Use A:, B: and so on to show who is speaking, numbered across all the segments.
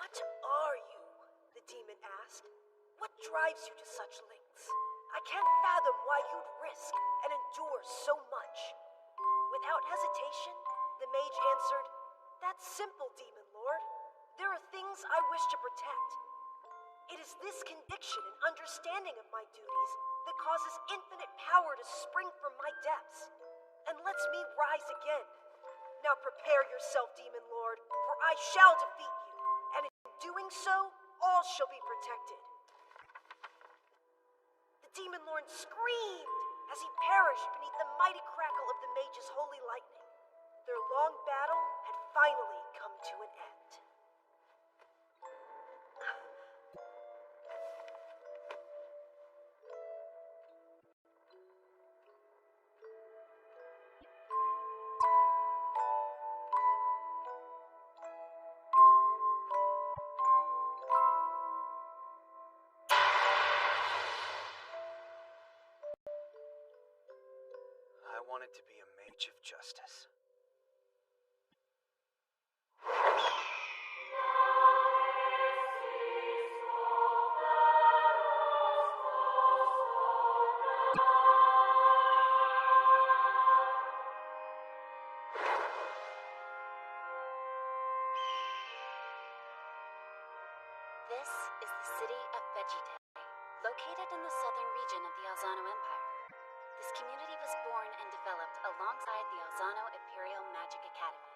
A: What are you? The demon asked. What drives you to such lengths? I can't fathom why you'd risk and endure so much. Without hesitation, the mage answered, That's simple, Demon Lord. There are things I wish to protect. It is this conviction and understanding of my duties that causes infinite power to spring from my depths, and lets me rise again. Now prepare yourself, Demon Lord, for I shall defeat you, and in doing so, all shall be protected. The Demon Lord screamed as he perished beneath the mighty crackle of the mage's holy lightning. Their long battle had finally come to an end.
B: I wanted to be a mage of justice.
C: This is the city of Vegetae, located in the southern region of the Alzano Empire. This community was born and developed alongside the Alzano Imperial Magic Academy.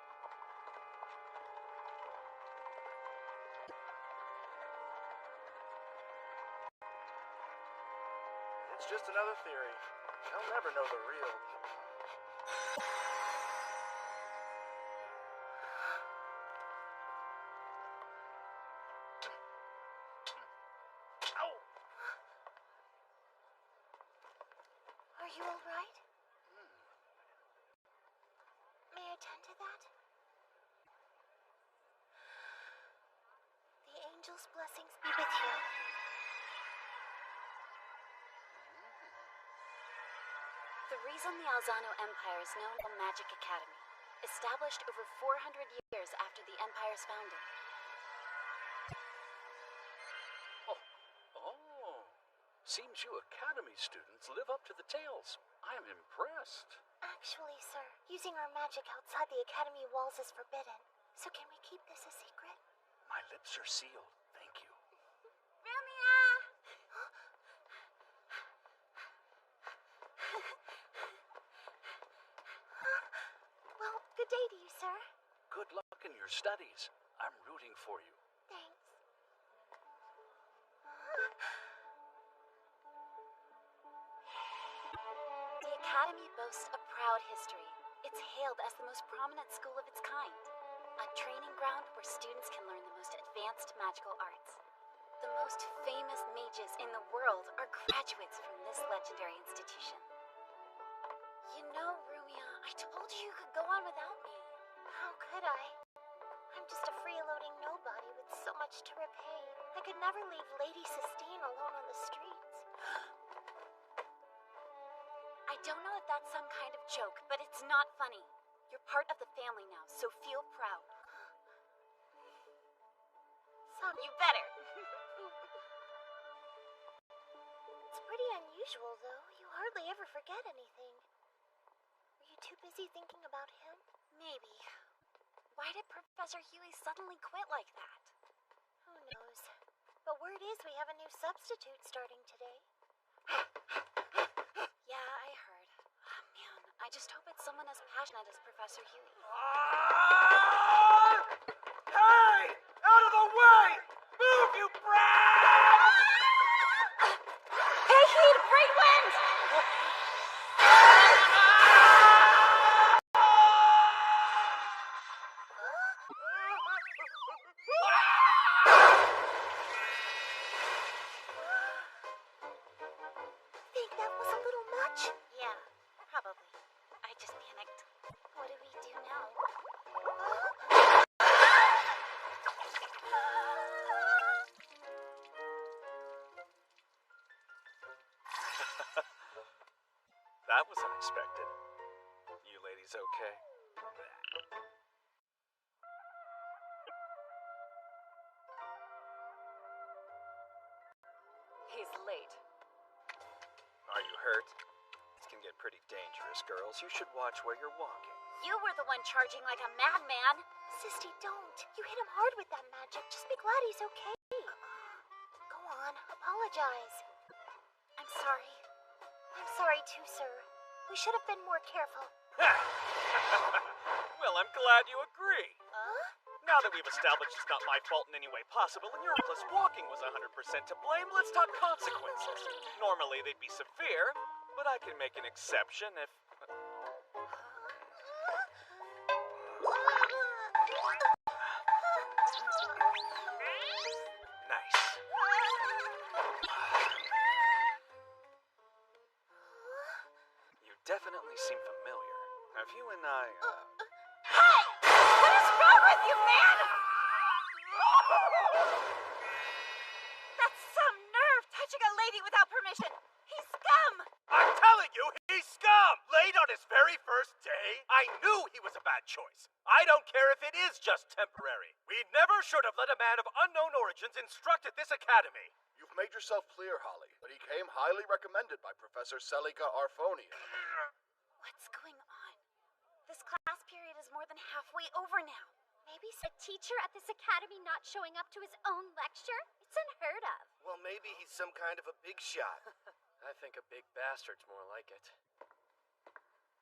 D: It's just another theory. They'll never know the real. Ow!
E: Are you all right? May I tend to that? The angel's blessings be with you.
C: The reason the Alzano Empire is known as the Magic Academy, established over 400 years after the Empire's founding.
B: Oh. Seems you Academy students live up to the tales. I am impressed.
E: Actually, sir, using our magic outside the academy walls is forbidden. So can we keep this a secret?
B: My lips are sealed. Thank you.
E: Rumia! Well, good day to you, sir.
B: Good luck in your studies. I'm rooting for you.
E: Thanks.
C: The Academy boasts a proud history. It's hailed as the most prominent school of its kind. A training ground where students can learn the most advanced magical arts. The most famous mages in the world are graduates from this legendary institution. You know, Rumia, I told you you could go on without me.
E: How could I? I'm just a freeloading nobody with so much to repay. I could never leave Lady Sistine alone on the streets.
C: I don't know if that's some kind of joke, but it's not funny. You're part of the family now, so feel proud. You better.
E: It's pretty unusual, though. You hardly ever forget anything. Were you too busy thinking about him?
C: Maybe. Why did Professor Huey suddenly quit like that?
E: Who knows? But word is we have a new substitute starting today.
C: Yeah, I heard. Oh, man, I just hope it's someone as passionate as Professor Huey.
D: Hey! Out of the way! Move, you brat!
C: Hey, Heat! Great wind!
E: Think that was a little much?
C: Yeah, probably. I just panicked. What do we do now?
B: That was unexpected. You ladies okay?
F: is late.
G: Are you hurt? This can get pretty dangerous, girls. You should watch where you're walking.
C: You were the one charging like a madman.
E: Sissy, don't. You hit him hard with that magic. Just be glad he's okay. Go on, apologize.
C: I'm sorry.
E: I'm sorry too, sir. We should have been more careful.
G: Well, I'm glad you agree.
E: Huh?
G: Now that we've established it's not my fault in any way possible and your reckless walking was 100% to blame, let's talk consequences. Normally they'd be severe, but I can make an exception if... Nice. You definitely seem familiar. Have you and I,
C: Hey! What is wrong with you, man? That's some nerve touching a lady without permission. He's scum.
D: I'm telling you, he's scum! Late on his very first day, I knew he was a bad choice. I don't care if it is just temporary. We never should have let a man of unknown origins instruct at this academy.
H: You've made yourself clear, Holly, but he came highly recommended by Professor Celica Arfonia.
C: What's going on? This class period is more than halfway over now.
E: Maybe a teacher at this academy not showing up to his own lecture? It's unheard of.
D: Well, maybe he's some kind of a big shot.
G: I think a big bastard's more like it.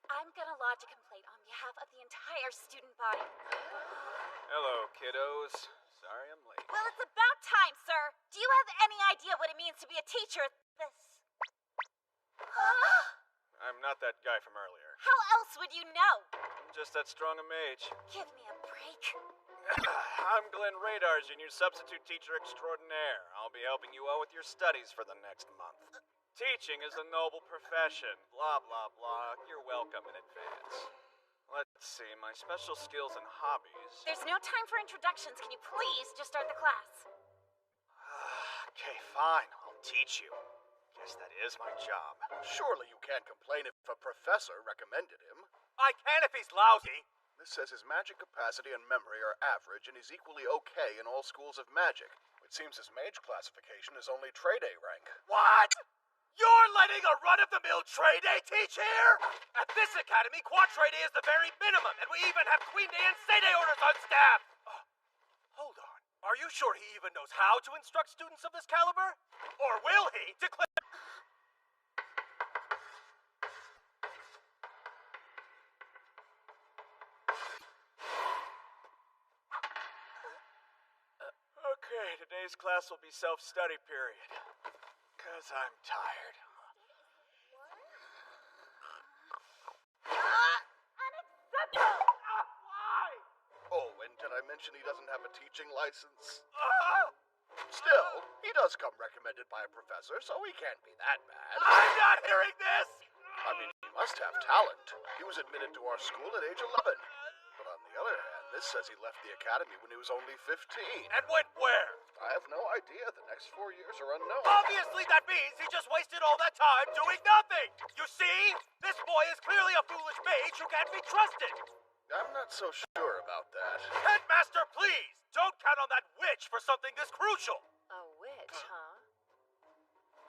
C: I'm gonna lodge a complaint on behalf of the entire student body.
G: Hello, kiddos. Sorry I'm late.
C: Well, it's about time, sir. Do you have any idea what it means to be a teacher at this?
G: I'm not that guy from earlier.
C: How else would you know?
G: I'm just that strong a mage.
C: Give me a break.
G: I'm Glenn Radars, your new substitute teacher extraordinaire. I'll be helping you out with your studies for the next month. Teaching is a noble profession. Blah, blah, blah. You're welcome in advance. Let's see, my special skills and hobbies.
C: There's no time for introductions. Can you please just start the class?
G: Okay, fine. I'll teach you. Guess that is my job.
H: Surely you can't complain if a professor recommended him.
D: I can if he's lousy.
H: This says his magic capacity and memory are average, and he's equally okay in all schools of magic. It seems his mage classification is only Trade A rank.
D: What? You're letting a run-of-the-mill Trade A teach here? At this academy, Quad Trade A is the very minimum, and we even have Queen Day and State Day orders on staff. Hold on. Are you sure he even knows how to instruct students of this caliber? Or will he declare...
G: Okay, today's class will be self-study period. 'Cause I'm tired.
D: Why?
H: Oh, and did I mention he doesn't have a teaching license? Still, he does come recommended by a professor, so he can't be that bad.
D: I'm not hearing this!
H: I mean, he must have talent. He was admitted to our school at age 11. But on the other hand, this says he left the academy when he was only 15.
D: And went where?
H: I have no idea. The next 4 years are unknown.
D: Obviously, that means he just wasted all that time doing nothing! You see? This boy is clearly a foolish mage who can't be trusted!
H: I'm not so sure about that.
D: Headmaster, please! Don't count on that witch for something this crucial!
F: A witch, huh?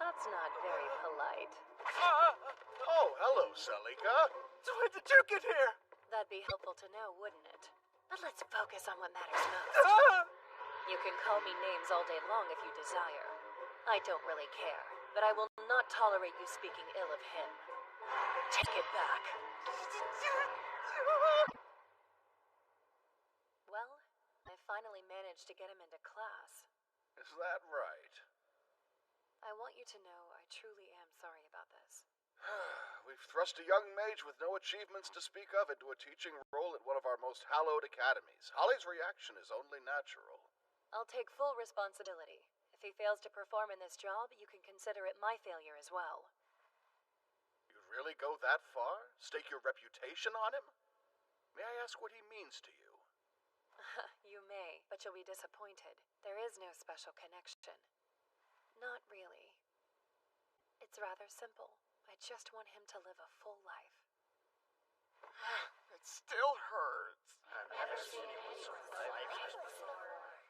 F: That's not very polite.
H: Oh, hello, Celica.
G: So when did you get here?
F: That'd be helpful to know, wouldn't it? But let's focus on what matters most. You can call me names all day long if you desire. I don't really care, but I will not tolerate you speaking ill of him. Take it back. Well, I finally managed to get him into class.
H: Is that right?
F: I want you to know I truly am sorry about this.
H: We've thrust a young mage with no achievements to speak of into a teaching role at one of our most hallowed academies. Holly's reaction is only natural.
F: I'll take full responsibility. If he fails to perform in this job, you can consider it my failure as well.
H: You'd really go that far? Stake your reputation on him? May I ask what he means to you?
F: You may, but you'll be disappointed. There is no special connection. Not really. It's rather simple. I just want him to live a full life.
G: It still hurts.
C: I've never seen anyone like it before.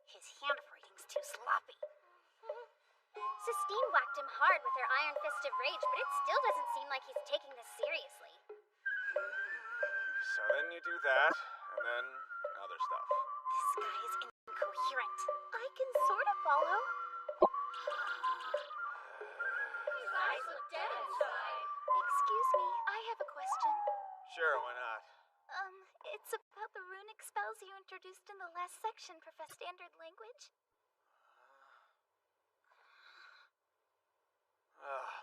C: His handwriting's too sloppy.
E: slapped him hard with her iron fist of rage, but it still doesn't seem like he's taking this seriously.
G: So then you do that, and then other stuff.
C: This guy is incoherent.
E: I can sort of follow.
I: His eyes look dead inside.
E: Excuse me, I have a question.
G: Sure, why not?
E: It's about the runic spells you introduced in the last section, Professor Standard Language.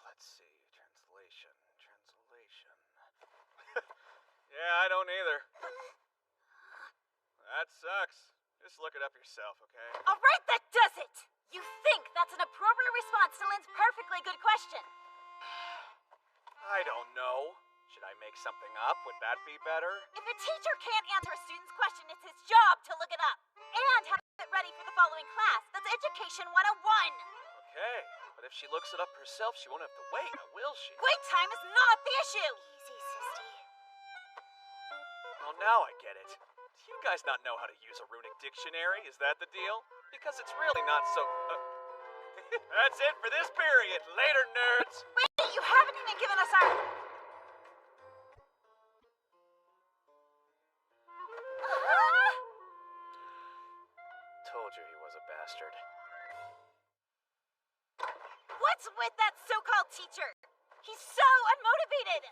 G: Let's see. Translation. Yeah, I don't either. That sucks. Just look it up yourself, okay?
C: All right, that does it! You think that's an appropriate response to Lynn's perfectly good question?
G: I don't know. Should I make something up? Would that be better?
C: If a teacher can't answer a student's question, it's his job to look it up. And have it ready for the following class. That's Education 101.
G: Okay, but if she looks it up herself, she won't have to wait, now will she?
C: Wait time is not the issue!
E: Easy, Sisty.
G: Well, now I get it. Do you guys not know how to use a runic dictionary? Is that the deal? Because it's really not so... That's it for this period. Later, nerds!
C: Wait, you haven't even given us our...
G: Told you he was a bastard.
C: What's with that so-called teacher? He's so unmotivated!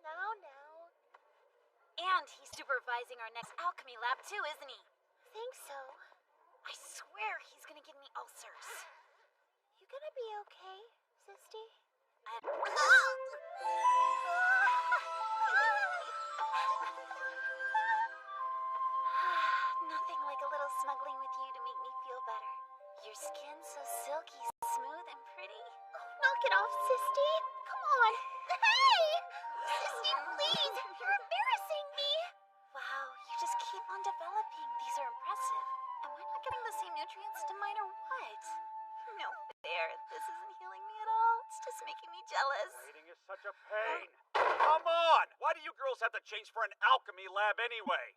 E: Now.
C: And he's supervising our next alchemy lab too, isn't he?
E: Think so.
C: I swear he's gonna give me ulcers.
E: You gonna be okay, Sisty?
C: Nothing like a little smuggling with you to make me feel better. Your skin's so silky, smooth, and pretty.
E: Knock it off, Sisty. Come on. Hey! Sisty, please. You're embarrassing me.
C: Wow, you just keep on developing. These are impressive. Am I not getting the same nutrients to mine or what? No fair. This isn't healing me at all. It's just making me jealous.
G: Waiting is such a pain. Come on! Why do you girls have to change for an alchemy lab anyway?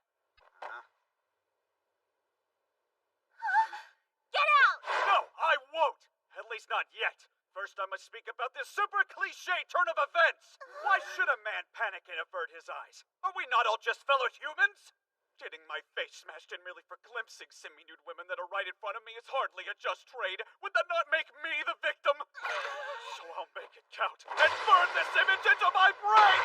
C: Get out!
G: No, I won't! At least not yet. First, I must speak about this super cliche turn of events. Why should a man panic and avert his eyes? Are we not all just fellow humans? Getting my face smashed in merely for glimpsing semi-nude women that are right in front of me is hardly a just trade. Would that not make me the victim? So I'll make it count and burn this image into my brain!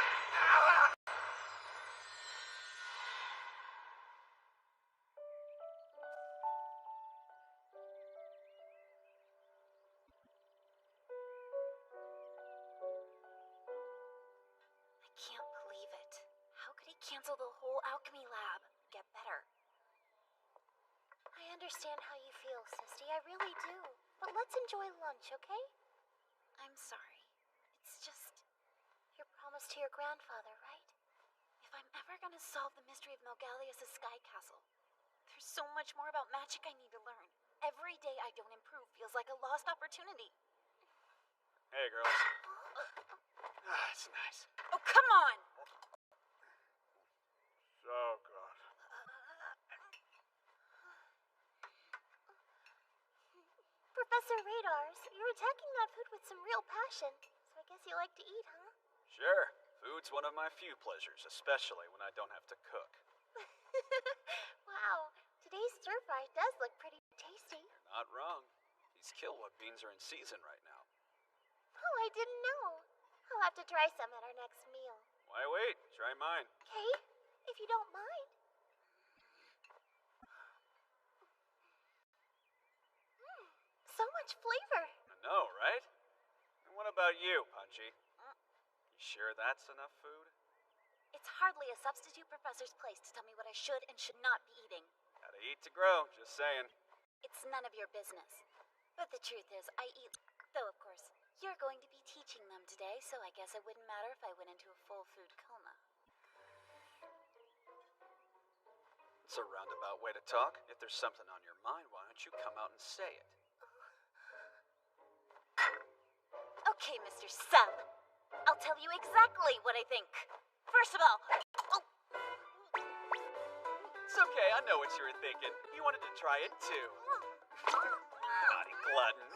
C: I can't believe it. How could he cancel the whole alchemy lab? Get better.
E: I understand how you feel, Sisty. I really do. But let's enjoy lunch, okay?
C: I'm sorry. It's just...
E: Your promise to your grandfather, right?
C: If I'm ever gonna solve the mystery of Malgalius' sky castle, there's so much more about magic I need to learn. Every day I don't improve feels like a lost opportunity.
G: Hey, girls. It's nice.
C: Oh, come on!
G: So good.
E: Professor Radars, you're attacking that food with some real passion. So I guess you like to eat, huh?
G: Sure. Food's one of my few pleasures, especially when I don't have to cook.
E: Wow, today's stir fry does look pretty tasty.
G: Not wrong. These Killwood beans are in season right now.
E: Oh, I didn't know. I'll have to try some at our next meal.
G: Why wait? Try mine.
E: Okay, if you don't mind. So much flavor.
G: I know, right? And what about you, Punchy? You sure that's enough food?
C: It's hardly a substitute professor's place to tell me what I should and should not be eating.
G: Gotta eat to grow, just saying.
C: It's none of your business. But the truth is, I eat... Though, of course, you're going to be teaching them today, so I guess it wouldn't matter if I went into a full food coma.
G: It's a roundabout way to talk. If there's something on your mind, why don't you come out and say it?
C: Okay, Mr. Sub. I'll tell you exactly what I think. First of all... Oh.
G: It's okay, I know what you were thinking. You wanted to try it too. Naughty glutton.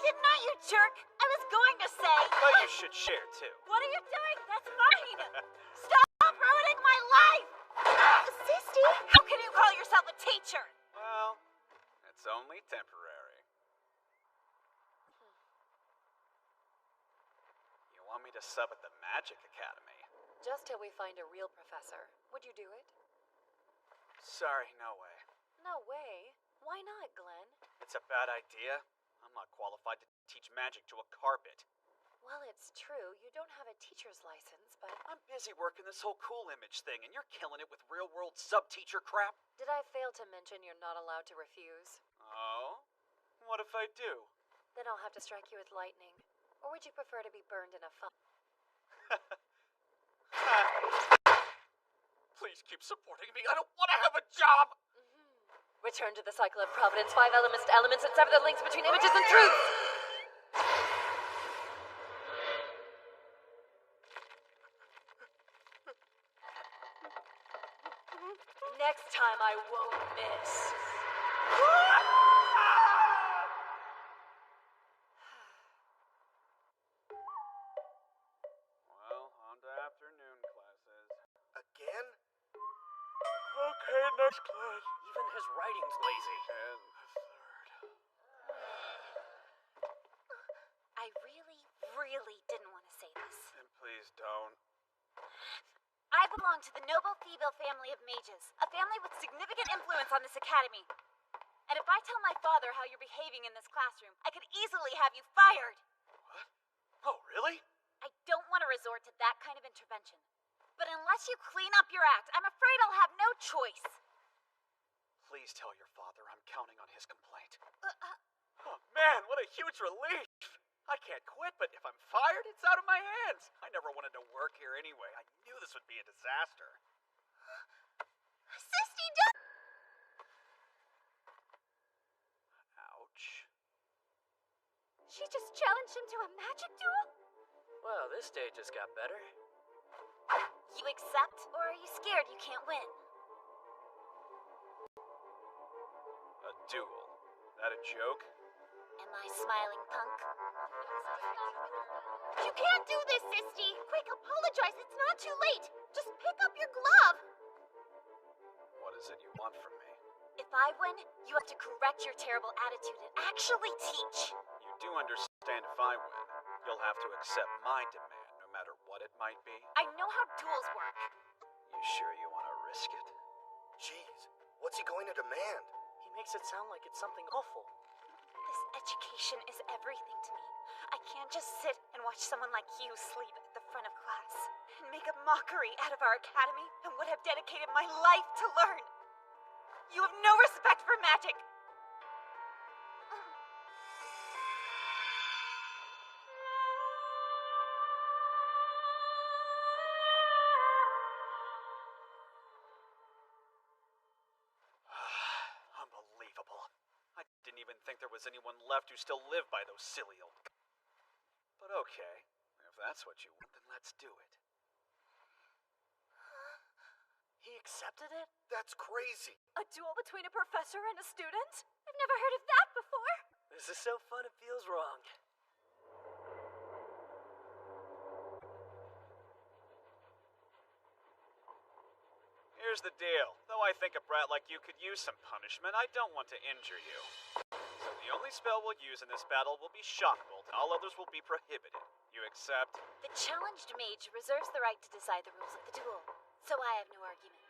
C: did not, you jerk! I was going to say...
G: But you should share, too.
C: What are you doing? That's mine! Stop ruining my life!
E: Sisty!
C: How can you call yourself a teacher?
G: Well, it's only temporary. You want me to sub at the Magic Academy?
F: Just till we find a real professor. Would you do it?
G: Sorry, no way.
F: No way. Why not, Glenn?
G: It's a bad idea. I'm not qualified to teach magic to a carpet.
F: Well, it's true. You don't have a teacher's license, but...
G: I'm busy working this whole cool image thing, and you're killing it with real-world sub-teacher crap.
F: Did I fail to mention you're not allowed to refuse?
G: Oh? What if I do?
F: Then I'll have to strike you with lightning. Or would you prefer to be burned in a fire?
G: Please keep supporting me. I don't want to have a job.
F: Return to the cycle of providence, 5 elements to elements, and sever the links between images and truth! Next time I won't miss.
G: Well, on to afternoon classes.
H: Again?
G: Okay, next class.
B: Even his writing's lazy.
G: And the third.
C: I really didn't want to say this.
G: And please don't.
C: I belong to the noble Phoebel family of mages, a family with significant influence on this academy. And if I tell my father how you're behaving in this classroom, I could easily have you fired.
G: What? Oh, really?
C: I don't want to resort to that kind of intervention. But unless you clean up your act, I'm afraid I'll have no choice.
G: Please tell your father I'm counting on his complaint. Oh, man, what a huge relief. I can't quit, but if I'm fired, it's out of my hands. I never wanted to work here anyway. I knew this would be a disaster.
E: Sisty, don't...
G: Ouch.
C: She just challenged him to a magic duel?
B: Well, this day just got better.
C: You accept, or are you scared you can't win?
G: A duel. That a joke?
C: Am I smiling, punk?
E: You can't do this, Sisty! Quick, apologize, it's not too late! Just pick up your glove!
G: What is it you want from me?
C: If I win, you have to correct your terrible attitude and actually teach.
G: You do understand if I win, you'll have to accept my demand, no matter what it might be?
C: I know how duels work.
G: You sure you want to risk it?
H: Jeez, what's he going to demand?
B: He makes it sound like it's something awful.
C: This education is everything to me. I can't just sit and watch someone like you sleep at the front of class and make a mockery out of our academy and what I've dedicated my life to learn. You have no respect for magic.
G: Unbelievable. I didn't even think there was anyone left who still lived by those silly old... But okay, if that's what you want, then let's do it.
B: He accepted it?
H: That's crazy.
F: A duel between a professor and a student? I've never heard of that before.
B: This is so fun it feels wrong.
G: Here's the deal. Though I think a brat like you could use some punishment, I don't want to injure you. So the only spell we'll use in this battle will be Shock Bolt, and all others will be prohibited. You accept?
C: The challenged mage reserves the right to decide the rules of the duel, so I have no argument.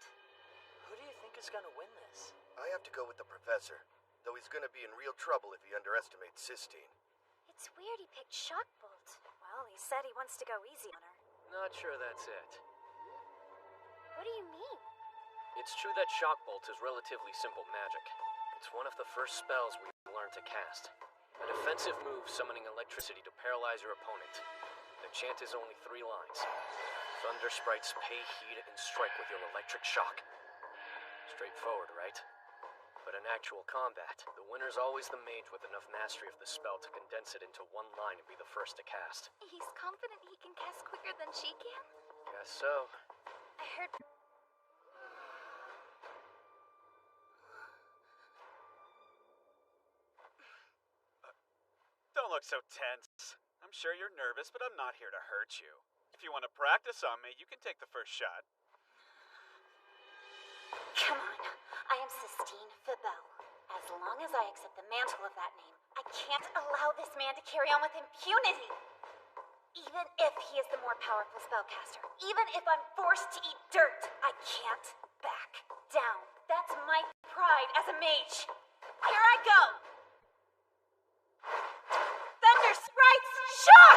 B: Who do you think is gonna win this?
H: I have to go with the professor, though he's gonna be in real trouble if he underestimates Sistine.
C: It's weird he picked Shockbolt. Well, he said he wants to go easy on her.
B: Not sure that's it.
C: What do you mean?
J: It's true that Shock Bolt is relatively simple magic. It's one of the first spells we learn to cast. A defensive move summoning electricity to paralyze your opponent. The chant is only 3 lines. Thunder sprites pay heed and strike with your electric shock. Straightforward, right? But in actual combat, the winner's always the mage with enough mastery of the spell to condense it into 1 line and be the first to cast.
C: He's confident he can cast quicker than she can?
J: Guess so.
C: I heard...
G: Don't look so tense. I'm sure you're nervous, but I'm not here to hurt you. If you want to practice on me, you can take the first shot.
C: Come on. I am Sistine Fabel. As long as I accept the mantle of that name, I can't allow this man to carry on with impunity. Even if he is the more powerful spellcaster, even if I'm forced to eat dirt, I can't back down. That's my pride as a mage. Here I go! Thunder Sprites, shock!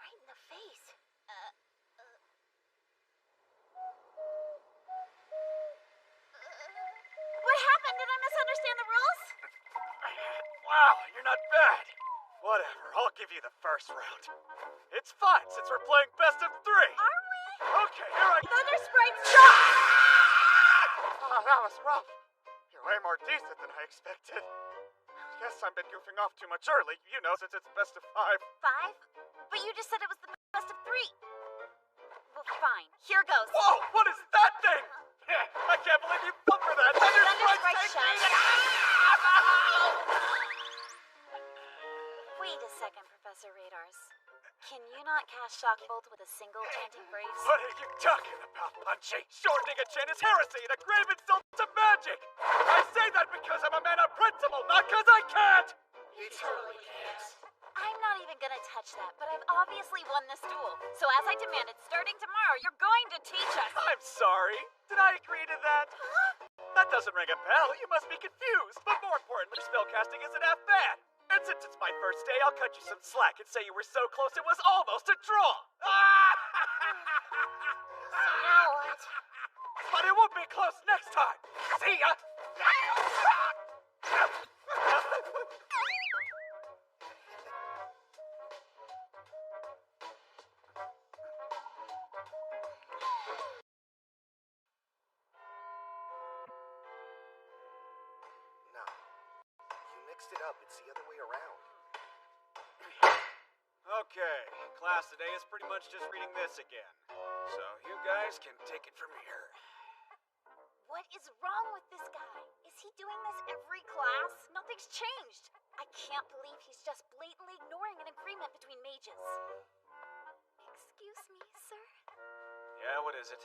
C: Right in the face. What happened? Did I misunderstand the rules?
G: Wow, you're not bad. Whatever, I'll give you the first round. It's fine, since we're playing best of 3.
C: Are we?
G: Okay, here I go.
C: Thunder Sprites, shock!
G: Oh, that was rough. You're way more decent than I expected. Guess I've been goofing off too much early, you know, since it's best of 5.
C: 5? But you just said it was the best of 3. Well, fine. Here goes.
G: Whoa, what is that thing? I can't believe you fell for that. Thunder
C: Sprite
G: Sprite
C: shot.
G: technique.
C: Wait a second, Professor Radars. Can you not cast Shock Bolt with a single chanting phrase?
G: What are you talking about, Punchy? Shortening a chant is heresy and a grave insult to magic. I say that because I'm a man of principle, not because I can't.
I: He totally can't.
C: I'm not even gonna touch that, but I've obviously won this duel. So as I demanded, starting tomorrow, you're going to teach us.
G: I'm sorry. Did I agree to that? That doesn't ring a bell. You must be confused. But more importantly, spellcasting isn't half bad. And since it's my first day, I'll cut you some slack and say you were so close it was almost a draw.
E: Now what?
G: But it won't be close next time. See ya.
D: No. You mixed it up. It's the other way around.
G: Okay, class today is pretty much just reading this again. So you guys can take it from here.
C: What is wrong with this guy? Is he doing this every class? Nothing's changed. I can't believe he's just blatantly ignoring an agreement between mages. Excuse me, sir?
G: Yeah, what is it?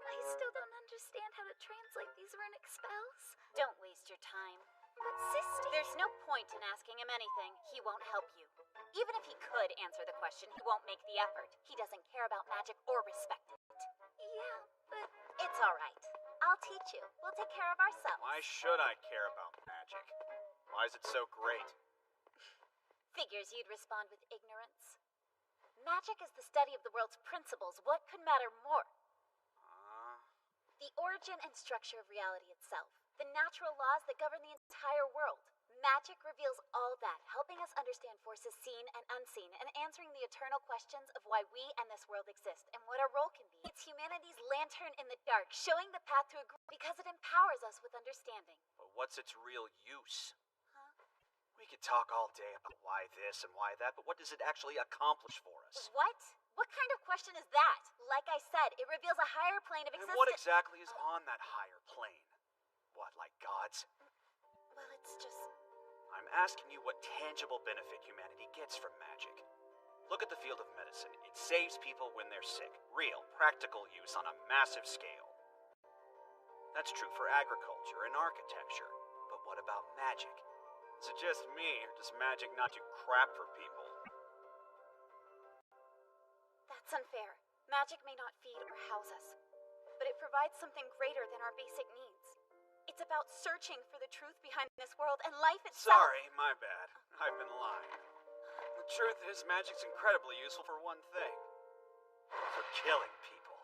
C: I still don't understand how to translate these runic spells. Don't waste your time. But Sister... There's no point in asking him anything. He won't help you. Even if he could answer the question, he won't make the effort. He doesn't care about magic or respect it. Yeah, but... It's alright. I'll teach you. We'll take care of ourselves.
G: Why should I care about magic? Why is it so great?
C: Figures you'd respond with ignorance. Magic is the study of the world's principles. What could matter more? The origin and structure of reality itself. The natural laws that govern the entire world. Magic reveals all that, helping us understand forces seen and unseen, and answering the eternal questions of why we and this world exist, and what our role can be. It's humanity's lantern in the dark, showing the path to agree, because it empowers us with understanding.
G: But what's its real use?
C: Huh?
G: We could talk all day about why this and why that, but what does it actually accomplish for us?
C: What? What kind of question is that? Like I said, it reveals a higher plane of
G: And
C: existence.
G: what exactly is on that higher plane? What, like gods?
C: Well, it's just...
G: I'm asking you what tangible benefit humanity gets from magic. Look at the field of medicine. It saves people when they're sick. Real, practical use on a massive scale. That's true for agriculture and architecture. But what about magic? Is it just me, or does magic not do crap for people?
C: That's unfair. Magic may not feed or house us, but it provides something greater than our basic needs. It's about searching for the truth behind this world and life itself.
G: Sorry, my bad. I've been lying. The truth is, magic's incredibly useful for one thing. For killing people.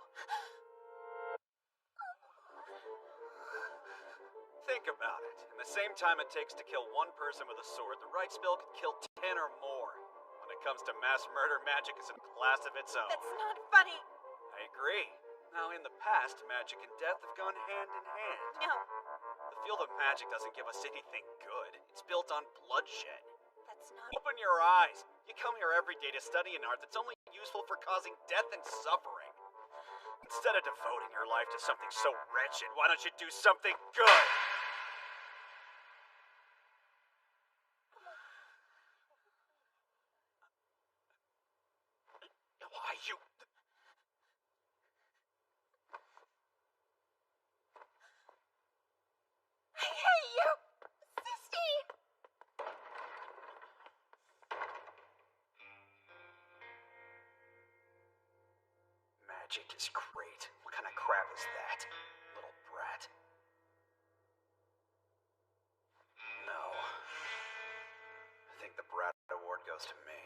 G: Think about it. In the same time it takes to kill one person with a sword, the right spell could kill 10 or more. When it comes to mass murder, magic is in a class of its own.
C: That's not funny.
G: I agree. Now, in the past, magic and death have gone hand in hand.
A: No,
G: The field of magic doesn't give us anything good. It's built on bloodshed.
A: that's not.
G: Open your eyes. You come here every day to study an art that's only useful for causing death and suffering. Instead of devoting your life to something so wretched, why don't you do something good? Why, you...
E: I hate you! Sisty!
G: Magic is great. What kind of crap is that? Little brat. No. I think the Brat Award goes to me.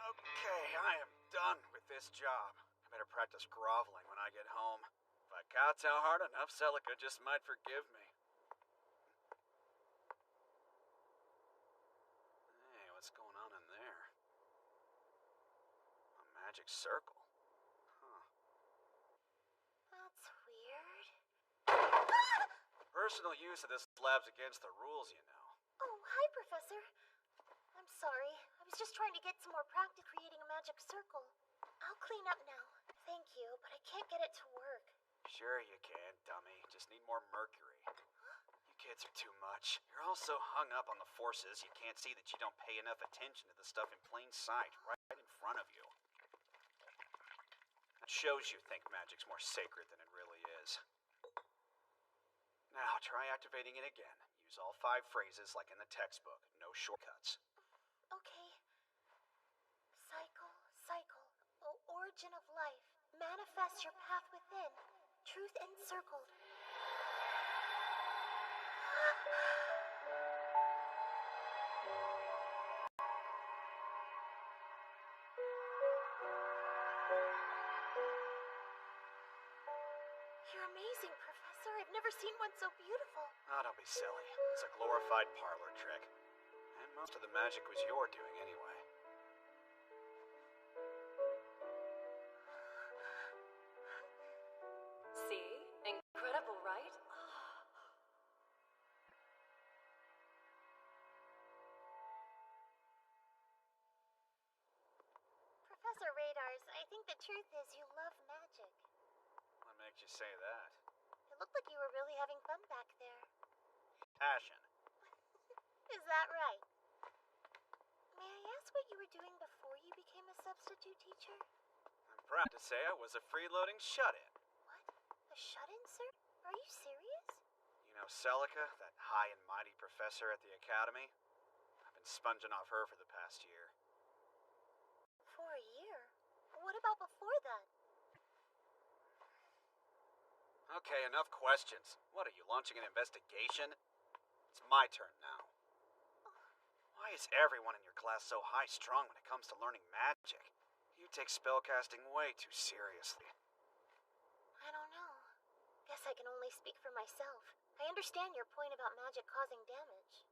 G: Okay, I am done with this job. I better practice groveling when I get home. If I kowtow hard enough, Celica just might forgive me. Hey, what's going on in there? A magic circle. Huh.
E: That's weird.
G: Personal use of this lab's against the rules, you know.
E: Oh, hi, Professor. I'm sorry. I was just trying to get some more practice creating a magic circle. I'll clean up now. Thank you, but I can't get it to work.
G: Sure you can, dummy. Just need more mercury. You kids are too much. You're all so hung up on the forces, you can't see that you don't pay enough attention to the stuff in plain sight, right in front of you. That shows you think magic's more sacred than it really is. Now, try activating it again. Use all 5 phrases like in the textbook. No shortcuts.
E: Okay. Cycle, cycle, O origin of life. Manifest your path within. Truth encircled. You're amazing, Professor. I've never seen one so beautiful.
G: Oh, don't be silly. It's a glorified parlor trick. And most of the magic was your doing anyway.
F: See? Incredible, right?
E: Professor Radars, I think the truth is you love magic.
G: What makes you say that?
E: It looked like you were really having fun back there.
G: Passion.
E: Is that right? May I ask what you were doing before you became a substitute teacher?
G: I'm proud to say I was a freeloading shut-in.
E: What? A shut-in, sir? Are you serious?
G: You know Celica, that high and mighty professor at the academy? I've been sponging off her for the past year.
E: For a year? What about before that?
G: Okay, enough questions. What, are you launching an investigation? It's my turn now. Why is everyone in your class so high-strung when it comes to learning magic? You take spellcasting way too seriously.
E: I don't know. Guess I can only speak for myself. I understand your point about magic causing damage.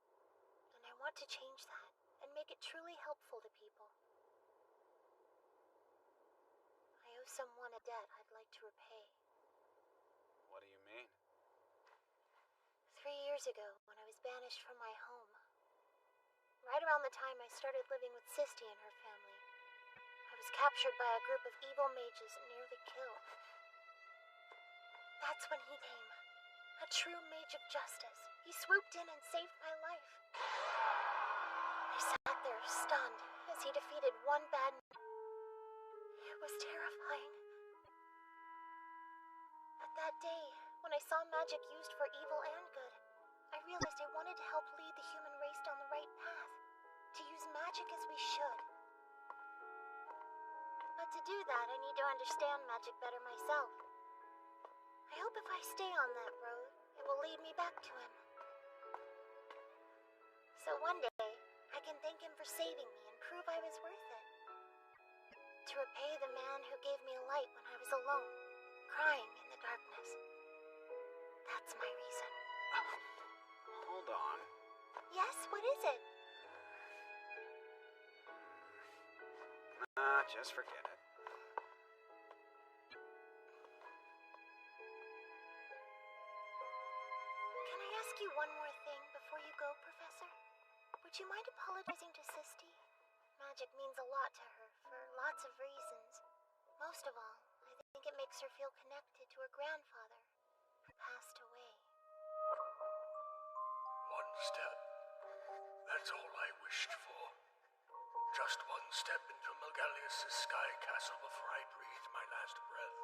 E: And I want to change that and make it truly helpful to people. I owe someone a debt I'd like to repay.
G: What do you mean?
E: 3 years ago, when I was banished from my home. Right around the time I started living with Sisty and her family. I was captured by a group of evil mages and nearly killed. That's when he came. A true mage of justice. He swooped in and saved my life. I sat there, stunned, as he defeated one bad... It was terrifying. But that day, when I saw magic used for evil and good, I realized I wanted to help lead the human race down the right path. To use magic as we should. But to do that, I need to understand magic better myself. I hope if I stay on that road, it will lead me back to him. So one day, I can thank him for saving me and prove I was worth it. To repay the man who gave me light when I was alone, crying in the darkness. That's my reason.
G: Hold on.
E: Yes, what is it?
G: Nah, just forget it.
E: one more thing before you go, Professor? Would you mind apologizing to Sisti? Magic means a lot to her for lots of reasons. Most of all, I think it makes her feel connected to her grandfather, who passed away.
H: One step. That's all I wished for. Just one step into Malgalius' sky castle before I breathed my last breath.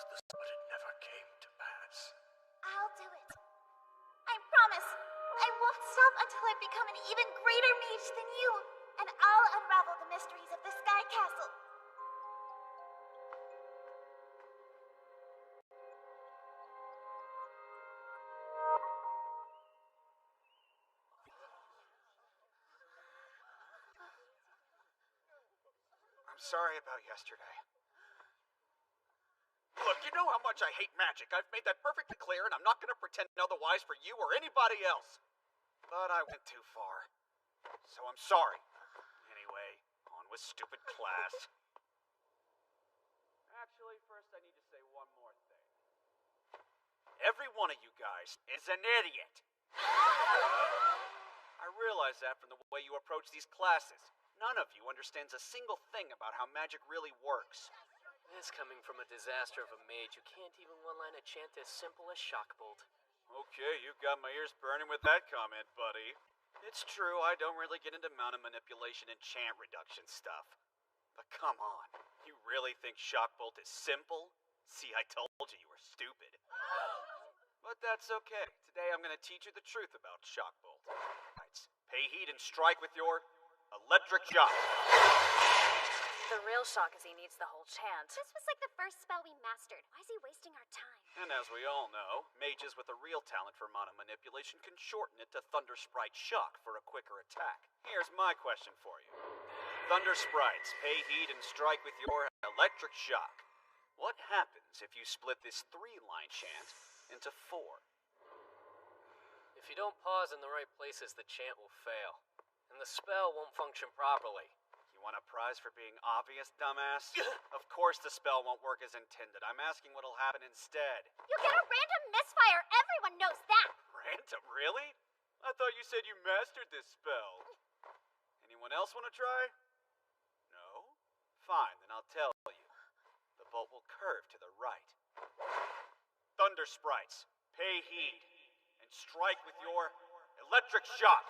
H: But it never came to pass.
C: I'll do it. I promise. I won't stop until I become an even greater mage than you, and I'll unravel the mysteries of the Sky Castle.
D: I'm sorry about yesterday. Look, you know how much I hate magic. I've made that perfectly clear, and I'm not going to pretend otherwise for you or anybody else. But I went too far. So I'm sorry. Anyway, on with stupid class. Actually, first I need to say one more thing. Every one of you guys is an idiot. I realize that from the way you approach these classes. None of you understands a single thing about how magic really works.
J: This coming from a disaster of a mage who can't even one-line a chant as simple as Shockbolt.
D: Okay, you've got my ears burning with that comment, buddy. It's true, I don't really get into mana manipulation and chant reduction stuff. But come on, you really think Shockbolt is simple? See, I told you you were stupid. But that's okay. Today I'm gonna teach you the truth about Shockbolt. Pay heed and strike with your electric shock.
F: The real shock is he needs the whole chant.
C: This was like the first spell we mastered. Why is he wasting our time?
D: And as we all know, mages with a real talent for mana manipulation can shorten it to Thunder Sprite Shock for a quicker attack. Here's my question for you. Thunder Sprites, pay heed and strike with your electric shock. What happens if you split this 3-line chant into 4?
J: If you don't pause in the right places, the chant will fail. And the spell won't function properly.
D: You want a prize for being obvious, dumbass? Of course the spell won't work as intended. I'm asking what'll happen instead.
C: You'll get a random misfire. Everyone knows that.
D: Random, really? I thought you said you mastered this spell. Anyone else want to try? No? Fine, then I'll tell you. The bolt will curve to the right. Thunder Sprites, pay heed, and strike with your electric shock.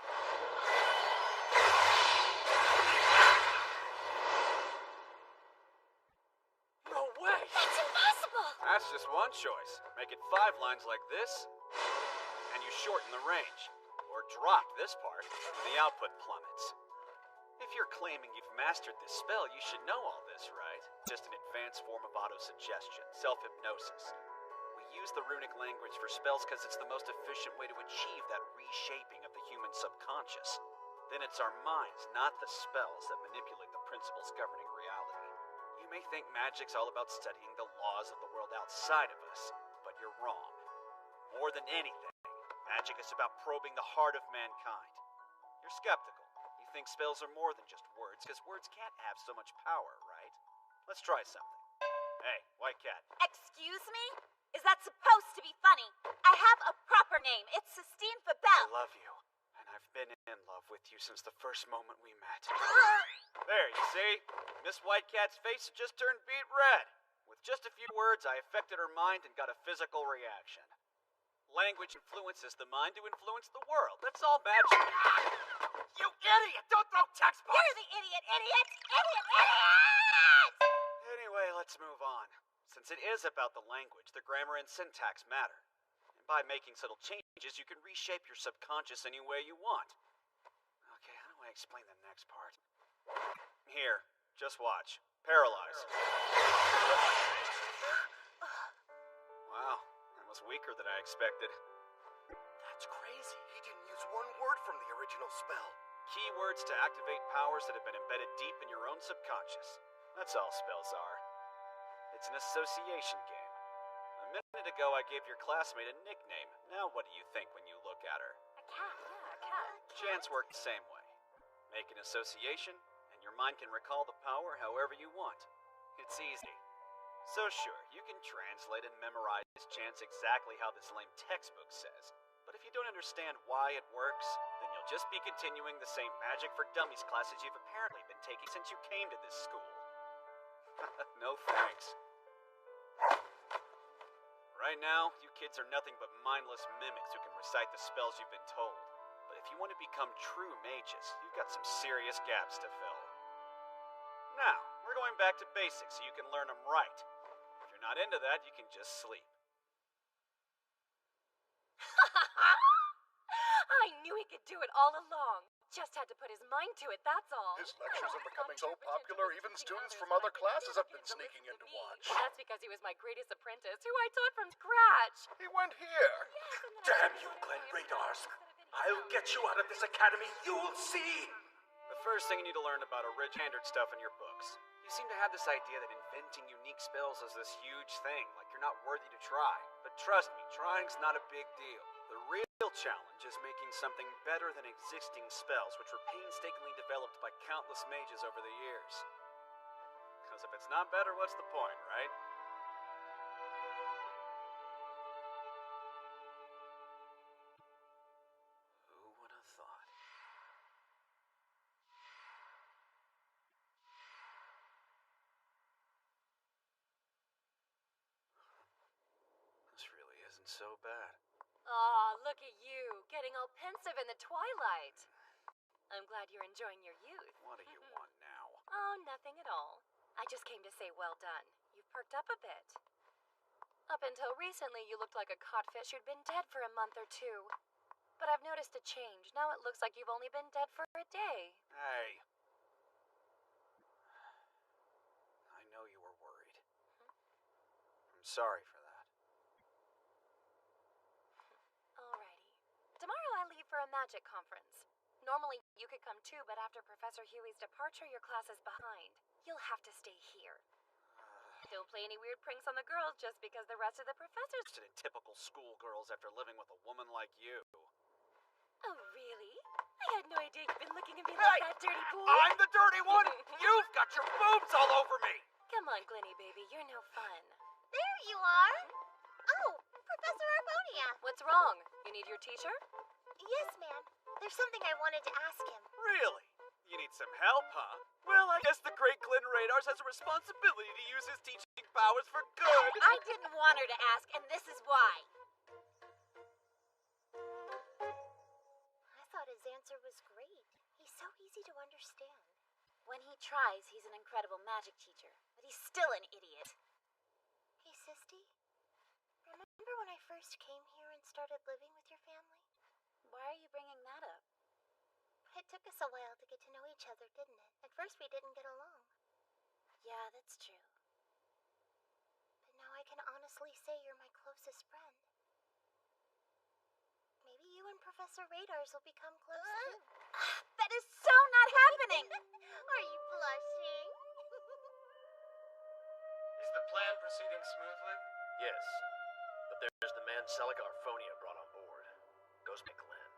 J: No way!
C: That's impossible!
D: That's just one choice. Make it 5 lines like this, and you shorten the range. Or drop this part, and the output plummets. If you're claiming you've mastered this spell, you should know all this, right? Just an advanced form of autosuggestion, self-hypnosis. We use the runic language for spells because it's the most efficient way to achieve that reshaping of the human subconscious. Then it's our minds, not the spells, that manipulate the principles governing reality. You may think magic's all about studying the laws of the world outside of us, but you're wrong. More than anything, magic is about probing the heart of mankind. You're skeptical. You think spells are more than just words, because words can't have so much power, right? Let's try something. Hey, White Cat.
C: Excuse me? Is that supposed to be funny? I have a proper name. It's Sistine Fabel.
D: I love you, and I've been in love with you since the first moment we met. There, you see? Miss White Cat's face had just turned beet red. With just a few words, I affected her mind and got a physical reaction. Language influences the mind to influence the world. That's all magic. You idiot! Don't throw textbooks!
C: You're the idiot, idiot! Idiot, idiot!
D: Anyway, let's move on. Since it is about the language, the grammar and syntax matter. And by making subtle changes, you can reshape your subconscious any way you want. Okay, how do I explain the next part? Here, just watch. Paralyze. Wow, that was weaker than I expected.
H: That's crazy. He didn't use one word from the original spell.
D: Keywords to activate powers that have been embedded deep in your own subconscious. That's all spells are. It's an association game. A minute ago, I gave your classmate a nickname. Now what do you think when you look at her?
C: A cat. Yeah, a cat.
D: Chants work the same way. Make an association, and your mind can recall the power however you want. It's easy.
G: So sure, you can translate and memorize chants exactly how this lame textbook says. But if you don't understand why it works, then you'll just be continuing the same Magic for Dummies classes you've apparently been taking since you came to this school. No thanks. Right now, you kids are nothing but mindless mimics who can recite the spells you've been told. But if you want to become true mages, you've got some serious gaps to fill. Now, we're going back to basics so you can learn them right. If you're not into that, you can just sleep.
F: I knew he could do it all along. Just had to put his mind to it, that's all.
H: His lectures are becoming so popular, even students from other classes have been sneaking in to watch.
F: That's because he was my greatest apprentice, who I taught from scratch.
H: He went here.
D: Damn you, Glenn Radarsk. I'll get you out of this academy, you'll see!
G: The first thing you need to learn about standard stuff in your books. You seem to have this idea that inventing unique spells is this huge thing, like you're not worthy to try. But trust me, trying's not a big deal. The real challenge is making something better than existing spells, which were painstakingly developed by countless mages over the years. Because if it's not better, what's the point, right? Who would have thought? This really isn't so bad.
F: Aw, look at you, getting all pensive in the twilight. I'm glad you're enjoying your youth.
G: What do you want now?
F: Oh, nothing at all. I just came to say well done. You've perked up a bit. Up until recently, you looked like a codfish who'd been dead for a month or two. But I've noticed a change. Now it looks like you've only been dead for a day.
G: Hey. I know you were worried. I'm sorry for that.
F: Alrighty. Tomorrow I leave for a magic conference. Normally you could come too, but after Professor Huey's departure, your class is behind. You'll have to stay here. Don't play any weird pranks on the girls just because the rest of the professors...
G: In typical schoolgirls after living with a woman like you.
F: Oh, really? I had no idea you'd been looking at me like that, dirty boy.
D: I'm the dirty one! You've got your boobs all over me!
F: Come on, Glenny, baby. You're no fun.
E: There you are. Oh, Professor Arbonia.
F: What's wrong? You need your teacher?
E: Yes, ma'am. There's something I wanted to ask him.
G: Really? You need some help, huh? Well, I guess the great Glenn Radars has a responsibility to use his teaching powers for good.
E: I didn't want her to ask, and this is why. I thought his answer was great. He's so easy to understand.
C: When he tries, he's an incredible magic teacher, but he's still an idiot.
E: Hey, Sisty. Remember when I first came here and started living with your family?
C: Why are you bringing that up?
E: It took us a while to get to know each other, didn't it? At first we didn't get along.
C: Yeah, that's true.
E: But now I can honestly say you're my closest friend. Maybe you and Professor Radars will become close too.
C: That is so not happening!
E: Are you blushing?
J: Is the plan proceeding smoothly? Yes. But there's the man Selic Arphonia brought on board. Goes by Glenn.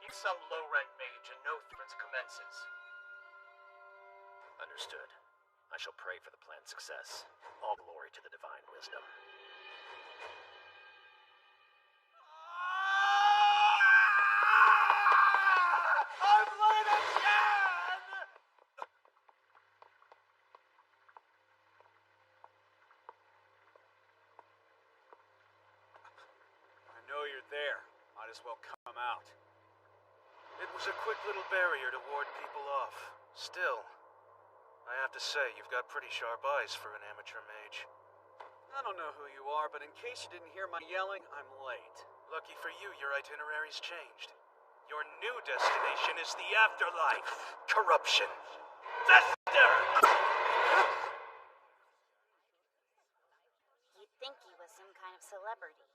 I: He's some low-ranked mage and no threats commences.
J: Understood. I shall pray for the plan's success. All glory to the divine wisdom.
D: I'm late again!
G: I know you're there. Might as well come out.
K: It was a quick little barrier to ward people off. Still, I have to say, you've got pretty sharp eyes for an amateur mage.
G: I don't know who you are, but in case you didn't hear my yelling, I'm late.
K: Lucky for you, your itinerary's changed. Your new destination is the afterlife. Corruption. Fester!
C: You'd think he was some kind of celebrity.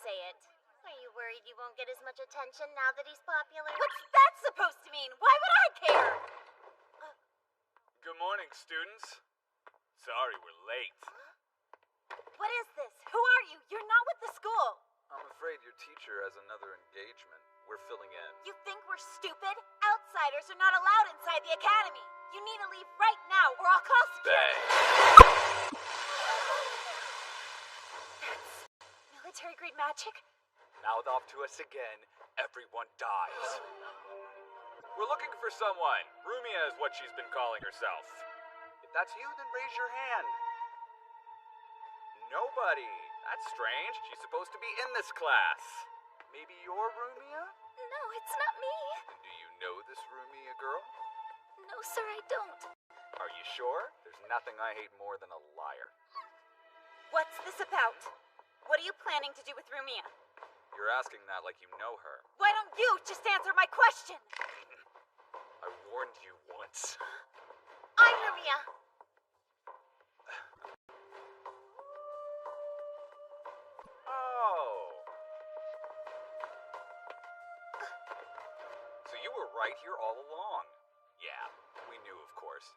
C: Say it.
E: Are you worried you won't get as much attention now that he's popular?
F: What's that supposed to mean? Why would I care?
D: Good morning, students. Sorry we're late.
F: What is this? Who are you? You're not with the school.
B: I'm afraid your teacher has another engagement. We're filling in.
F: You think we're stupid? Outsiders are not allowed inside the academy.
C: You need to leave right now, or I'll call security. That's military-grade magic?
D: Mouth off to us again, everyone dies. We're looking for someone. Rumia is what she's been calling herself. If that's you, then raise your hand. Nobody. That's strange. She's supposed to be in this class. Maybe you're Rumia?
C: No, it's not me.
D: Do you know this Rumia girl?
C: No, sir, I don't.
D: Are you sure? There's nothing I hate more than a liar.
C: What's this about? What are you planning to do with Rumia?
D: You're asking that like you know her.
C: Why don't you just answer my question?
D: I warned you once.
E: I'm Rumia.
D: Oh. So you were right here all along. Yeah, we knew, of course.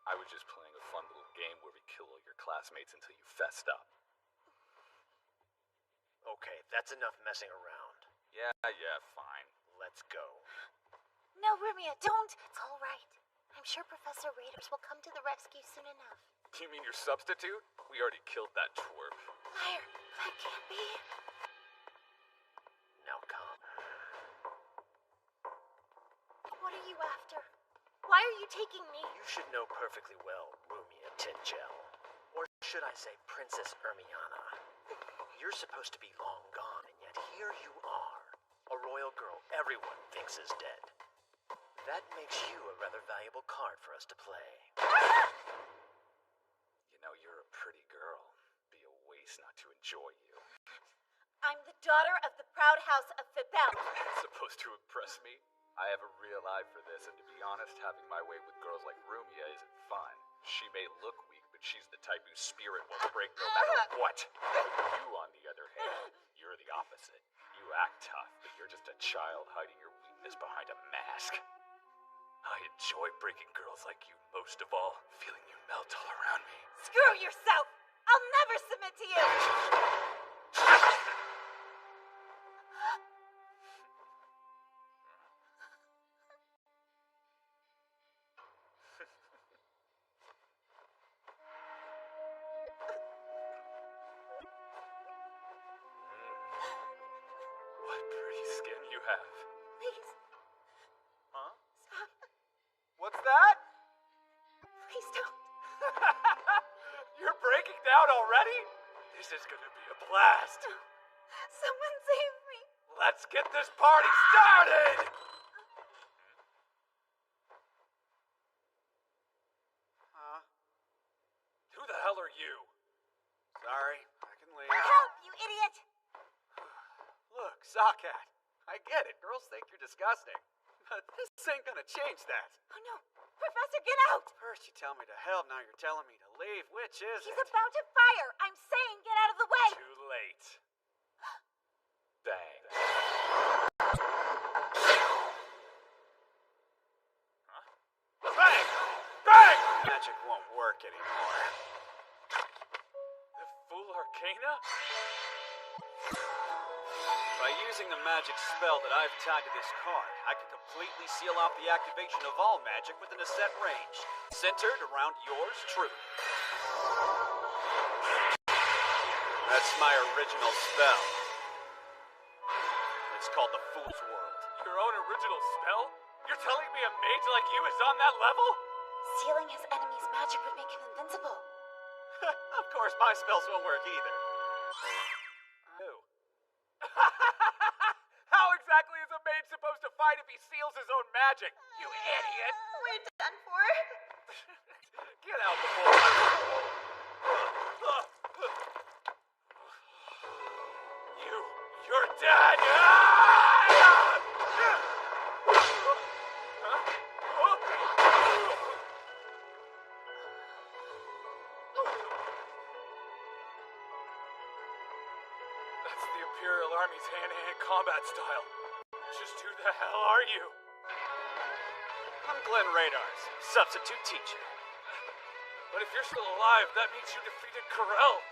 D: I was just playing a fun little game where we kill all your classmates until you fessed up.
J: Okay, that's enough messing around.
D: Yeah, fine.
J: Let's go.
E: No, Rumia, don't. It's all right. I'm sure Professor Raiders will come to the rescue soon enough.
D: You mean your substitute? We already killed that twerp.
E: Liar, that can't be.
J: Now come.
E: What are you after? Why are you taking me?
J: You should know perfectly well, Rumia Tingel. Or should I say Princess Ermiana. You're supposed to be long gone, and yet here you are. A royal girl everyone thinks is dead. That makes you a rather valuable card for us to play.
D: You know, you're a pretty girl. Be a waste not to enjoy you.
C: I'm the daughter of the proud house of Fibel.
D: That's supposed to impress me? I have a real eye for this, and to be honest, having my way with girls like Rumia isn't fun. She may look weak, but she's the type whose spirit won't break no matter what. You, on the other hand, you're the opposite. You act tough, but you're just a child hiding your weakness behind a mask. I enjoy breaking girls like you most of all, feeling you melt all around me.
C: Screw yourself! I'll never submit to you!
D: What pretty skin you have.
E: Please,
D: Huh?
E: stop.
D: What's that?
E: Please don't.
D: You're breaking down already? This is gonna be a blast.
E: Someone save me.
D: Let's get this party started! Huh? Who the hell are you?
G: Sorry, I can leave.
C: Help, you idiot!
G: Look, Sokkat, I get it. Girls think you're disgusting. But this ain't gonna change that.
C: Oh no! Professor, get out!
G: First you tell me to help, now you're telling me to leave. Which is
C: He's
G: it?
C: about to fire! I'm saying get out of the way!
D: Too late. Bang. Huh? Bang! Bang!
G: Magic won't work anymore.
D: The Fool Arcana?
G: By using the magic spell that I've tied to this card, I can completely seal off the activation of all magic within a set range, centered around yours truly. That's my original spell. It's called the Fool's World.
D: Your own original spell? You're telling me a mage like you is on that level?
C: Sealing his enemy's magic would make him invincible.
G: Of course, my spells won't work either.
D: Who? How exactly is a mage supposed to fight if he seals his own magic? You idiot!
E: We're done for.
D: Get out before You're dead! That's the Imperial Army's hand-to-hand combat style. Just who the hell are you?
G: I'm Glenn Radars, substitute teacher.
D: But if you're still alive, that means you defeated Corel.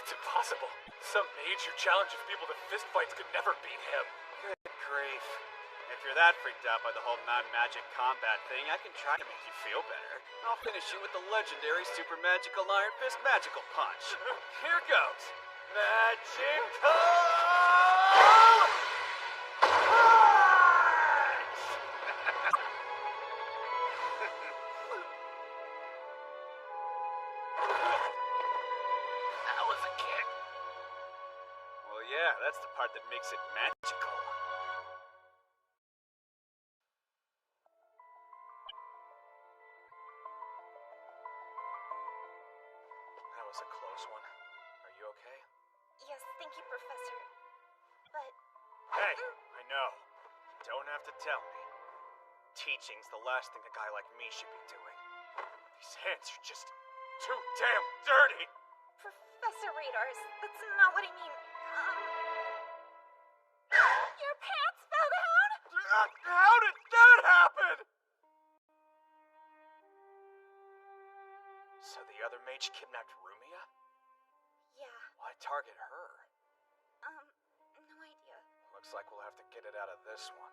D: It's impossible. Some mage who challenges people to fistfights could never beat him.
G: Good grief. If you're that freaked out by the whole non-magic combat thing, I can try to make you feel better. I'll finish you with the legendary super magical Iron Fist magical punch. Here goes. Magical punch!
I: That was a kick.
G: Well, yeah, that's the part that makes it magical. That was a close one. Are you okay?
E: Yes, thank you, Professor. But
G: Hey, I know. You don't have to tell me. Teaching's the last thing a guy like me should be doing. These hands are just too damn dirty!
E: Professor Radars, that's not what I mean. Your pants fell down?
G: How did that happen? So the other mage kidnapped Rumia?
E: Yeah,
G: Why target her?
E: no idea.
G: Looks like we'll have to get it out of this one.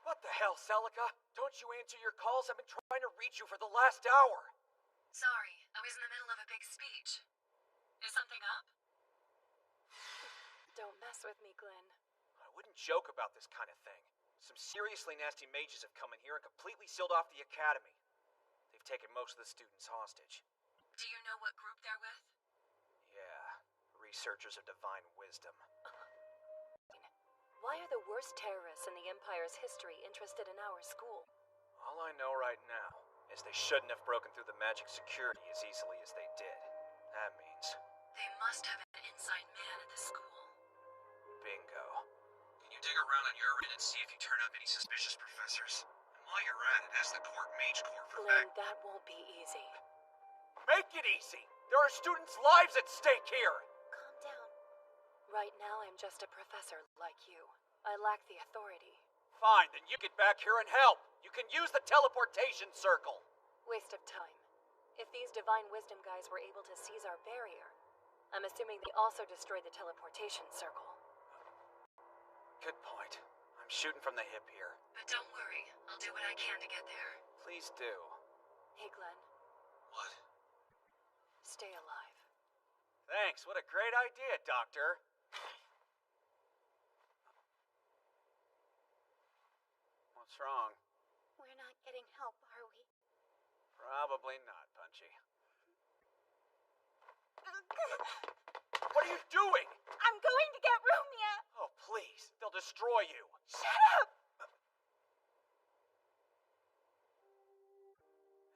G: What the hell, Celica? Don't you answer your calls? I've been trying to reach you for the last hour.
F: Sorry, I was in the middle of a big speech. Is something up? Don't mess with me, Glenn.
G: I wouldn't joke about this kind of thing. Some seriously nasty mages have come in here and completely sealed off the academy. They've taken most of the students hostage.
F: Do you know what group they're with?
G: Yeah, researchers of divine wisdom.
F: Why are the worst terrorists in the Empire's history interested in our school?
G: All I know right now is they shouldn't have broken through the magic security as easily as they did. That means...
F: They must have an inside man at the school.
G: bingo.
K: Can you dig around on your end and see if you turn up any suspicious professors? And while you're at it, ask the Court Mage Corps for
F: Glenn, that won't be easy.
G: Make it easy! There are students' lives at stake here!
E: Calm down.
F: Right now, I'm just a professor like you. I lack the authority.
G: Fine, then you get back here and help! You can use the teleportation circle!
F: Waste of time. If these Divine Wisdom guys were able to seize our barrier, I'm assuming they also destroyed the teleportation circle.
G: Good point. I'm shooting from the hip here.
F: But don't worry, I'll do what I can to get there.
G: Please do.
F: Hey, Glenn,
K: What?
F: stay alive.
G: Thanks, what a great idea, Doctor. What's wrong?
E: We're not getting help, are we?
G: Probably not, Punchy. What are you doing?
E: I'm going to get Rumia!
G: Oh, please. They'll destroy you.
E: Shut up!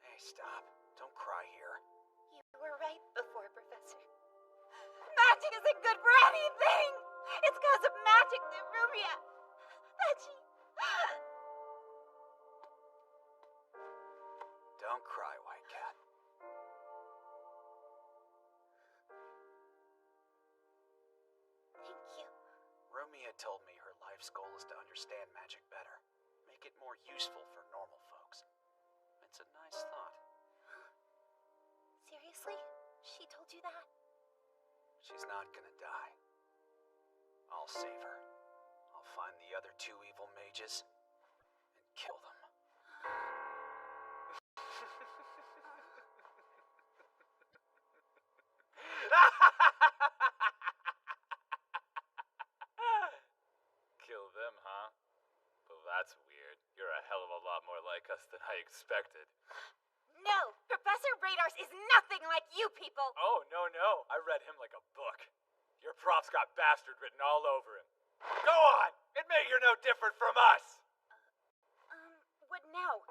G: Hey, stop. Don't cry here.
E: You were right before, Professor. Magic isn't good for anything! It's because of magic that Rumia... that she...
G: Don't cry, White Cat.
E: Thank you.
G: Rumia told me her life's goal is to understand magic better. Make it more useful for normal folks. It's a nice thought.
E: Seriously? She told you that?
G: She's not gonna die. I'll save her. I'll find the other two evil mages and kill them.
L: Kill them, huh? Well, that's weird. You're a hell of a lot more like us than I expected.
E: No! Professor Radars is nothing like you people!
L: Oh, no, no. I read him like a book. Your prof's got bastard written all over him.
G: Go on! Admit you're no different from us!
E: What now?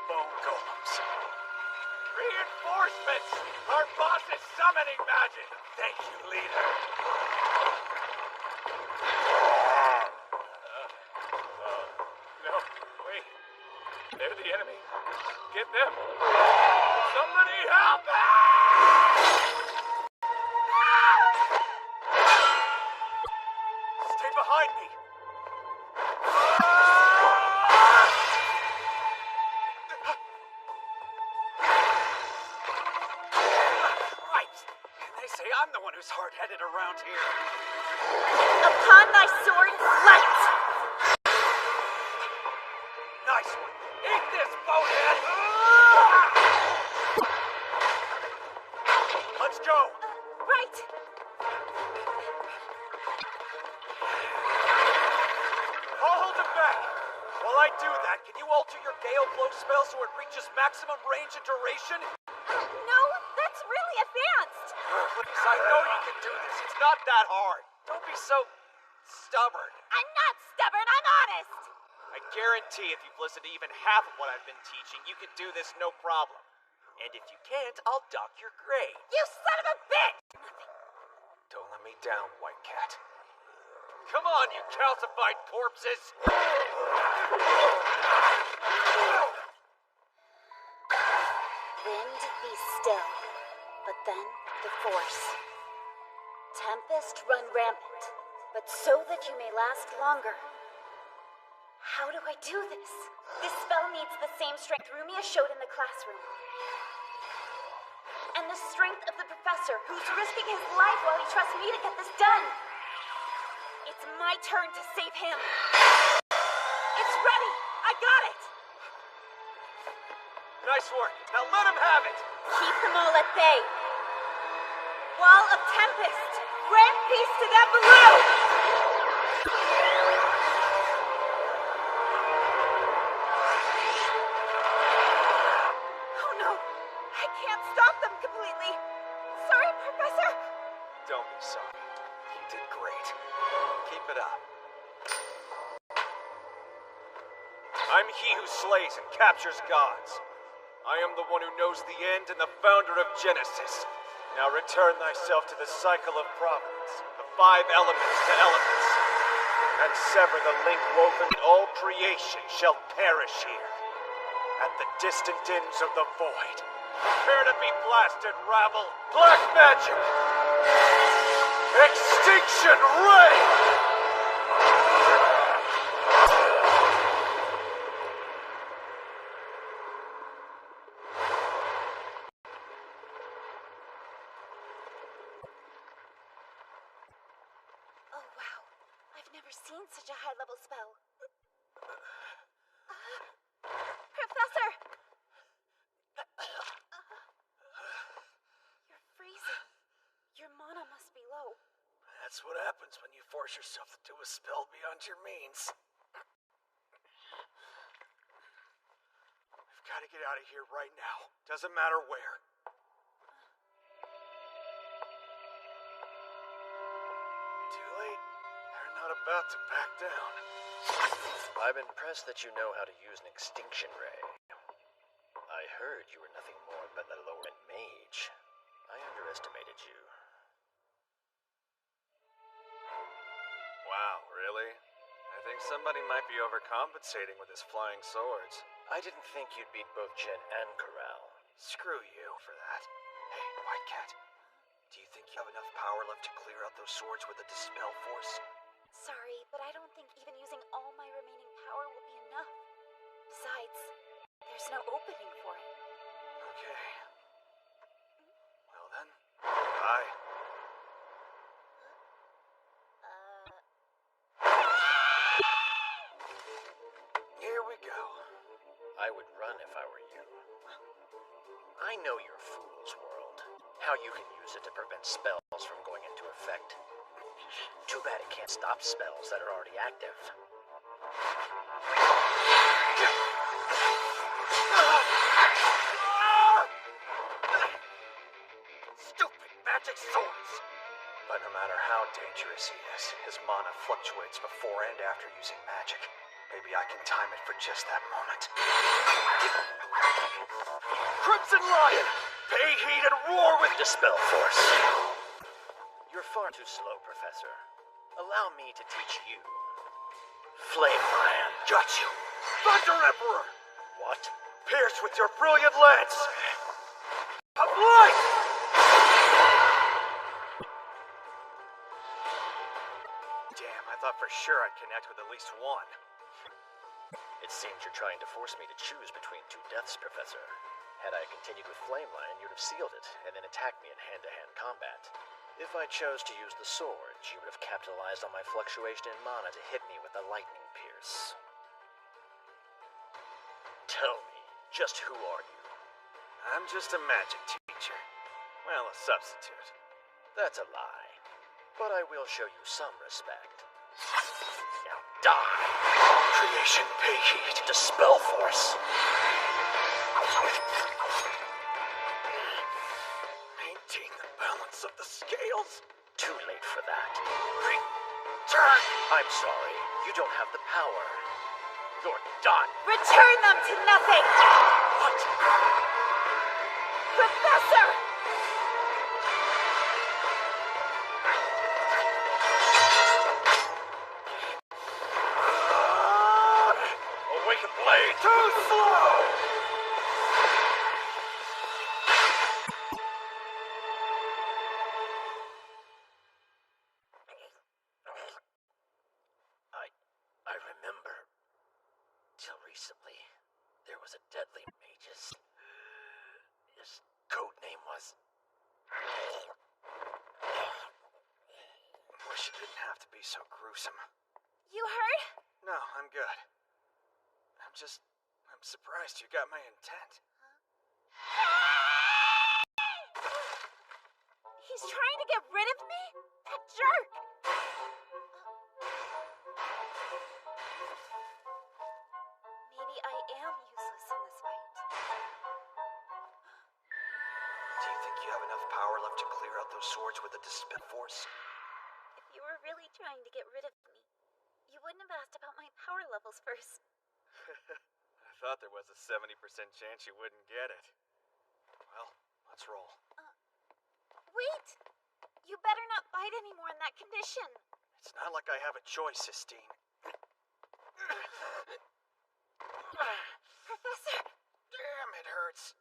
G: Bone golems. Reinforcements! Our boss is summoning magic! Thank you, leader.
L: No, wait. They're the enemy. Get them. Somebody help me!
G: Stay behind me! one who's hard-headed around here.
C: Upon thy sword, light!
D: Nice one. Eat this, bonehead! Let's go!
C: Right!
D: I'll hold him back. While I do that, can you alter your Gale Blow spell so it reaches maximum range and duration?
C: No, that's really advanced!
D: Please, I know you can do this. It's not that hard. Don't be so stubborn.
C: I'm not stubborn, I'm honest!
D: I guarantee if you've listened to even half of what I've been teaching, you can do this no problem. And if you can't, I'll dock your grade.
C: You son of a bitch!
D: Don't let me down, White Cat. Come on, you calcified corpses!
C: Wind, be still. But then, the Force. Tempest, run rampant. But so that you may last longer. How do I do this? This spell needs the same strength Rumia showed in the classroom. And the strength of the professor, who's risking his life while he trusts me to get this done. It's my turn to save him. It's ready! I got it!
D: Nice work. Now let him have it!
C: Keep them all at bay. Wall of Tempest! Grant peace to them below! Oh no! I can't stop them completely! Sorry, Professor!
D: Don't be sorry. You did great. Keep it up. I'm he who slays and captures gods. I am the one who knows the end and the founder of Genesis. Now return thyself to the cycle of providence, the 5 elements to elements, and sever the link woven all creation shall perish here, at the distant ends of the void. Prepare to be blasted, rabble! Black magic! Extinction ray!
C: Oh wow, I've never seen such a high-level spell. Professor! You're freezing. Your mana must be low.
H: That's what happens when you force yourself to do a spell beyond your means.
D: We've got to get out of here right now. Doesn't matter where.
H: Too late. They're not about to back down.
J: I'm impressed that you know how to use an extinction ray. I heard you were nothing more than a low-end mage. I underestimated you.
G: Wow, really? I think somebody might be overcompensating with his flying swords.
J: I didn't think you'd beat both Jen and Corral.
D: Screw you for that. Hey, White Cat. Do you think you have enough power left to clear out those swords with the Dispel Force?
C: Sorry, but I don't think even using all my remaining power will be enough. Besides, there's no opening for it.
D: Okay. Well then, bye. Here we go.
J: I would run if I were you. I know your fool's world. How you can use it to prevent spells from going into effect. Too bad it can't stop spells that are already active.
D: Stupid magic swords! But no matter how dangerous he is, his mana fluctuates before and after using magic. Maybe I can time it for just that moment. Crimson Lion! Pay heed and roar with
J: Dispel Force. You're far too slow, Professor. Allow me to teach you. Flame Lion.
D: Got you! Thunder Emperor!
J: What?
D: Pierce with your brilliant lance! Of light! Damn, I thought for sure I'd connect with at least one.
J: It seems you're trying to force me to choose between 2 deaths, Professor. Had I continued with Flame Lion, you'd have sealed it, and then attacked me in hand-to-hand combat. If I chose to use the swords, you would have capitalized on my fluctuation in mana to hit me with the lightning pierce. Tell me, just who are you?
K: I'm just a magic teacher. Well, a substitute.
J: That's a lie. But I will show you some respect. Now die! Creation, pay heed to Spellforce.
K: Maintain the balance of the scales.
J: Too late for that.
K: Turn!
J: I'm sorry, you don't have the power. You're done.
C: Return them to nothing!
J: What?
C: Professor!
J: Awaken blade!
K: Too slow!
J: I remember. Till recently, there was a deadly magus. His code name was...
K: Wish it didn't have to be so gruesome.
C: You heard?
K: No, I'm good. I'm surprised you got my intent.
C: He's trying to get rid of me? That jerk! Maybe I am useless in this fight.
K: Do you think you have enough power left to clear out those swords with the Spellforce?
C: If you were really trying to get rid of me, you wouldn't have asked about my power levels first.
K: I thought there was a 70% chance you wouldn't get it. Well, let's roll.
C: Wait! You better not fight anymore in that condition.
K: It's not like I have a choice, Sistine.
C: Professor!
K: Damn, it hurts.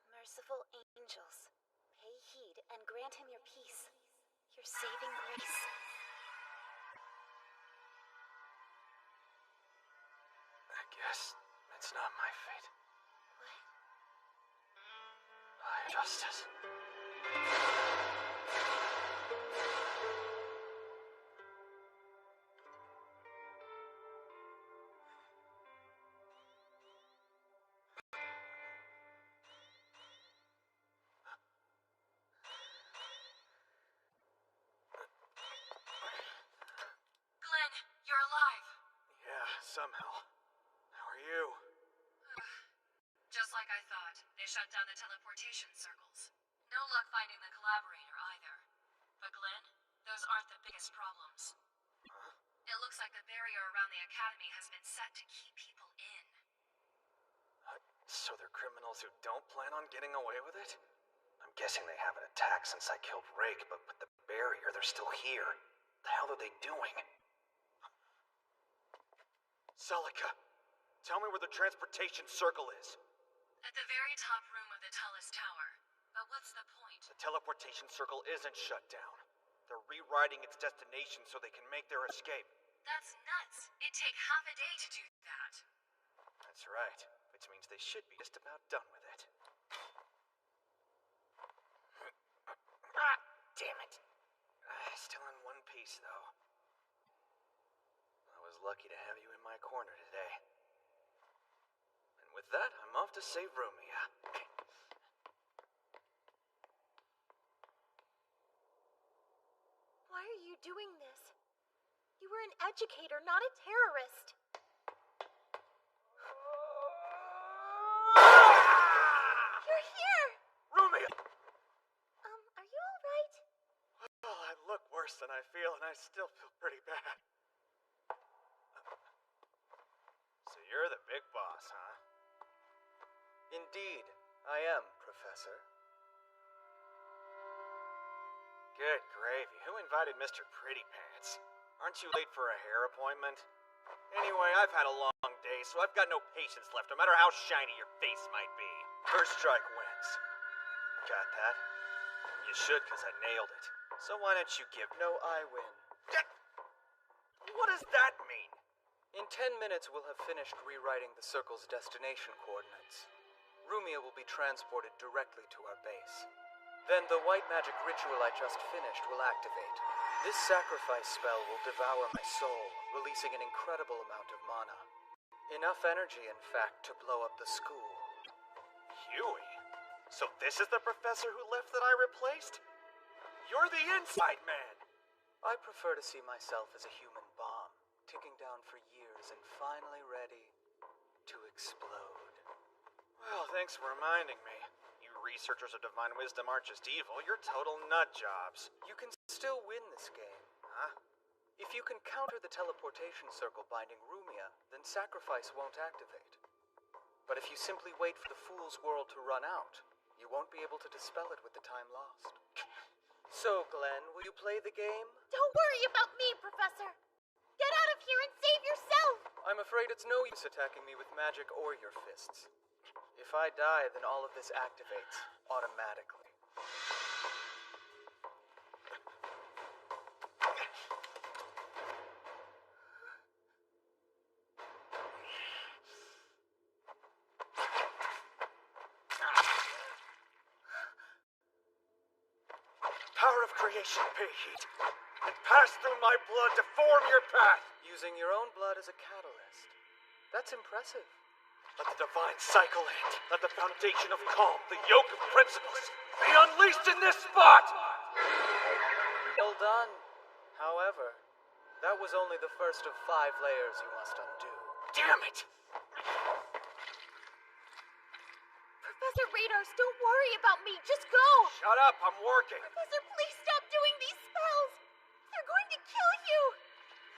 C: Merciful angels, pay heed and grant him your peace, your saving grace.
K: I guess it's not my fate.
C: What?
K: Justice.
F: Glenn, you're alive.
K: Yeah, somehow. How are you?
F: Just like I thought, they shut down the teleportation circles. No luck finding the collaborator either. But Glenn, those aren't the biggest problems.
K: Huh?
F: It looks like the barrier around the academy has been set to keep people in.
K: So they're criminals who don't plan on getting away with it? I'm guessing they haven't attacked since I killed Rake, but with the barrier, they're still here. The hell are they doing? Celica, tell me where the transportation circle is.
F: At the very top room of the tallest tower. But what's the point?
K: The teleportation circle isn't shut down. They're rewriting its destination so they can make their escape.
F: That's nuts. It'd take half a day to do that.
K: That's right, which means they should be just about done with it. Ah, damn it. Still in one piece, though. I was lucky to have you in my corner today. And with that, I'm off to save Rumia.
C: Why are you doing this? You were an educator, not a terrorist. You're here!
K: Rumia!
C: Are you alright?
K: Well, I look worse than I feel, and I still feel pretty bad. So you're the big boss, huh?
M: Indeed, I am, Professor.
K: Good gravy. Who invited Mr. Pretty Pants? Aren't you late for a hair appointment? Anyway, I've had a long day, so I've got no patience left, no matter how shiny your face might be. First strike wins. Got that? You should, because I nailed it. So why don't you give...
M: No, I win.
K: What does that mean?
M: In 10 minutes, we'll have finished rewriting the circle's destination coordinates. Rumia will be transported directly to our base. Then the white magic ritual I just finished will activate. This sacrifice spell will devour my soul, releasing an incredible amount of mana. Enough energy, in fact, to blow up the school.
K: Huey? So this is the professor who left that I replaced? You're the inside man!
M: I prefer to see myself as a human bomb, ticking down for years and finally ready to explode.
K: Well, thanks for reminding me. You researchers of divine wisdom aren't just evil, you're total nut jobs.
M: You can still win this game.
K: Huh?
M: If you can counter the teleportation circle binding Rumia, then sacrifice won't activate. But if you simply wait for the Fool's World to run out, you won't be able to dispel it with the time lost. So, Glenn, will you play the game?
E: Don't worry about me, Professor! Get out of here and save yourself!
M: I'm afraid it's no use attacking me with magic or your fists. If I die, then all of this activates automatically.
K: Power of creation, pay heat, and pass through my blood to form your path!
M: Using your own blood as a catalyst. That's impressive.
K: Let the divine cycle end. Let the foundation of calm, the yoke of principles, be unleashed in this spot!
M: Well done. However, that was only the first of 5 layers you must undo.
K: Damn it!
E: Professor Radars, don't worry about me. Just go!
K: Shut up, I'm working.
E: Professor, please stop doing these spells. They're going to kill you.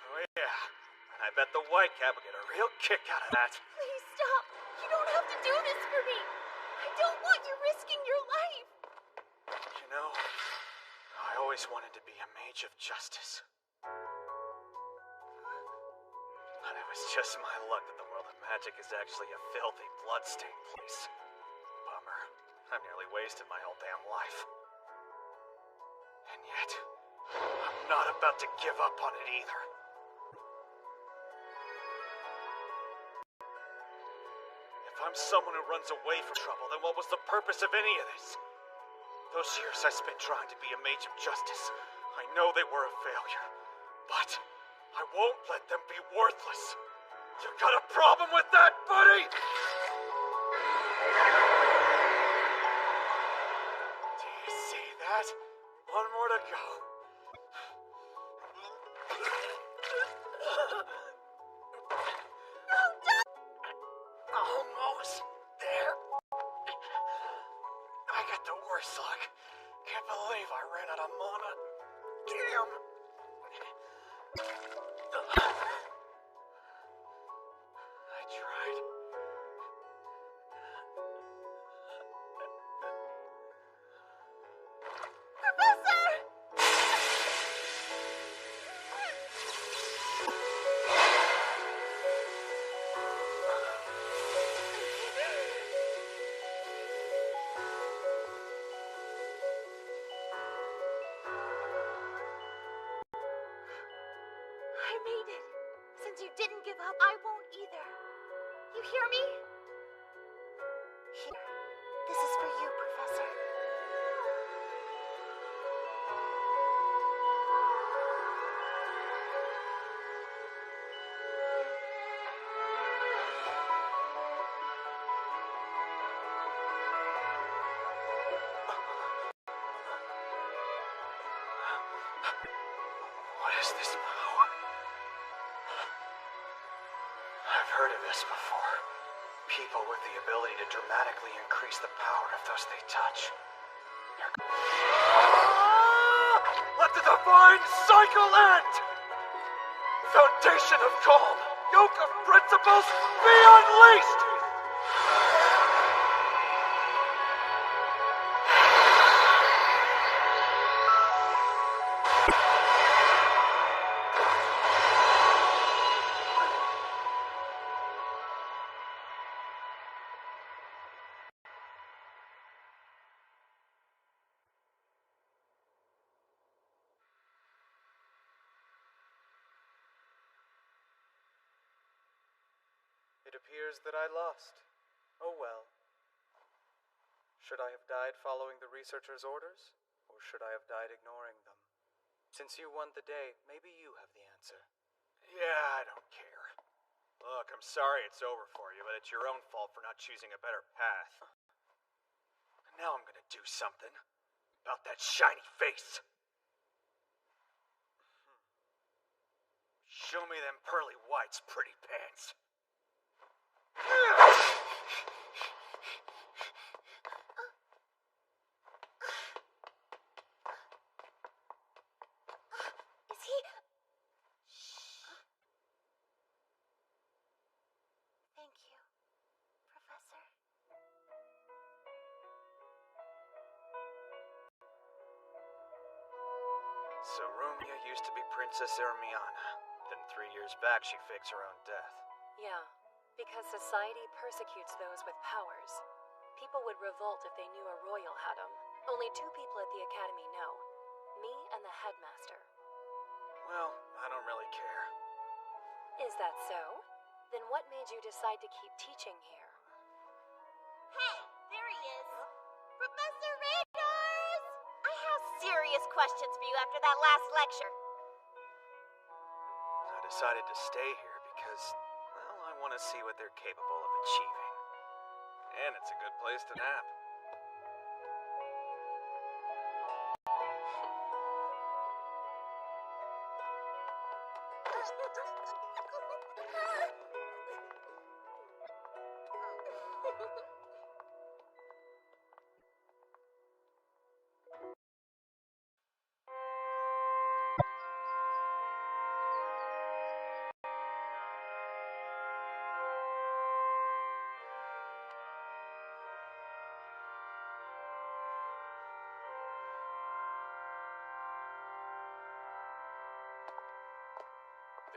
K: Oh yeah, and I bet the White Cat will get a real kick out of that.
E: Please stop. You don't have to do this for me. I don't want you risking your life.
K: You know, I always wanted to be a mage of justice. But it was just my luck that the world of magic is actually a filthy, blood-stained place. Bummer. I've nearly wasted my whole damn life. And yet, I'm not about to give up on it either. If I'm someone who runs away from trouble, then what was the purpose of any of this? Those years I spent trying to be a mage of justice, I know they were a failure. But I won't let them be worthless. You got a problem with that, buddy? Do you see that? One more to go. Almost there. I got the worst luck. Can't believe I ran out of mana. Damn. I tried.
E: Professor! I made it. Since you didn't give up, I won't either. You hear me? Here. This is for you, Professor.
K: What is this power? I've heard of this before. People with the ability to dramatically increase the power of those they touch. Let the divine cycle end! Foundation of calm, yoke of principles, be unleashed!
M: It appears that I lost. Oh well. Should I have died following the researchers' orders, or should I have died ignoring them? Since you won the day, maybe you have the answer.
K: Yeah, I don't care. Look, I'm sorry it's over for you, but it's your own fault for not choosing a better path. And now I'm gonna do something about that shiny face. Show me them pearly whites, pretty pants.
E: Is he... Thank you, Professor.
K: So Rumia used to be Princess Ermiana. Then 3 years back, she fakes her own death.
F: Yeah, because society persecutes those with powers. People would revolt if they knew a royal had them. Only 2 people at the academy know. Me and the headmaster.
K: Well, I don't really care.
F: Is that so? Then what made you decide to keep teaching here?
E: Hey, there he is. Professor Radars! I have serious questions for you after that last lecture.
K: I decided to stay here because, well, I want to see what they're capable of achieving. And it's a good place to nap.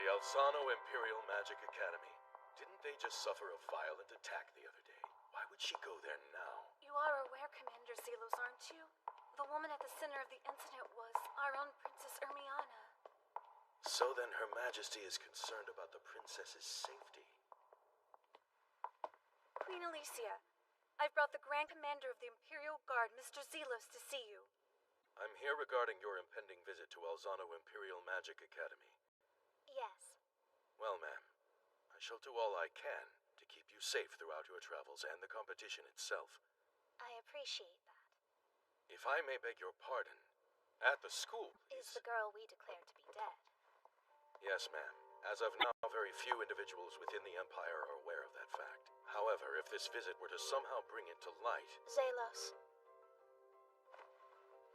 N: The Alzano Imperial Magic Academy. Didn't they just suffer a violent attack the other day? Why would she go there now?
F: You are aware, Commander Zelos, aren't you? The woman at the center of the incident was our own Princess Ermiana.
N: So then Her Majesty is concerned about the princess's safety.
F: Queen Alicia, I've brought the Grand Commander of the Imperial Guard, Mr. Zelos, to see you.
N: I'm here regarding your impending visit to Alzano Imperial Magic Academy.
E: Yes.
N: Well, ma'am, I shall do all I can to keep you safe throughout your travels and the competition itself.
E: I appreciate that.
N: If I may beg your pardon, at the school,
E: Is the girl we declared to be dead?
N: Yes, ma'am. As of now, very few individuals within the Empire are aware of that fact. However, if this visit were to somehow bring it to light...
E: Zelos.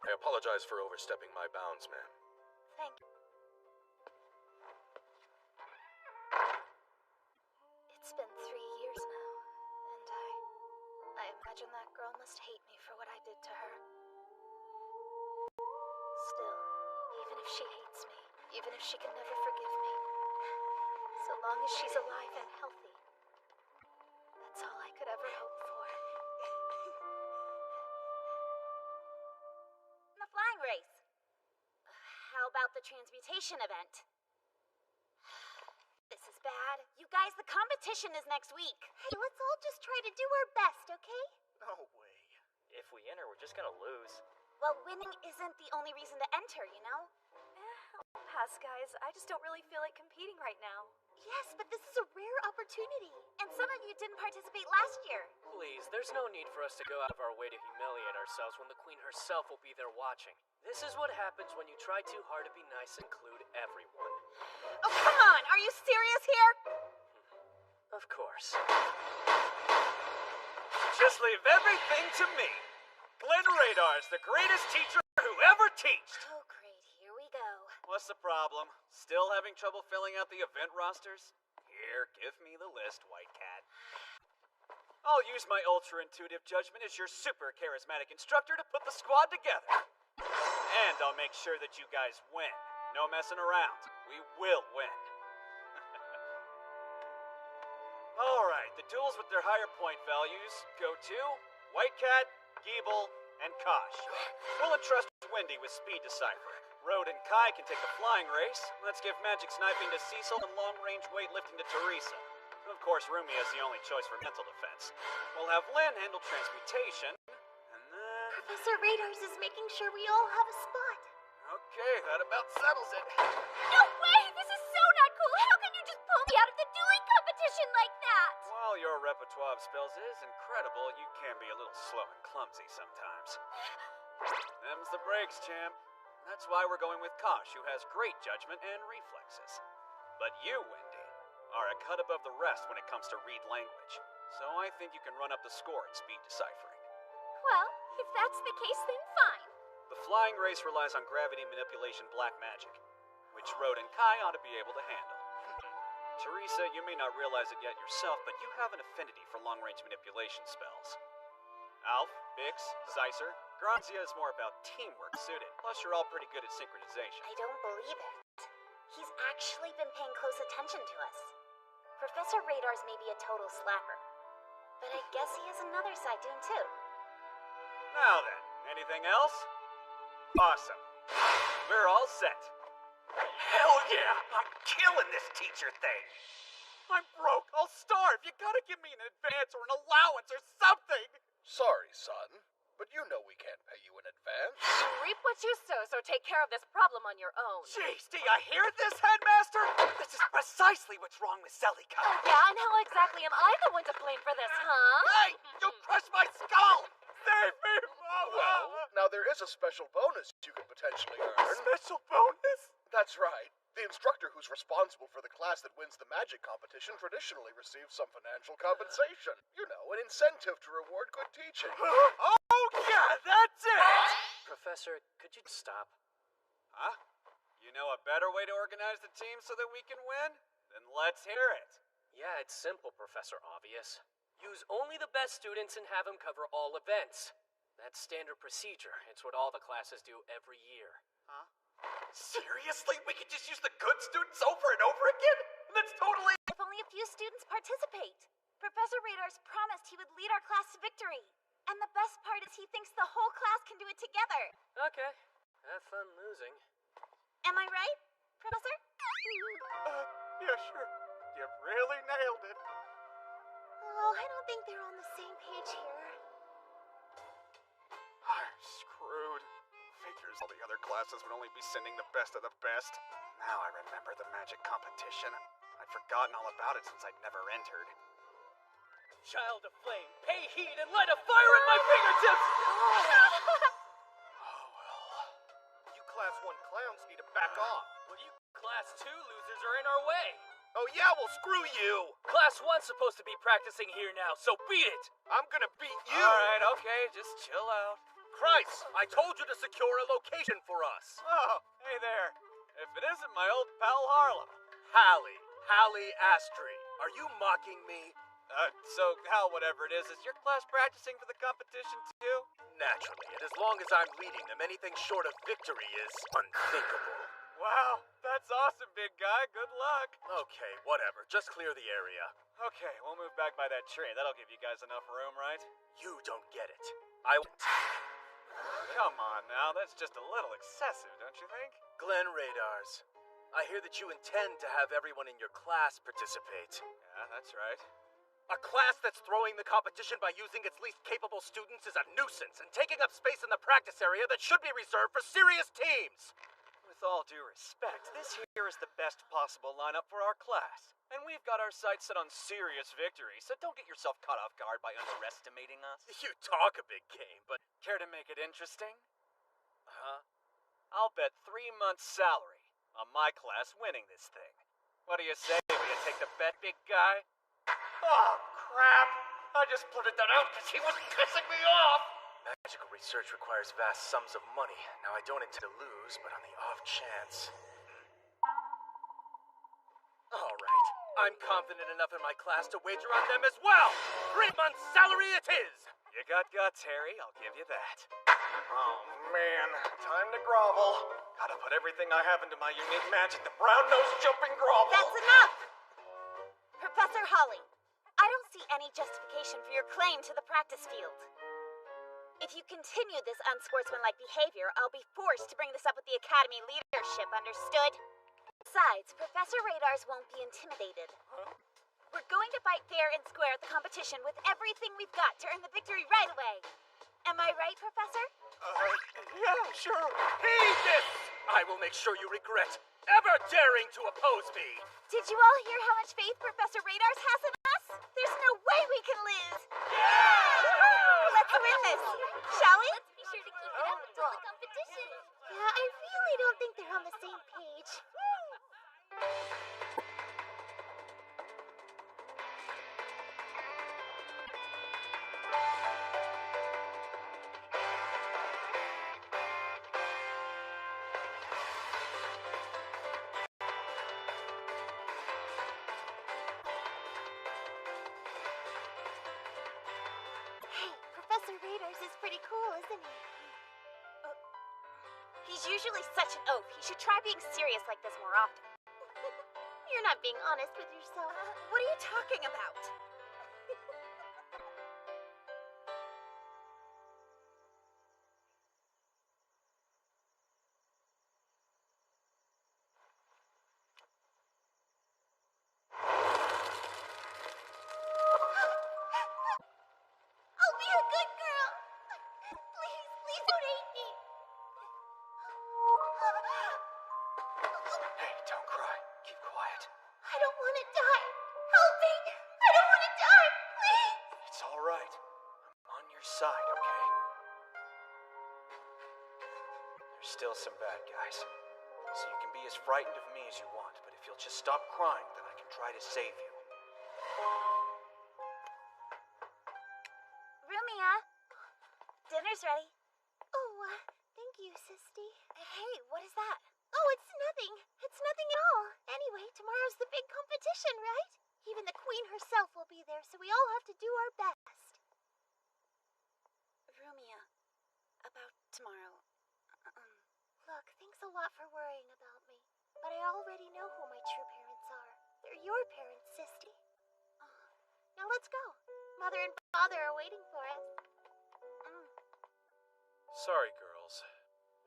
N: I apologize for overstepping my bounds, ma'am.
E: Thank you. It's been 3 years now, and I imagine that girl must hate me for what I did to her. Still, even if she hates me, even if she can never forgive me, so long as she's alive and healthy, that's all I could ever hope for. The flying race. How about the transmutation event? This is bad. You guys, the competition is next week. Hey, let's all just try to do our best, okay?
J: No way. If we enter, we're just gonna lose.
E: Well, winning isn't the only reason to enter, you know?
F: I'll pass, guys. I just don't really feel like competing right now.
E: Yes, but this is a rare opportunity. And some of you didn't participate last year.
J: Please, there's no need for us to go out of our way to humiliate ourselves when the Queen herself will be there watching. This is what happens when you try too hard to be nice and include everyone.
E: Oh, come on! Are you serious here?
J: Of course.
K: Just leave everything to me. Glenn Radar's the greatest teacher who ever teached.
E: Oh, great. Here we go.
K: What's the problem? Still having trouble filling out the event rosters? Here, give me the list, White Cat. I'll use my ultra-intuitive judgment as your super charismatic instructor to put the squad together. And I'll make sure that you guys win. No messing around. We will win. Alright, the duels with their higher point values go to White Cat, Geeble, and Kosh. We'll entrust Wendy with Speed Decipher. Rode and Kai can take the flying race. Let's give magic sniping to Cecil and long-range weightlifting to Teresa. Of course, Rumia is the only choice for mental defense. We'll have Lynn handle transmutation.
E: Professor Radars is making sure we all have a spot.
K: Okay, that about settles it.
C: No way! This is so not cool! How can you just pull me out of the dueling competition like that?
K: While your repertoire of spells is incredible, you can be a little slow and clumsy sometimes. Them's the breaks, champ. That's why we're going with Kosh, who has great judgment and reflexes. But you, Wendy, are a cut above the rest when it comes to read language. So I think you can run up the score at speed deciphering.
C: Well, if that's the case, then fine.
K: The flying race relies on gravity manipulation black magic, which Rode and Kai ought to be able to handle. Teresa, you may not realize it yet yourself, but you have an affinity for long-range manipulation spells. Alf, Bix, Zeisser, Granzia is more about teamwork suited. Plus, you're all pretty good at synchronization.
E: I don't believe it. He's actually been paying close attention to us. Professor Radars may be a total slapper, but I guess he has another side to him too.
K: Now then, anything else? Awesome. We're all set.
D: Hell yeah! I'm killing this teacher thing!
K: I'm broke. I'll starve. You gotta give me an advance or an allowance or something.
N: Sorry, son, but you know we can't pay you in advance.
F: You reap what you sow, so take care of this problem on your own.
D: Jeez, do you hear this, Headmaster? This is precisely what's wrong with Celica.
F: Oh, yeah, and how exactly am I the one to blame for this, huh?
D: Hey! You crushed my skull! Save me, Mama!
N: Well, now there is a special bonus you could potentially earn.
D: Special bonus?
N: That's right. The instructor who's responsible for the class that wins the magic competition traditionally receives some financial compensation. You know, an incentive to reward good teaching.
D: Oh, yeah, that's it!
J: Professor, could you stop?
K: Huh? You know a better way to organize the team so that we can win? Then let's hear it.
J: Yeah, it's simple, Professor Obvious. Use only the best students and have them cover all events. That's standard procedure. It's what all the classes do every year.
K: Huh?
D: Seriously? We could just use the good students over and over again? That's totally...
C: If only a few students participate. Professor Radars promised he would lead our class to victory. And the best part is he thinks the whole class can do it together.
J: Okay. Have fun losing.
C: Am I right, Professor?
D: Yeah, sure. You really nailed it.
E: Oh, I don't think they're on the same page here.
K: I'm screwed. Figures all the other classes would only be sending the best of the best. Now I remember the magic competition. I'd forgotten all about it since I'd never entered.
J: Child of Flame, pay heed and light a fire at my fingertips!
K: Oh well. You Class 1 clowns need to back off.
J: Well, you Class 2 losers are in our way.
D: Oh yeah, well screw you!
J: Class 1's supposed to be practicing here now, so beat it!
D: I'm gonna beat you!
K: Alright, okay, just chill out.
D: Christ! I told you to secure a location for us!
K: Oh, hey there. If it isn't my old pal Harlem.
D: Hallie Astri, are you mocking me?
K: So Hal, whatever it is your class practicing for the competition too?
D: Naturally, and as long as I'm leading them, anything short of victory is unthinkable.
K: Wow, that's awesome, big guy. Good luck.
D: Okay, whatever. Just clear the area.
K: Okay, we'll move back by that tree. That'll give you guys enough room, right?
D: You don't get it. I won't.
K: Come on now, that's just a little excessive, don't you think?
D: Glenn Radars, I hear that you intend to have everyone in your class participate.
K: Yeah, that's right.
D: A class that's throwing the competition by using its least capable students is a nuisance and taking up space in the practice area that should be reserved for serious teams.
K: With all due respect, this here is the best possible lineup for our class. And we've got our sights set on serious victory, so don't get yourself caught off guard by underestimating us.
D: You talk a big game, but...
K: Care to make it interesting?
D: Huh?
K: I'll bet 3 months' salary on my class winning this thing. What do you say? Will you take the bet, big guy?
D: Oh, crap! I just blurted that out because he was pissing me off! Magical research requires vast sums of money. Now, I don't intend to lose, but on the off chance... All right. I'm confident enough in my class to wager on them as well! 3 months' salary it is!
K: You got guts, Harry. I'll give you that.
D: Oh, man. Time to grovel. Gotta put everything I have into my unique magic, the brown-nosed jumping grovel!
C: That's enough! Professor Holly, I don't see any justification for your claim to the practice field. If you continue this unsportsmanlike behavior, I'll be forced to bring this up with the Academy leadership, understood? Besides, Professor Radars won't be intimidated. We're going to fight fair and square at the competition with everything we've got to earn the victory right away. Am I right, Professor?
D: Yeah, sure. Heed this! I will make sure you regret ever daring to oppose me!
C: Did you all hear how much faith Professor Radars has in us? There's no way we can lose! Yeah! Let's win this! Shall we?
E: Let's be sure to keep it up until the competition. Yeah, I really don't think they're on the same page. Hey, Professor Radars is pretty cool, isn't he?
C: He's usually such an oaf. He should try being serious like this more often.
E: You're not being honest with yourself.
C: What are you talking about?
E: I'll be a good girl. Please, please don't hate me.
M: Hey, don't cry. Keep quiet.
E: I don't want to die. Help me. I don't want to die. Please.
M: It's all right. I'm on your side, okay? There's still some bad guys. So you can be as frightened of me as you want, but if you'll just stop crying, then I can try to save you.
C: Rumia, dinner's ready.
E: Oh, thank you, Sisty.
C: Hey, what is that?
E: Oh, it's nothing. It's nothing at all. Anyway, tomorrow's the big competition, right? Even the Queen herself will be there, so we all have to do our best.
C: Rumia, about tomorrow.
E: Look, thanks a lot for worrying about me. But I already know who my true parents are. They're your parents, Sisty. Now let's go. Mother and Father are waiting for us.
O: Sorry, girls.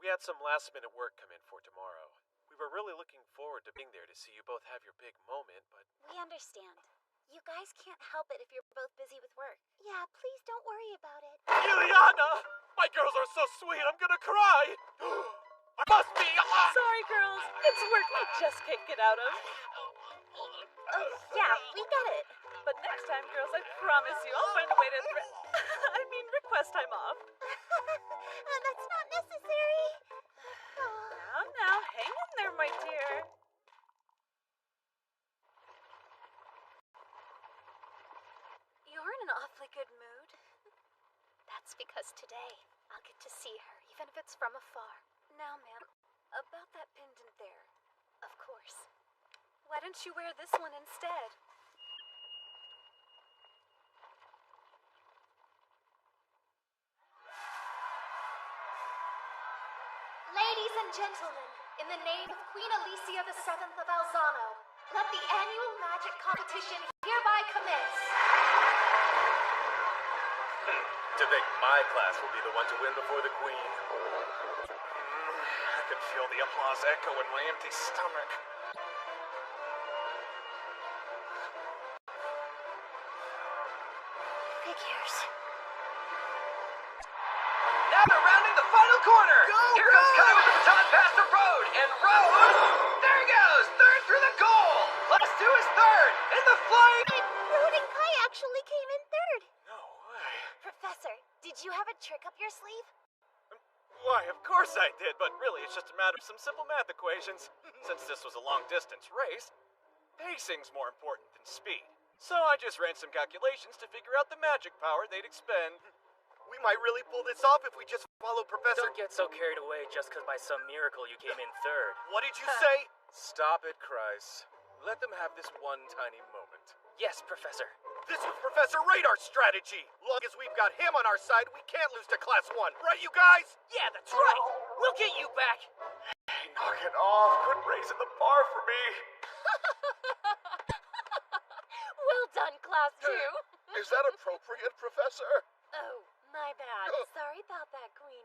O: We had some last-minute work come in for tomorrow. We were really looking forward to being there to see you both have your big moment, but...
C: We understand. You guys can't help it if you're both busy with work.
E: Yeah, please don't worry about it.
D: Ileana! My girls are so sweet, I'm gonna cry! I must be...
F: Sorry, girls. It's work we just can't get out of.
C: Yeah, we get it.
F: But next time, girls, I promise you, I'll find a way to request time off.
E: That's not necessary.
F: Now, hang in there, my dear.
C: You're in an awfully good mood.
F: That's because today, I'll get to see her, even if it's from afar.
C: Now, ma'am, about that pendant there.
F: Of course.
C: Why don't you wear this one instead?
P: Ladies and gentlemen, in the name of Queen Alicia VII of Alzano, let the annual magic competition hereby commence.
G: To think my class will be the one to win before the Queen. I can feel the applause echo in my empty stomach.
E: Figures.
K: Now they're rounding the final corner. Here comes Kai with the baton past the road. And road. There he goes. Third through the goal. Class 2 is third. In the flying.
E: Road and Kai actually came in third.
K: No way.
C: Professor, did you have a trick up your sleeve?
G: Why, of course I did, but really it's just a matter of some simple math equations. Since this was a long-distance race, pacing's more important than speed. So I just ran some calculations to figure out the magic power they'd expend.
D: We might really pull this off if we just follow Professor...
J: Don't get so carried away just because by some miracle you came in third.
D: What did you say?
O: Stop it, Kreis. Let them have this one tiny moment.
J: Yes, Professor.
D: This was Professor Radar's strategy. Long as we've got him on our side, we can't lose to Class 1. Right, you guys?
J: Yeah, that's right. We'll get you back.
G: Hey, knock it off. Quit raising the bar for me.
F: Well done, Class 2.
N: Is that appropriate, Professor?
F: Oh, my bad. Sorry about that, Queen.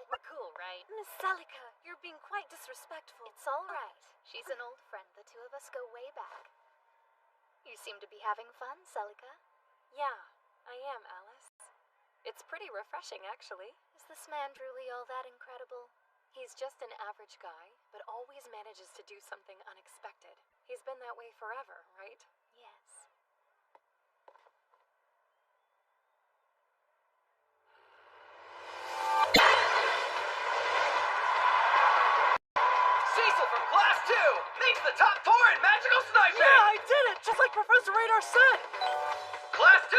F: We're cool, right?
C: Miss Celica, you're being quite disrespectful.
F: It's all right. She's an old friend. The two of us go way back. You seem to be having fun, Celica.
C: Yeah, I am, Alice.
F: It's pretty refreshing, actually.
P: Is this man truly all that incredible?
F: He's just an average guy, but always manages to do something unexpected. He's been that way forever, right?
P: Yes.
K: Cecil from Class 2 makes the top 4 in magical sniping!
A: Yeah, I did it! Just like Professor Radar said!
K: Class 2!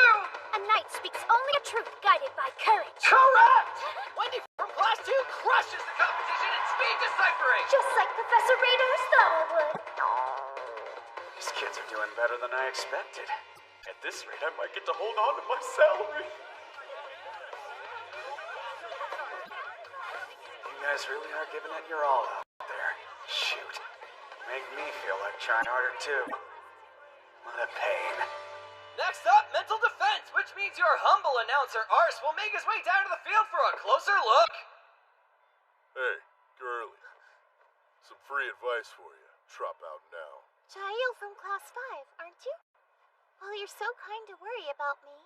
E: A knight speaks only a truth guided by courage.
K: Correct! Wendy from Class 2 crushes the competition in speed deciphering!
E: Just like Professor Radar thought I would.
K: These kids are doing better than I expected. At this rate, I might get to hold on to my salary. You guys really are giving it your all out there. Shoot. Make me feel like trying harder too. What a pain. Next up, mental defense, which means your humble announcer Arse will make his way down to the field for a closer look.
H: Hey, girlie. Some free advice for you. Drop out now.
E: Jael from Class 5, aren't you? Well, you're so kind to worry about me.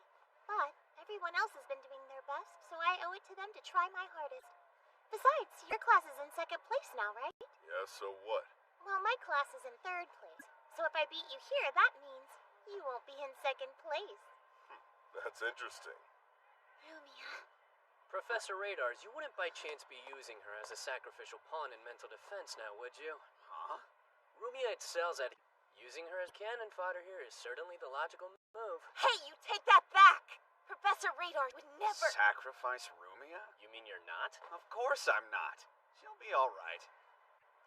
E: But everyone else has been doing their best, so I owe it to them to try my hardest. Besides, your class is in 2nd place now, right?
H: Yeah, so what?
E: Well, my class is in 3rd place. So if I beat you here, that means you won't be in 2nd place.
H: That's interesting.
E: Rumia.
J: Professor Radars, you wouldn't by chance be using her as a sacrificial pawn in mental defense now, would you?
K: Huh?
J: Rumia excels at using her as cannon fodder here is certainly the logical move.
A: Hey, you take that back! Professor Radar would never...
K: Sacrifice Rumia?
J: You mean you're not?
K: Of course I'm not. She'll be alright.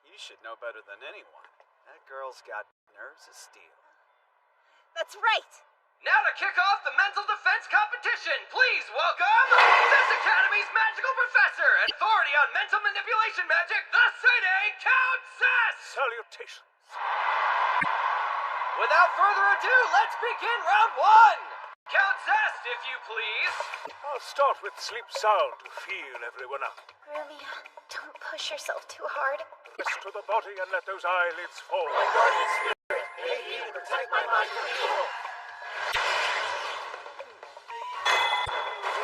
K: You should know better than anyone. That girl's got nerves of steel.
A: That's right!
K: Now to kick off the mental defense competition, please welcome this Academy's magical professor and authority on mental manipulation magic, the Sede Count Zest!
H: Salutations.
K: Without further ado, let's begin round 1! Count Zest, if you please!
H: I'll start with Sleep Sound to feel everyone up.
E: Rumia, don't push yourself too hard.
H: Press to the body and let those eyelids fall.
D: My guardian spirit, aid me to protect my mind from evil.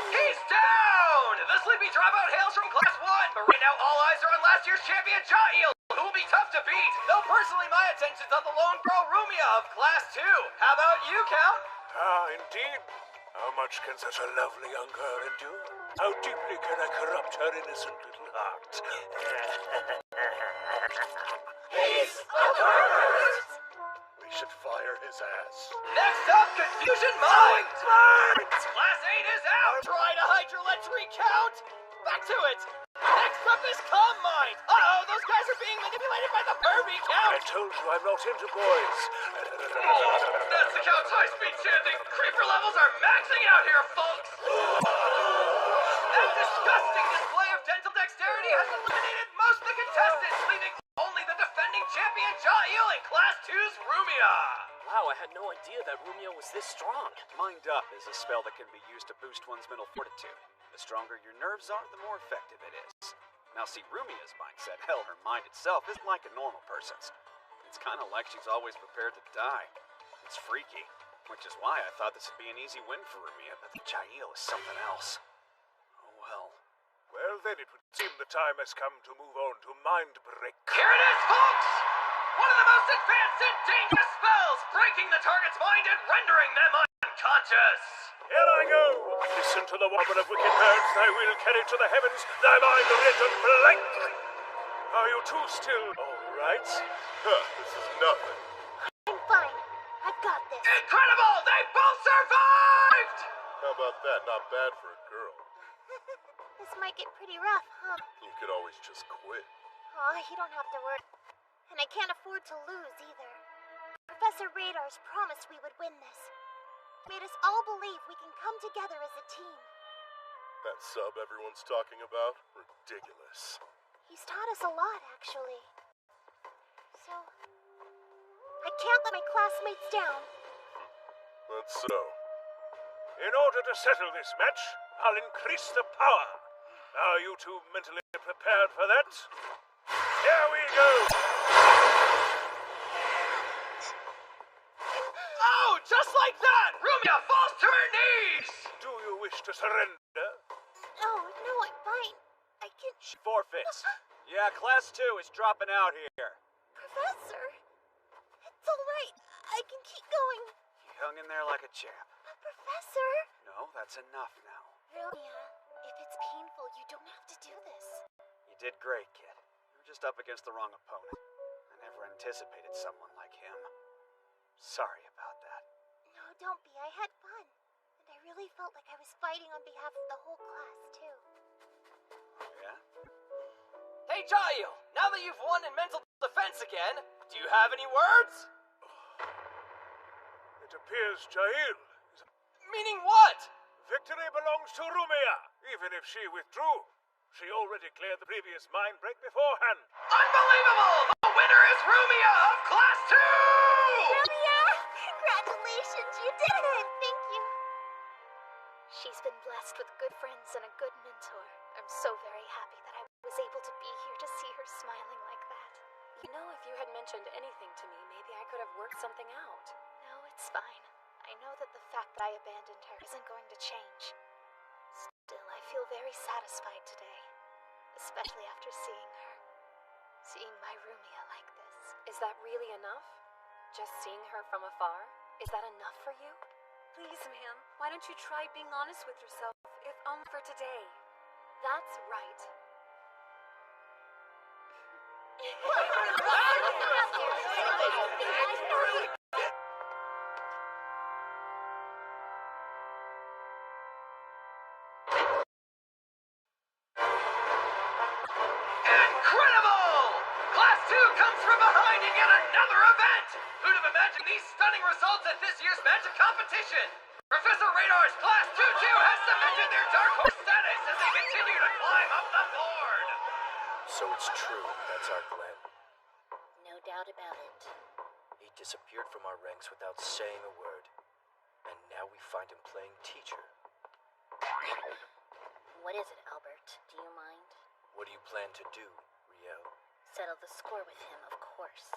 K: He's down! The sleepy dropout hails from Class 1, but right now all eyes are on last year's champion Jael, who will be tough to beat. Though personally my attention's on the lone girl Rumia of Class 2. How about you, Count?
H: Ah, indeed. How much can such a lovely young girl endure? How deeply can I corrupt her innocent little heart?
D: He's a pervert!
N: We should fire his ass.
K: Next up, Confusion Mind! Class 8 is out! Try to hydra, let's recount! Back to it! Next up is Calm Mind! Uh-oh, those guys are being manipulated by the pervy Count!
H: I told you I'm not into boys.
K: Oh, that's the Count's high-speed chanting! Creeper levels are maxing out here, folks! That disgusting display of dental dexterity has eliminated most of the contestants, leaving only the defending champion Jael and Class 2's Rumia!
J: Wow, I had no idea that Rumia was this strong.
K: Mind Up is a spell that can be used to boost one's mental fortitude. The stronger your nerves are, the more effective it is. Now see, Rumia's mindset, hell, her mind itself, isn't like a normal person's. It's kind of like she's always prepared to die. It's freaky, which is why I thought this would be an easy win for Rumia, but Jael is something else. Oh well.
H: Well, then it would seem the time has come to move on to Mind Break.
K: Here it is, folks! One of the most advanced and dangerous spells, breaking the target's mind and rendering them unconscious!
H: Here I go! Listen to the wobble of wicked birds, thy will carry to the heavens, thy mind rendered blank! Are you too still? All right.
N: This is nothing.
E: I'm fine. I've got this.
K: Incredible! They both survived!
N: How about that? Not bad for a girl.
E: This might get pretty rough, huh?
N: You could always just quit.
E: Aw, you don't have to worry. And I can't afford to lose either. Professor Radars promised we would win this. Made us all believe we can come together as a team.
N: That sub everyone's talking about? Ridiculous.
E: He's taught us a lot, actually. So, I can't let my classmates down.
H: That's so. In order to settle this match, I'll increase the power. Are you two mentally prepared for that? Here we go!
K: Oh, just like that! Rumia falls to her knees!
H: Do you wish to surrender?
K: She forfeits. Yeah, class 2 is dropping out here.
E: Professor, it's all right. I can keep going.
K: You hung in there like a champ.
E: Professor!
K: No, that's enough now.
C: Romeo, if it's painful, you don't have to do this.
K: You did great, kid. You were just up against the wrong opponent. I never anticipated someone like him. Sorry about that.
E: No, don't be. I had fun. And I really felt like I was fighting on behalf of the whole class, too.
K: Yeah?
J: Hey, Jael! Now that you've won in mental defense again, do you have any words?
H: It appears Jael is...
J: Meaning what?
H: Victory belongs to Rumia, even if she withdrew. She already cleared the previous mind break beforehand.
D: Unbelievable! The winner is Rumia of Class 2!
E: Rumia! Congratulations, you did it! Thank you.
P: She's been blessed with good friends and a good mentor. I'm so very happy that I was able to be here to see her smiling like that.
F: You know, if you had mentioned anything to me, maybe I could have worked something out.
P: No, it's fine. I know that the fact that I abandoned her isn't going to change. Still, I feel very satisfied today. Especially after seeing her. Seeing my Rumia like this.
F: Is that really enough? Just seeing her from afar? Is that enough for you? Please, ma'am, why don't you try being honest with yourself, if only for today? That's right.
D: Incredible! Class 2 comes from behind in yet another event! Who'd have imagined these stunning results at this year's magic competition? Professor Radar's Class 2-2 has cemented their dark horse status as they continue to climb up the board!
J: So it's true, that's our Glenn.
C: No doubt about it.
J: He disappeared from our ranks without saying a word. And now we find him playing teacher.
C: What is it, Albert? Do you mind?
J: What do you plan to do, Riel?
C: Settle the score with him, of course.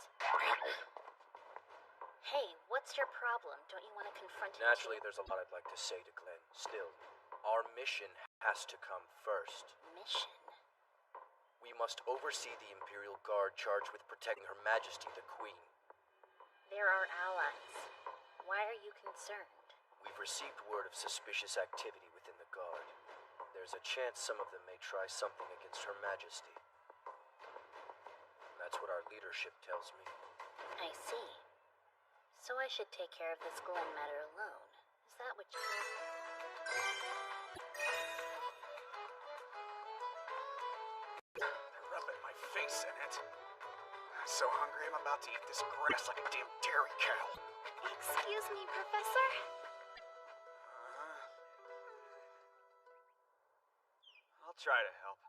C: Hey, what's your problem? Don't you want to confront him?
J: Naturally, there's a lot I'd like to say to Glenn. Still, our mission has to come first.
C: Mission?
J: We must oversee the Imperial Guard charged with protecting Her Majesty the Queen.
C: They're our allies. Why are you concerned?
J: We've received word of suspicious activity within the Guard. There's a chance some of them may try something against Her Majesty. That's what our leadership tells me.
C: I see. So I should take care of this Glenn matter alone. Is that what you...
K: They're rubbing my face in it. I'm so hungry I'm about to eat this grass like a damn dairy cow.
E: Excuse me, Professor?
K: I'll try to help.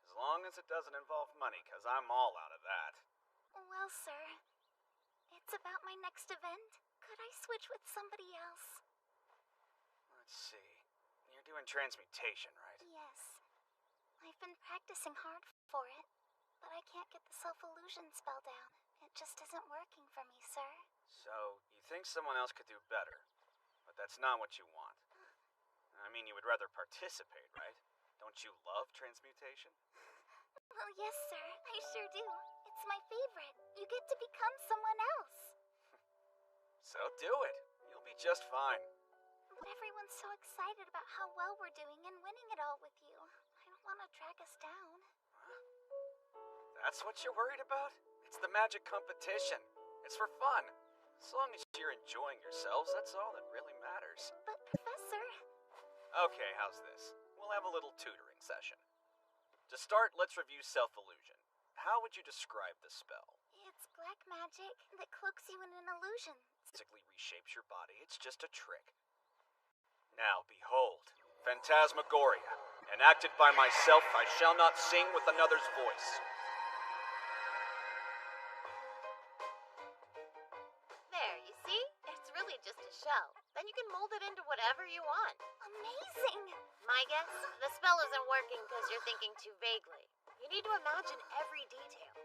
K: As long as it doesn't involve money, because I'm all out of that.
E: Well, sir, it's about my next event. Could I switch with somebody else?
K: Let's see. You're doing transmutation, right?
E: Yes. I've been practicing hard for it, but I can't get the self-illusion spell down. It just isn't working for me, sir.
K: So, you think someone else could do better, but that's not what you want. I mean, you would rather participate, right? Don't you love transmutation?
E: Well, yes, sir. I sure do. It's my favorite. You get to become someone else.
K: So do it. You'll be just fine.
E: But everyone's so excited about how well we're doing and winning it all with you. I don't want to drag us down.
K: Huh? That's what you're worried about? It's the magic competition. It's for fun. As long as you're enjoying yourselves, that's all that really matters.
E: But, Professor...
K: Okay, how's this? We'll have a little tutoring session. To start, let's review self-illusion. How would you describe the spell?
E: It's black magic that cloaks you in an illusion.
K: Physically reshapes your body. It's just a trick. Now, behold, Phantasmagoria. Enacted by myself, I shall not sing with another's voice.
Q: There, you see? It's really just a shell. Then you can mold it into whatever you want.
E: Amazing!
Q: My guess? The spell isn't working because you're thinking too vaguely. You need to imagine every detail.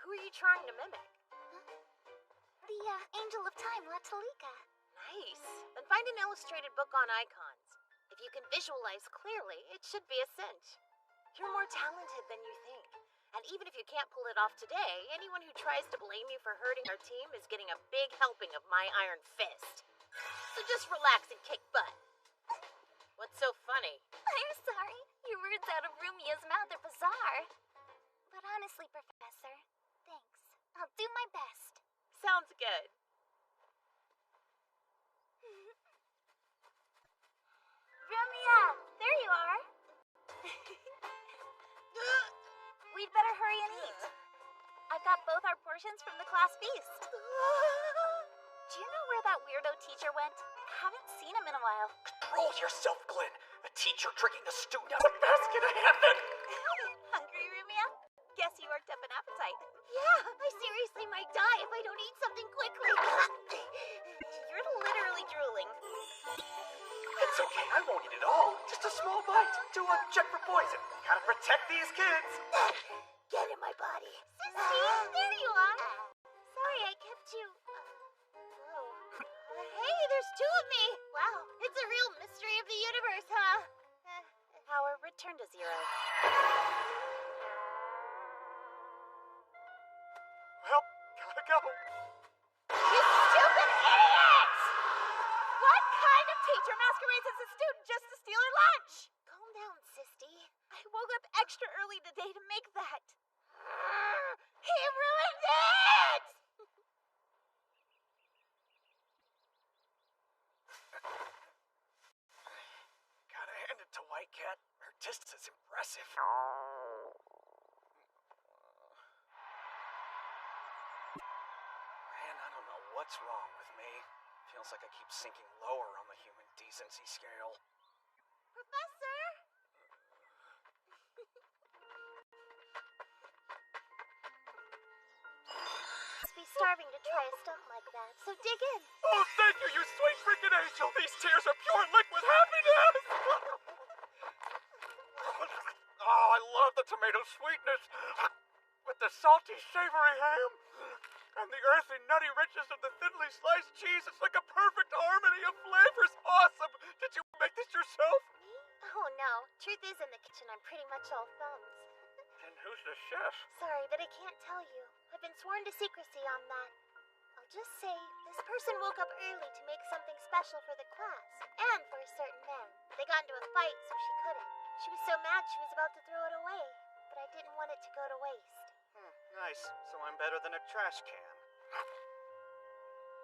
Q: Who are you trying to mimic?
E: The, Angel of Time, Latalika.
Q: Nice. Then find an illustrated book on icons. If you can visualize clearly, it should be a cinch. You're more talented than you think. And even if you can't pull it off today, anyone who tries to blame you for hurting our team is getting a big helping of my iron fist. So just relax and kick butt. What's so funny?
C: I'm sorry. Your words out of Rumia's mouth are bizarre. But honestly, Professor, thanks. I'll do my best.
Q: Sounds good.
C: Rumia! There you are! We'd better hurry and eat. I've got both our portions from the class feast. Do you know where that weirdo teacher went? Haven't seen him in a while.
D: Control yourself, Glenn. A teacher tricking a student out of a basket of heaven.
C: Hungry, Rumia? Guess you worked up an appetite.
Q: Yeah, I seriously might die if I don't eat something quickly.
C: You're literally drooling.
D: It's okay, I won't eat it all. Just a small bite. Do a check for poison. Gotta protect these kids.
Q: Get in my body.
C: Sissy, there you are.
Q: Sorry I kept you... Hey, there's two of me. Wow, it's a real mystery of the universe, huh?
C: Power returned to 0.
D: Well, gotta go.
C: You stupid idiots! What kind of teacher masquerades as a student just to steal her lunch?
Q: Calm down, Sisty.
C: I woke up extra early today to make that. He ruined it!
D: Gotta hand it to White Cat. Her distance is impressive. Man, I don't know what's wrong with me. Feels like I keep sinking lower on the human decency scale.
Q: Professor! Must be starving to try a stunt like that, so dig in.
D: Oh, thank you, you sweet freaking angel! These tears are pure liquid happiness! Oh, I love the tomato sweetness! With the salty, savory ham! And the earthy, nutty richness of the thinly sliced cheese, it's like a perfect harmony of flavors! Awesome! Did you make this yourself?
Q: Me? Oh no, truth is in the kitchen I'm pretty much all thumbs.
D: And who's the chef?
Q: Sorry, but I can't tell you. I've been sworn to secrecy on that. I'll just say, this person woke up early to make something special for the class, and for a certain man. They got into a fight, so she couldn't. She was so mad she was about to throw it away, but I didn't want it to go to waste.
K: Nice. So I'm better than a trash can.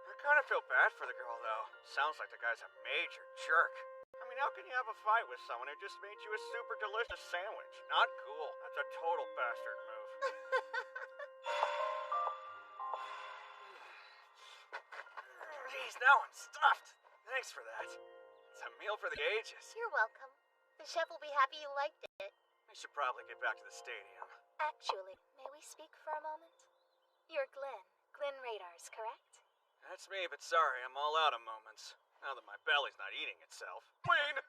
K: I kind of feel bad for the girl, though. Sounds like the guy's a major jerk. I mean, how can you have a fight with someone who just made you a super delicious sandwich? Not cool. That's a total bastard move. Jeez, now I'm stuffed. Thanks for that. It's a meal for the ages.
Q: You're welcome. The chef will be happy you liked it.
K: We should probably get back to the stadium.
P: Actually, may we speak for a moment? You're Glenn. Glenn Radars, correct?
K: That's me, but sorry, I'm all out of moments. Now that my belly's not eating itself. Queen!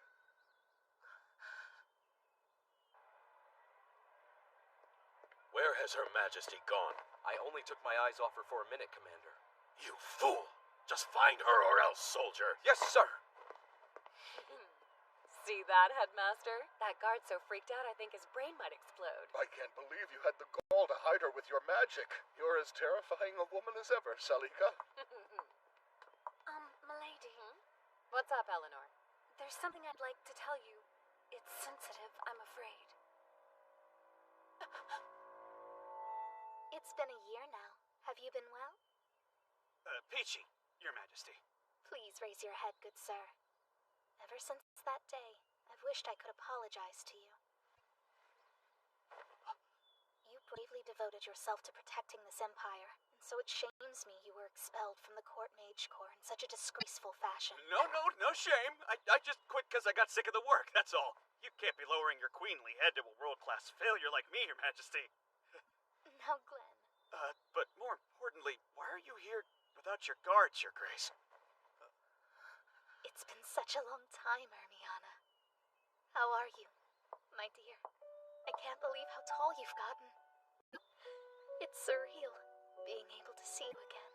J: Where has Her Majesty gone? I only took my eyes off her for a minute, Commander.
B: You fool! Just find her or else, soldier.
J: Yes, sir!
F: See that, Headmaster? That guard's so freaked out I think his brain might explode.
N: I can't believe you had the gall to hide her with your magic. You're as terrifying a woman as ever, Salika.
P: Milady.
F: What's up, Eleanor?
P: There's something I'd like to tell you. It's sensitive, I'm afraid. It's been a year now. Have you been well?
K: Peachy, Your Majesty.
P: Please raise your head, good sir. Ever since that day, I've wished I could apologize to you. You bravely devoted yourself to protecting this empire, and so it shames me you were expelled from the Court Mage Corps in such a disgraceful fashion.
K: No shame. I just quit because I got sick of the work, that's all. You can't be lowering your queenly head to a world-class failure like me, Your Majesty.
P: Now, Glenn.
K: But more importantly, why are you here without your guards, Your Grace?
P: It's been such a long time, Hermione. How are you, my dear? I can't believe how tall you've gotten. It's surreal, being able to see you again.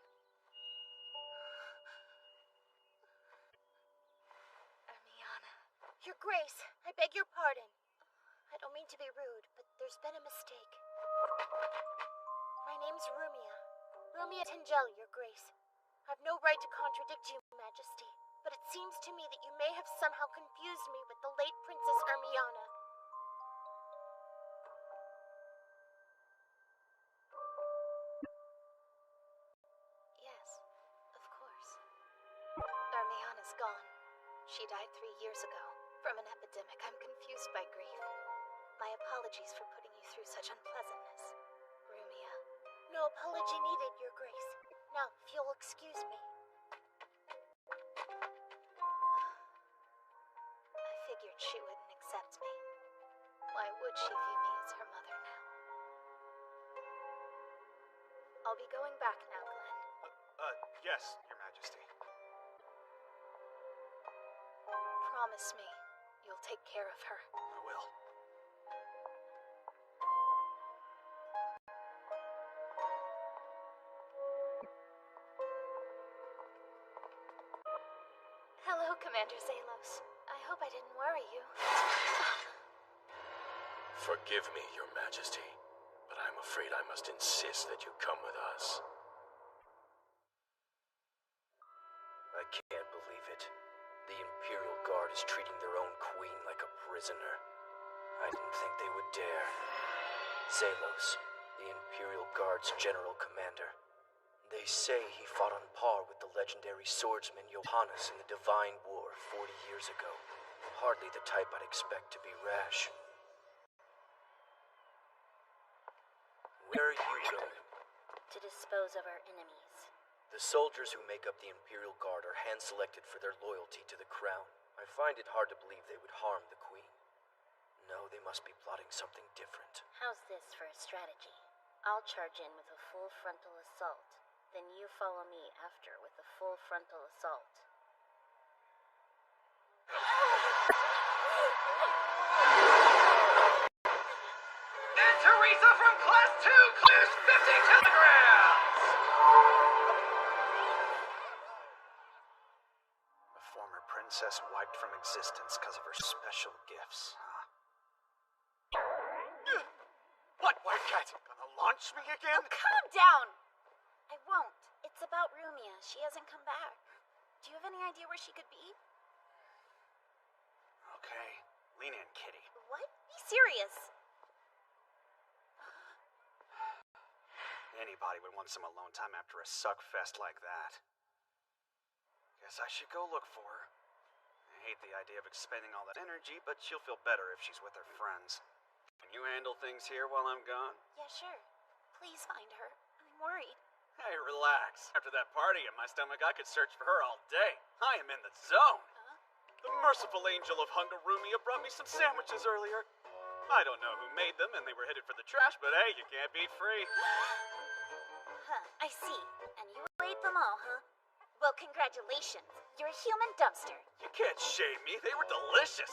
Q: Your Grace, I beg your pardon. I don't mean
E: to be rude, but there's been a mistake. My name's Rumia. Rumia Tengel, Your Grace. I've no right to contradict you, Majesty, but it seems to me that you may have somehow confused me with the late Princess Ermiana.
P: Yes, of course. Ermiana's gone. She died 3 years ago. From an epidemic. I'm confused by grief. My apologies for putting you through such unpleasantness, Rumia.
E: No apology needed, Your Grace. Now, if you'll excuse me.
P: I figured she wouldn't accept me. Why would she view me as her mother now? I'll be going back now, Glenn.
K: Yes, Your Majesty.
P: Promise me you'll take care of her.
K: I will.
P: Hello, Commander Zalos. I hope I didn't worry you.
R: Forgive me, Your Majesty, but I'm afraid I must insist that you come with us.
J: I can't believe it. The Imperial Guard is treating their own queen like a prisoner. I didn't think they would dare. Zalos, the Imperial Guard's general commander. They say he fought on par with the legendary swordsman Johannes in the Divine War 40 years ago. Hardly the type I'd expect to be rash. Where are you going?
C: To dispose of our enemies.
J: The soldiers who make up the Imperial Guard are hand-selected for their loyalty to the crown. I find it hard to believe they would harm the Queen. No, they must be plotting something different.
C: How's this for a strategy? I'll charge in with a full frontal assault. Then you follow me after with a full frontal assault.
D: And Teresa from Class 2 clears 50 kilograms!
K: A former princess wiped from existence because of her special gifts, huh? What, White Cat? Gonna launch me again?
P: Oh, calm down! I won't. It's about Rumia. She hasn't come back. Do you have any idea where she could be?
K: Okay, lean in, kitty.
P: What? Be serious.
K: Anybody would want some alone time after a suckfest like that. Guess I should go look for her. I hate the idea of expending all that energy, but she'll feel better if she's with her friends. Can you handle things here while I'm gone?
P: Yeah, sure. Please find her. I'm worried.
K: Hey, relax. After that party in my stomach, I could search for her all day. I am in the zone.
P: Huh?
K: The merciful angel of hunger, Rumia, brought me some sandwiches earlier. I don't know who made them, and they were headed for the trash, but hey, you can't be free.
P: Huh, I see. And you ate them all, huh? Well, congratulations. You're a human dumpster.
K: You can't shame me. They were delicious.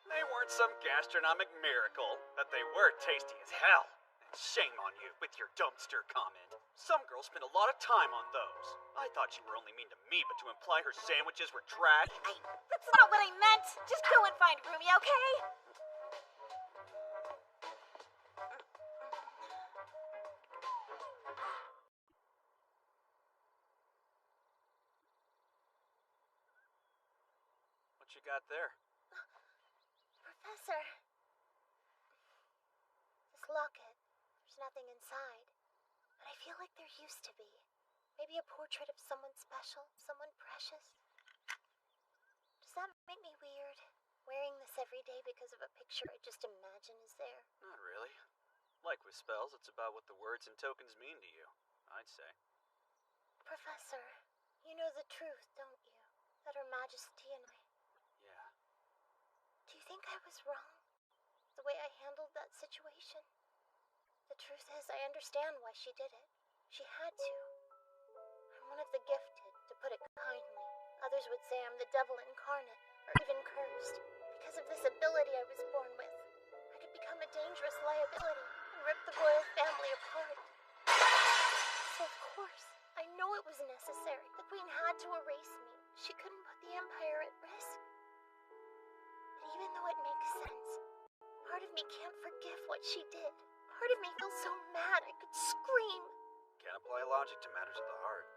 K: They weren't some gastronomic miracle, but they were tasty as hell. And shame on you with your dumpster comment. Some girls spend a lot of time on those. I thought you were only mean to me, but to imply her sandwiches were trash?
P: That's not what I meant. Just go and find Rumia, okay?
K: What you got there?
E: Professor. This locket. There's nothing inside. But I feel like there used to be. Maybe a portrait of someone special, someone precious. Does that make me weird? Wearing this every day because of a picture I just imagine is there?
K: Not really. Like with spells, it's about what the words and tokens mean to you, I'd say.
E: Professor, you know the truth, don't you? That Her Majesty and I...
K: Yeah.
E: Do you think I was wrong? The way I handled that situation? The truth is, I understand why she did it. She had to. I'm one of the gifted, to put it kindly. Others would say I'm the devil incarnate, or even cursed. Because of this ability I was born with, I could become a dangerous liability and rip the royal family apart. So of course, I know it was necessary. The Queen had to erase me. She couldn't put the Empire at risk. But
P: even though it makes sense, part of me can't forgive what she did. Part of me feels so mad I could scream.
K: Can't apply logic to matters of the heart.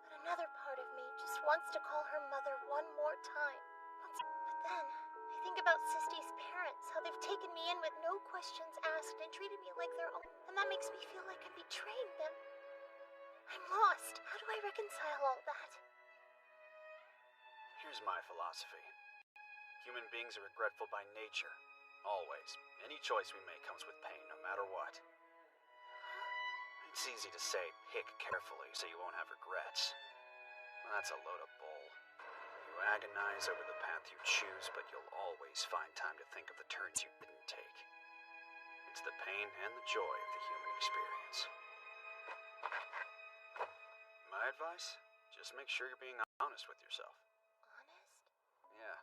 P: But another part of me just wants to call her mother one more time. But then, I think about Sisty's parents, how they've taken me in with no questions asked and treated me like their own, and that makes me feel like I'm betraying them. I'm lost. How do I reconcile all that?
K: Here's my philosophy. Human beings are regretful by nature. Always. Any choice we make comes with pain, no matter what. It's easy to say, pick carefully so you won't have regrets. That's a load of bull. You agonize over the path you choose, but you'll always find time to think of the turns you didn't take. It's the pain and the joy of the human experience. My advice? Just make sure you're being honest with yourself.
P: Honest?
K: Yeah.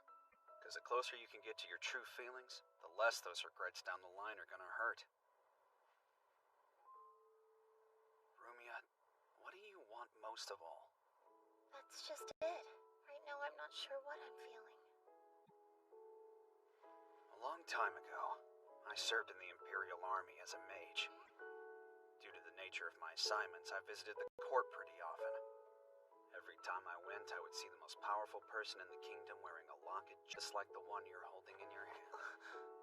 K: Because the closer you can get to your true feelings, the less those regrets down the line are gonna hurt. Rumia, what do you want most of all?
P: That's just it. Right now I'm not sure what I'm feeling.
K: A long time ago, I served in the Imperial Army as a mage. Due to the nature of my assignments, I visited the court pretty often. Every time I went, I would see the most powerful person in the kingdom wearing a locket just like the one you're holding in your hand.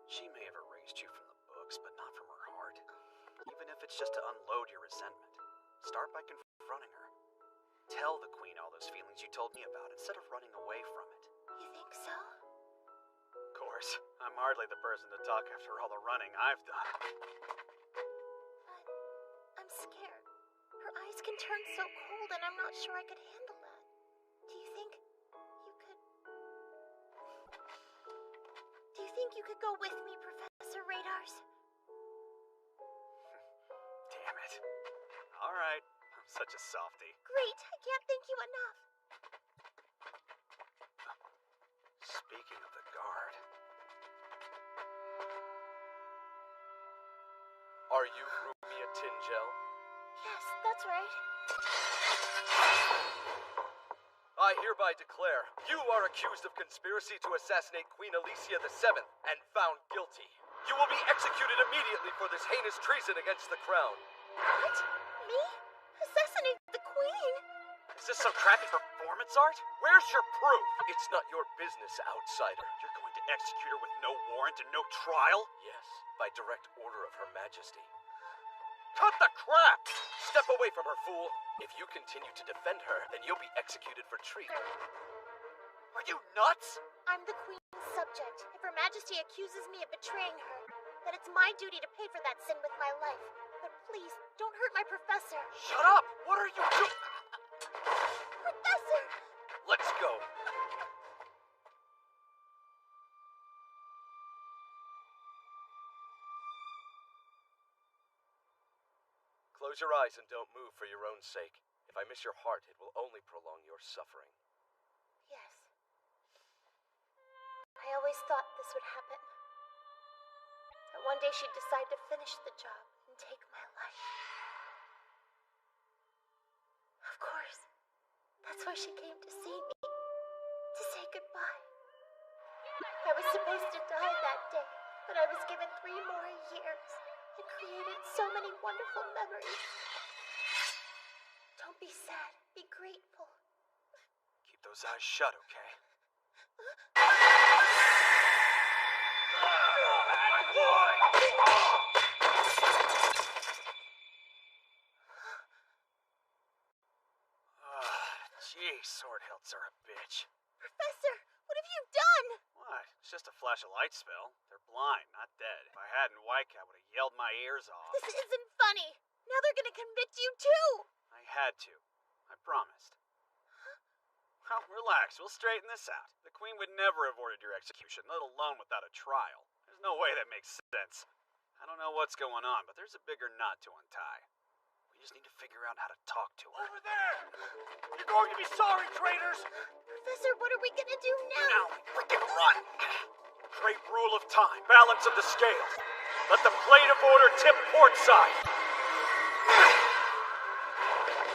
K: She may have erased you from the books, but not from her heart. Even if it's just to unload your resentment, start by confronting her. Tell the queen all those feelings you told me about instead of running away from it.
P: You think so?
K: Of course, I'm hardly the person to talk after all the running I've done.
P: But I'm scared. Her eyes can turn so cold and I'm not sure I could handle that. Do you think you could go with me, Professor Radars?
K: Damn it. All right, I'm such a softie.
P: Great, I can't thank you enough.
K: Speaking of the guard...
R: Are you Rumia Tingel?
P: Yes, that's right.
R: I hereby declare you are accused of conspiracy to assassinate Queen Alicia VII and found guilty. You will be executed immediately for this heinous treason against the crown.
P: What? Me? Assassinate the queen?
K: Is this some crappy performance art? Where's your proof?
R: It's not your business, outsider.
K: You're going to execute her with no warrant and no trial?
R: Yes, by direct order of Her Majesty.
K: Cut the crap!
R: Step away from her, fool. If you continue to defend her, then you'll be executed for treason.
K: Are you nuts?
P: I'm the queen's subject. If Her Majesty accuses me of betraying her, then it's my duty to pay for that sin with my life. But please, don't hurt my professor.
K: Shut up! What are you doing?
P: Professor!
R: Let's go. Close your eyes and don't move for your own sake. If I miss your heart, it will only prolong your suffering.
P: Yes. I always thought this would happen. That one day she'd decide to finish the job and take my life. Of course. That's why she came to see me. To say goodbye. I was supposed to die that day, but I was given 3 more years. And created so many wonderful memories. Don't be sad. Be grateful.
K: Keep those eyes shut, okay? Gee, sword hilts are a bitch.
P: Professor, what have you done?
K: What? It's just a flash of light spell. They're blind, not dead. If I hadn't, Whitecat would have yelled my ears off.
P: This isn't funny. Now they're gonna convict you too.
K: I had to. I promised. Well, relax. We'll straighten this out. The Queen would never have ordered your execution, let alone without a trial. There's no way that makes sense. I don't know what's going on, but there's a bigger knot to untie. We just need to figure out how to talk to her.
D: Over there! You're going to be sorry, traitors!
P: Professor, what are we gonna do now?
K: Now, freaking run! Great rule of time, balance of the scales. Let the plate of order tip port side.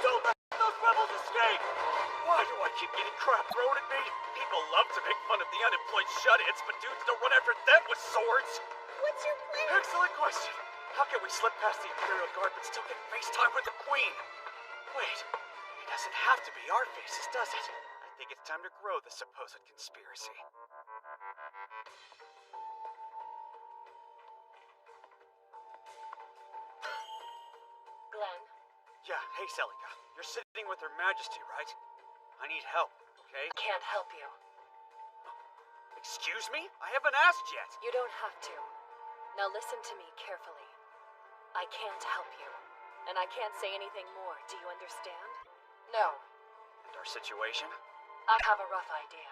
D: Don't let those rebels escape!
K: Why do I keep getting crap thrown at me? People love to make fun of the unemployed shut-ins, but dudes don't run after them with swords.
Q: What's your plan?
K: Excellent question. How can we slip past the Imperial Guard but still get FaceTime with the Queen? Wait, it doesn't have to be our faces, does it? I think it's time to grow the supposed conspiracy.
F: Glenn?
K: Yeah, hey Celica. You're sitting with Her Majesty, right? I need help, okay?
F: I can't help you.
K: Excuse me? I haven't asked yet.
F: You don't have to. Now listen to me carefully. I can't help you. And I can't say anything more, do you understand? No.
K: And our situation?
F: I have a rough idea.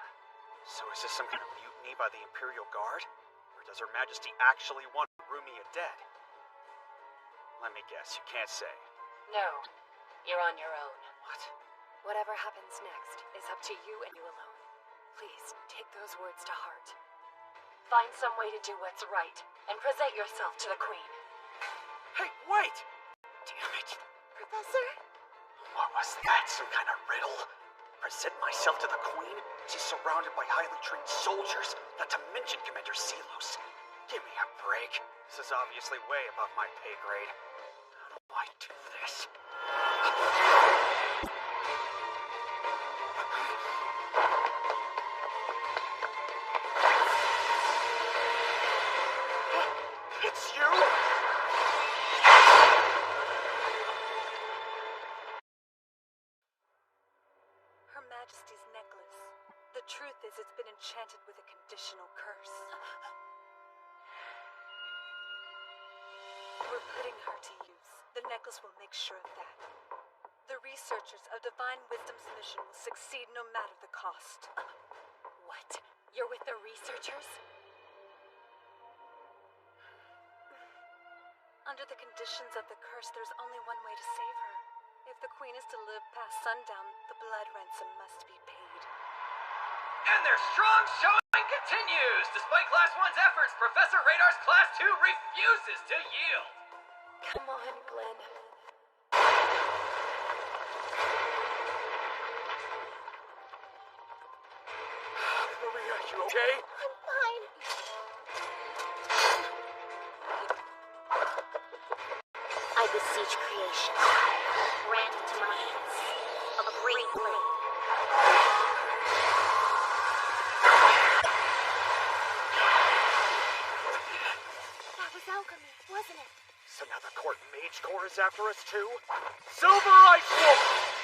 K: So is this some kind of mutiny by the Imperial Guard? Or does Her Majesty actually want Rumia dead? Let me guess, you can't say.
F: No. You're on your own.
K: What?
F: Whatever happens next is up to you and you alone. Please, take those words to heart. Find some way to do what's right, and present yourself to the Queen.
K: Hey, wait! Damn it.
Q: Professor?
K: What was that? Some kind of riddle? Present myself to the Queen? She's surrounded by highly trained soldiers, not to mention Commander Zelos. Give me a break. This is obviously way above my pay grade. How do I do this? It's you?
A: Her Majesty's necklace. The truth is, it's been enchanted with a conditional curse. We're putting her to use. The necklace will make sure of that. The researchers of Divine Wisdom's mission will succeed no matter the cost.
F: What? You're with the researchers?
A: Under the conditions of the curse, there's only one way to save her. If the Queen is to live past sundown, the blood ransom must be paid.
R: And their strong showing continues! Despite Class 1's efforts, Professor Radar's Class 2 refuses to yield!
F: Come on, Glenn.
K: Rumia, you okay?
Q: I'm fine.
E: I beseech creation. Grant to my hands a great blade.
Q: That was alchemy, wasn't it?
K: So now the Court Mage Corps is after us too? Silver Ice Wolf!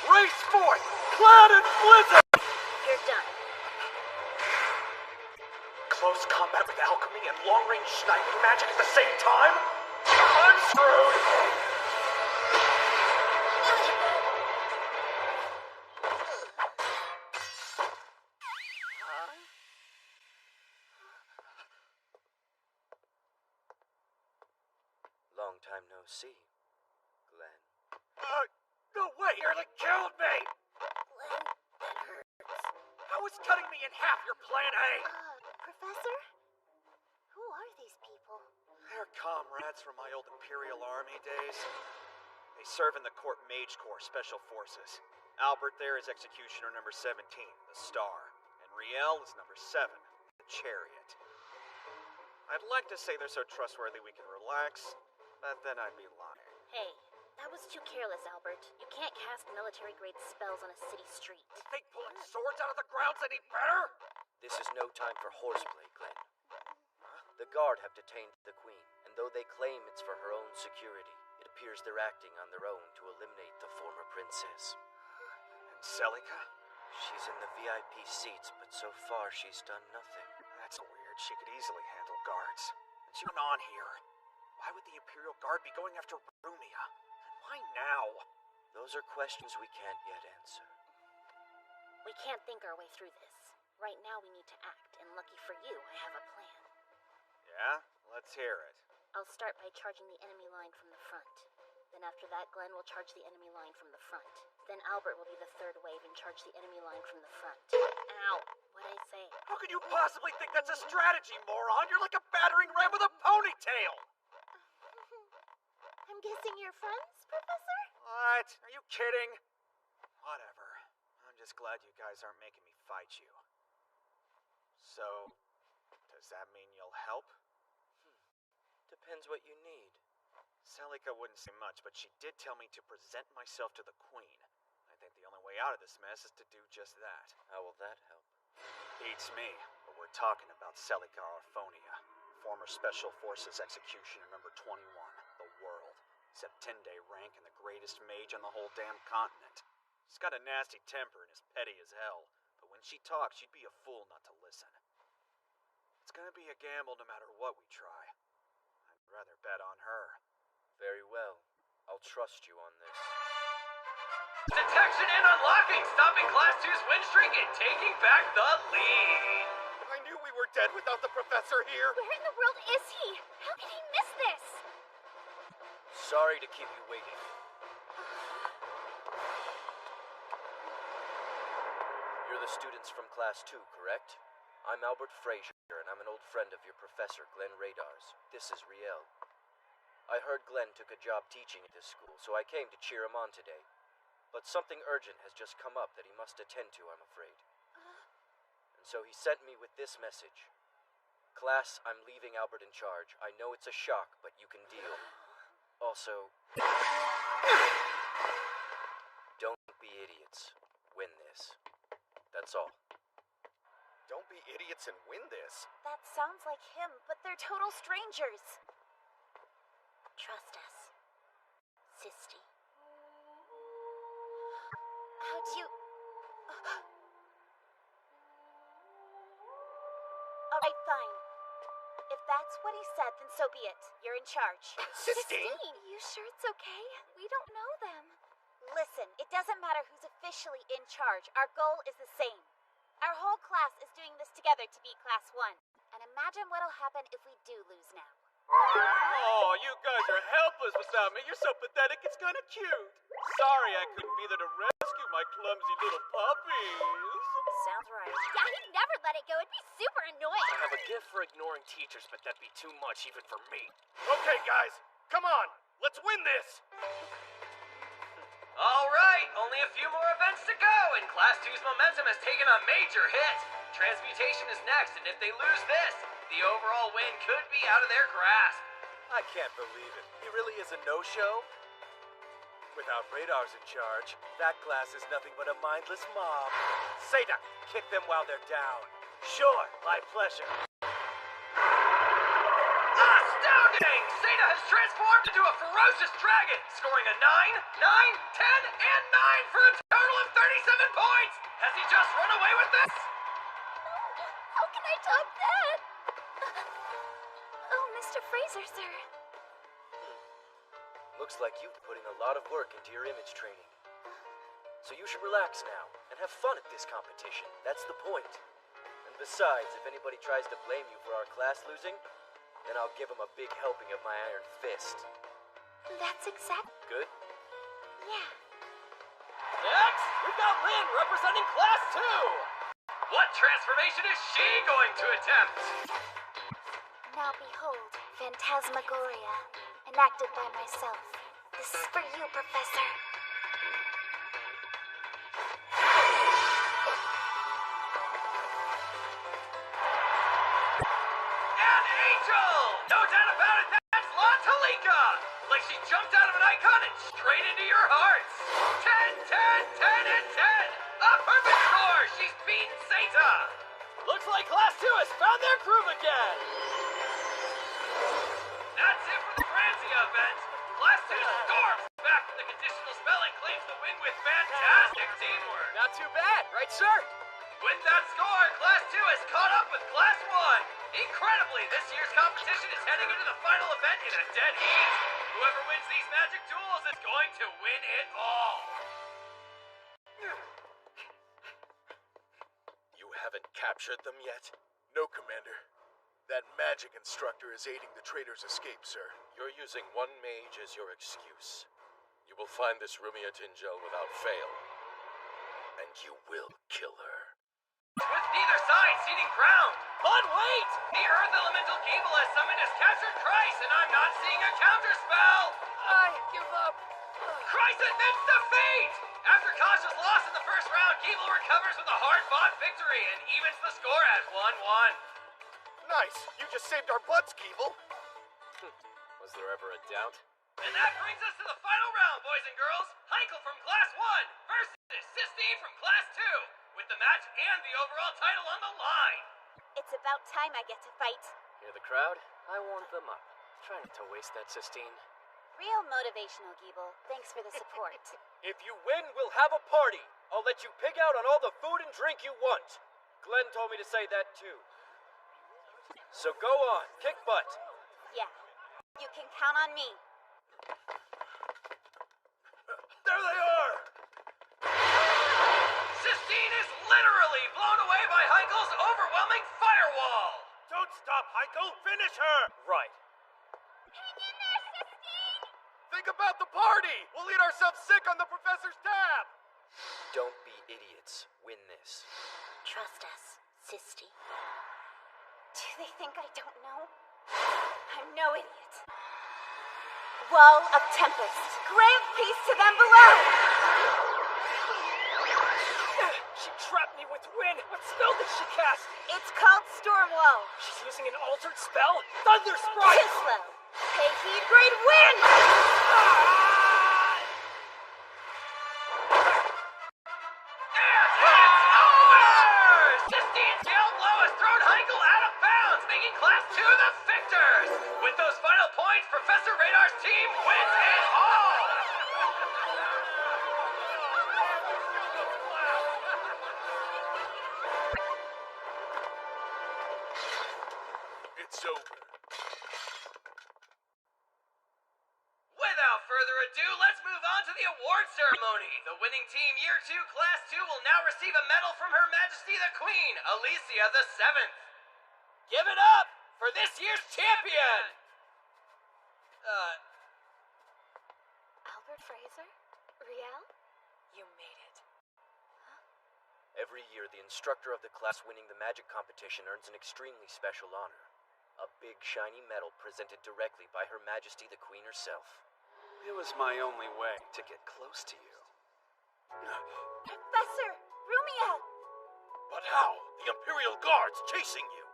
K: Race forth! Cloud and Blizzard!
E: You're done.
K: Close combat with alchemy and long-range sniping magic at the same time? I'm screwed!
M: Long time no see, Glenn.
K: No way! Nearly killed me!
Q: Glenn, that hurts.
K: How is cutting me in half your plan A?
Q: Professor? Who are these people?
K: They're comrades from my old Imperial Army days. They serve in the Court Mage Corps Special Forces. Albert there is Executioner number 17, the Star. And Riel is number 7, the Chariot. I'd like to say they're so trustworthy we can relax, but then I'd be lying.
E: Hey, that was too careless, Albert. You can't cast military-grade spells on a city street.
K: You think pulling swords out of the ground's any better?
M: This is no time for horseplay, Glenn. The Guard have detained the Queen, and though they claim it's for her own security, it appears they're acting on their own to eliminate the former princess.
K: And Celica?
M: She's in the VIP seats, but so far she's done nothing.
K: That's weird. She could easily handle guards. What's going on here? Why would the Imperial Guard be going after Rumia? And why now?
M: Those are questions we can't yet answer.
E: We can't think our way through this. Right now we need to act, and lucky for you, I have a plan.
K: Yeah? Let's hear it.
E: I'll start by charging the enemy line from the front. Then after that, Glenn will charge the enemy line from the front. Then Albert will be the third wave and charge the enemy line from the front. Ow! What'd I say?
K: How could you possibly think that's a strategy, moron? You're like a battering ram with a ponytail!
Q: I'm guessing you're friends, Professor?
K: What? Are you kidding? Whatever. I'm just just glad you guys aren't making me fight you. So, does that mean you'll help?
M: Depends what you need.
K: Celica wouldn't say much, but she did tell me to present myself to the Queen. I think the only way out of this mess is to do just that.
M: How will that help?
K: Beats me, but we're talking about Celica Orphonia, former Special Forces executioner number 21, the world. Septende rank and the greatest mage on the whole damn continent. She's got a nasty temper and is petty as hell, but when she talks, she'd be a fool not to listen. It's gonna be a gamble no matter what we try. I'd rather bet on her.
M: Very well. I'll trust you on this.
R: Detection and unlocking, stopping Class 2's win streak and taking back the lead.
N: I knew we were dead without the professor here.
P: Where in the world is he? How can he miss this?
M: Sorry to keep you waiting. You're the students from Class 2, correct? I'm Albert Frazier, and I'm an old friend of your professor, Glenn Radars. This is Riel. I heard Glenn took a job teaching at this school, so I came to cheer him on today. But something urgent has just come up that he must attend to, I'm afraid. And so he sent me with this message. Class, I'm leaving Albert in charge. I know it's a shock, but you can deal. Also, don't be idiots. Win this. That's all.
N: Don't be idiots and win this.
P: That sounds like him, but they're total strangers. Trust us, Sisty. How'd you... Alright, fine. If that's what he said, then so be it. You're in charge.
N: Sistine!
P: You sure it's okay? We don't know them. Listen, it doesn't matter who's officially in charge. Our goal is the same. Our whole class is doing this together to beat Class 1. And imagine what'll happen if we do lose now.
G: Oh, you guys are helpless without me. You're so pathetic, it's kind of cute. Sorry I couldn't be there to rescue my clumsy little puppies.
P: Sounds right. Yeah, he'd never let it go. It'd be super annoying.
J: I have a gift for ignoring teachers, but that'd be too much even for me.
N: Okay, guys, come on. Let's win this.
R: All right, only a few more events to go, and Class 2's momentum has taken a major hit. Transmutation is next, and if they lose this, the overall win could be out of their grasp.
O: I can't believe it. He really is a no-show? Without Radars in charge, that class is nothing but a mindless mob. Seda, kick them while they're down.
D: Sure, my pleasure.
R: Astounding! Seda has transformed into a ferocious dragon, scoring a 9, 9, 10, and 9 for a total of 37 points! Has he just run away with this?
P: How can I top that? Oh, Mr. Fraser, sir.
M: Looks like you've put in a lot of work into your image training. So you should relax now and have fun at this competition. That's the point. And besides, if anybody tries to blame you for our class losing, then I'll give them a big helping of my iron fist.
P: That's exact.
M: Good?
P: Yeah.
R: Next, we've got Lynn representing Class 2! What transformation is she going to attempt?
P: Now behold, Phantasmagoria, enacted by myself. This is for you, Professor.
R: An angel! No doubt about it, that's La Talika! Like she jumped out of an icon and straight into your hearts! 10, 10, 10, and 10! A perfect score! She's beaten Sata!
G: Looks like Class 2 has found their groove again.
R: That's it for the Granzia event! Class 2 storms back from the conditional spell and claims the win with fantastic teamwork!
J: Not too bad, right, sir?
R: With that score, Class 2 has caught up with Class 1! Incredibly, this year's competition is heading into the final event in a dead heat! Whoever wins these magic duels is going to win it all!
N: You haven't captured them yet? No, Commander. That magic instructor is aiding the traitor's escape, sir.
H: You're using one mage as your excuse. You will find this Rumia Tingel without fail. And you will kill her.
R: With neither side ceding ground!
G: But wait!
R: The Earth Elemental Gable has summoned has captured Christ, and I'm not seeing a counterspell!
J: I give up.
R: Christ admits defeat! After Kasha's loss in the first last round, Keeble recovers with a hard-fought victory and evens the score at 1-1.
N: Nice. You just saved our butts, Keeble.
J: Was there ever a doubt?
R: And that brings us to the final round, boys and girls. Heikel from Class 1 versus Sistine from Class 2, with the match and the overall title on the line.
C: It's about time I get to fight.
J: Hear the crowd? I warmed them up. Try not to waste that, Sistine.
C: Real motivational, Geeble. Thanks for the support.
O: If you win, we'll have a party. I'll let you pig out on all the food and drink you want. Glenn told me to say that too. So go on, kick butt.
C: Yeah, you can count on me.
O: There they are!
R: Sistine is literally blown away by Heikel's overwhelming firewall.
O: Don't stop, Heikel. Finish her. Right.
N: Think about the party! We'll eat ourselves sick on the professor's tab!
M: Don't be idiots. Win this.
C: Trust us, Sistine. Do they think I don't know? I'm no idiot. Wall of Tempest. Grant peace to them below!
O: She trapped me with wind. What spell did she cast?
C: It's called Stormwall.
O: She's using an altered spell? Thunder Sprite!
C: Too slow. Pay heed, great wind!
R: Sistine's Gale Blow has thrown Heikel out of bounds, making Class 2 the victors! With those final points, Professor Radar's team wins it all!
N: It's over.
R: Without further ado, let's move on to the award ceremony. The winning team Year 2 Class 2 will now receive a medal from Her Majesty the Queen, Alicia the 7th.
O: Give it up for this year's champion!
P: Albert Fraser? Riel?
F: You made it.
M: Every year, the instructor of the class winning the magic competition earns an extremely special honor. A big, shiny medal presented directly by Her Majesty the Queen herself.
G: It was my only way to get close to you.
C: Professor! Rumia!
H: But how? The Imperial Guard's chasing you.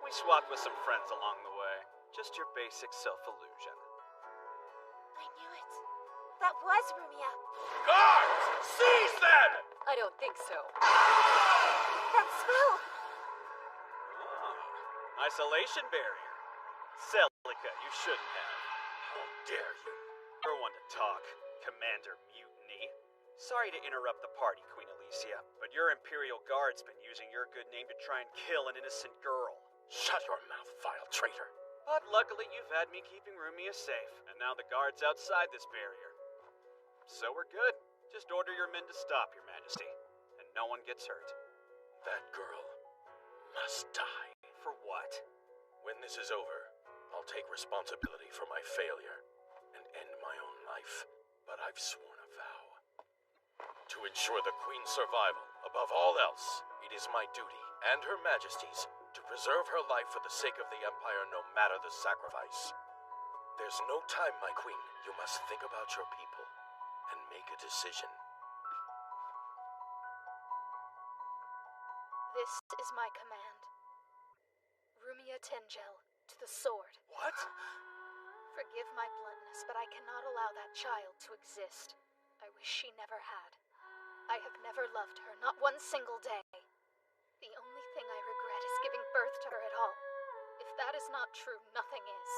G: We swapped with some friends along the way. Just your basic self-illusion.
C: I knew it. That was Rumia.
H: Guards! Seize them!
F: I don't think so.
C: That spell!
G: Isolation barrier. Celica, you shouldn't have.
H: How dare you?
G: You're one to talk, Commander Mutiny. Sorry to interrupt the party, Queen Alicia, but your Imperial Guard's been using your good name to try and kill an innocent girl.
H: Shut your mouth, vile traitor.
G: But luckily you've had me keeping Rumia safe, and now the guard's outside this barrier. So we're good. Just order your men to stop, Your Majesty, and no one gets hurt.
H: That girl must die.
G: For what?
H: When this is over, I'll take responsibility for my failure and end my own life. But I've sworn a vow. To ensure the Queen's survival, above all else, it is my duty and Her Majesty's to preserve her life for the sake of the Empire, no matter the sacrifice. There's no time, my Queen. You must think about your people and make a decision.
P: This is my command. Rumia Tengel, to the sword.
O: What?
P: Forgive my bluntness, but I cannot allow that child to exist. I wish she never had. I have never loved her, not one single day. The only thing I regret is giving birth to her at all. If that is not true, nothing is.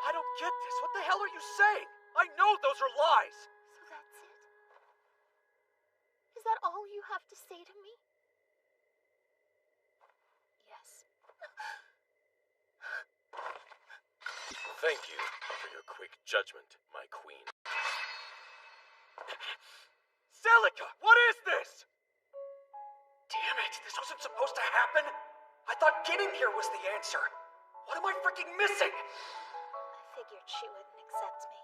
O: I don't get this. What the hell are you saying? I know those are lies.
P: So that's it? Is that all you have to say to me? Yes.
H: Thank you for your quick judgment, my Queen.
O: Celica, what is this? Damn it, this wasn't supposed to happen. I thought getting here was the answer. What am I freaking missing?
P: I figured she wouldn't accept me.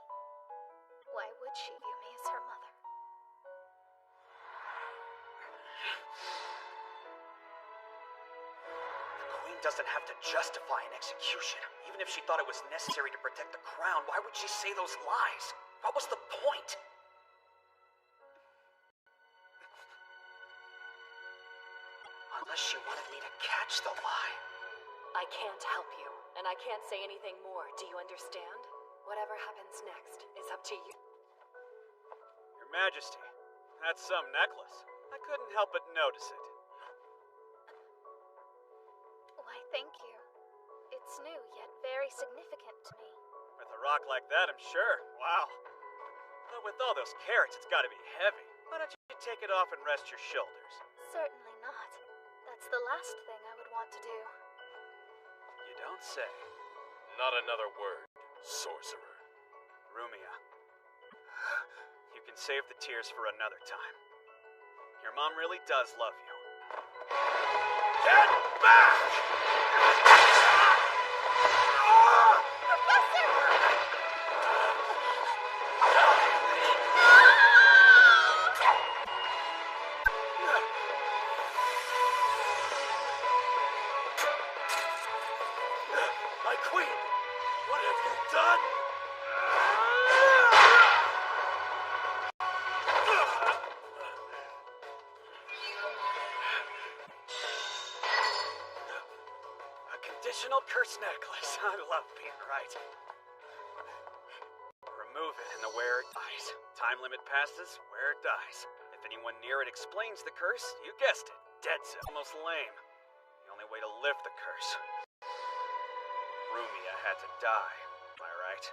P: Why would she view me as her mother?
O: The Queen doesn't have to justify an execution. Even if she thought it was necessary to protect the crown, why would she say those lies? What was the point?
M: Unless she wanted me to catch the lie.
F: I can't help you, and I can't say anything more. Do you understand? Whatever happens next is up to you.
K: Your Majesty, that's some necklace. I couldn't help but notice it.
P: Why, thank you. It's new, yet very significant to me.
K: With a rock like that, I'm sure. Wow. But with all those carats, it's gotta be heavy. Why don't you take it off and rest your shoulders?
P: Certainly not. That's the last thing I would want to do.
K: You don't say.
H: Not another word, sorcerer.
K: Rumia, you can save the tears for another time. Your mom really does love you. Get back!
H: My queen, what have you done?
K: A conditional curse necklace. I love being right. Remove it and the wearer dies. Time limit passes, wearer dies. If anyone near it explains the curse, you guessed it. Dead zone. Almost lame. The only way to lift the curse. Rumia had to die. Am I right?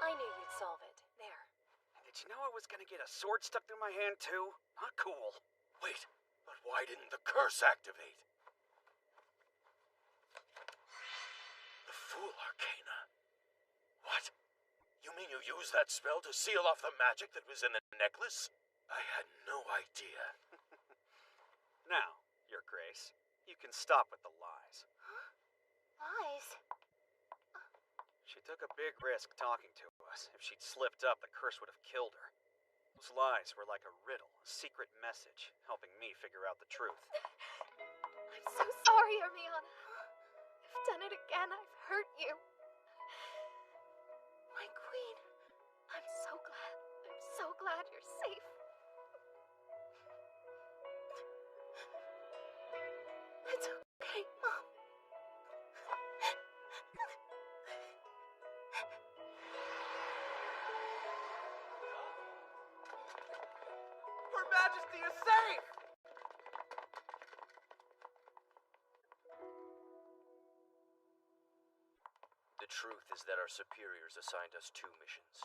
F: I knew you'd solve it. There.
K: Did you know I was gonna get a sword stuck through my hand too? Not cool.
H: Wait, but why didn't the curse activate? The Fool Arcana. What? You mean you used that spell to seal off the magic that was in the necklace? I had no idea.
K: Now, Your Grace, you can stop with the lies.
E: Lies?
K: She took a big risk talking to us. If she'd slipped up, the curse would have killed her. Those lies were like a riddle, a secret message, helping me figure out the truth.
P: I'm so sorry, Hermione. I've done it again. I've hurt you. My queen, I'm so glad. I'm so glad you're safe. It's okay, Mom.
O: Her Majesty is safe!
J: The truth is that our superiors assigned us 2 missions.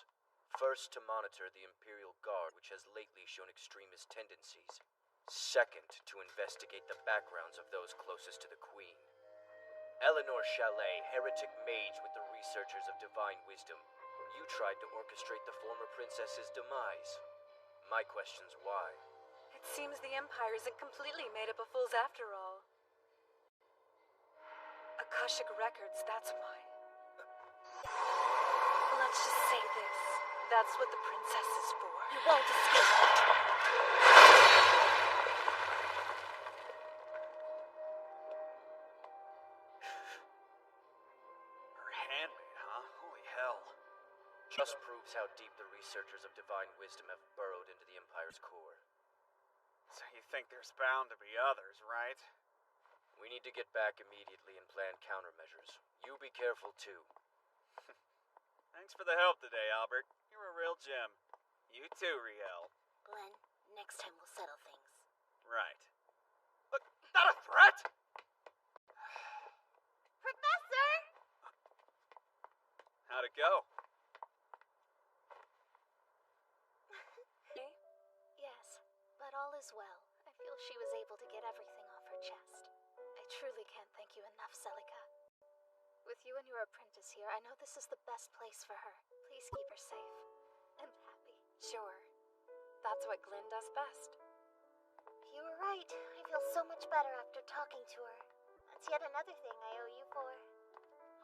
J: First, to monitor the Imperial Guard, which has lately shown extremist tendencies. Second, to investigate the backgrounds of those closest to the Queen. Eleanor Chalet, heretic mage with the researchers of Divine Wisdom. You tried to orchestrate the former princess's demise. My question's why?
F: It seems the Empire isn't completely made up of fools after all. Akashic Records, that's why. Let's just say this. That's what the princess is for.
E: You won't escape.
K: Her handmaid, huh? Holy hell.
J: Just proves how deep the researchers of Divine Wisdom have burrowed into the Empire's core.
K: So you think there's bound to be others, right?
J: We need to get back immediately and plan countermeasures. You be careful, too.
K: Thanks for the help today, Albert. You're a real gem. You too, Riel.
E: Glenn, next time we'll settle things.
K: Right. Look, not a threat!
E: Professor!
K: How'd it go?
P: Yes, but all is well. I feel she was able to get everything off her chest. I truly can't thank you enough, Celica. With you and your apprentice here, I know this is the best place for her. Please keep her safe and happy.
F: Sure. That's what Glenn does best.
E: You were right. I feel so much better after talking to her. That's yet another thing I owe you for.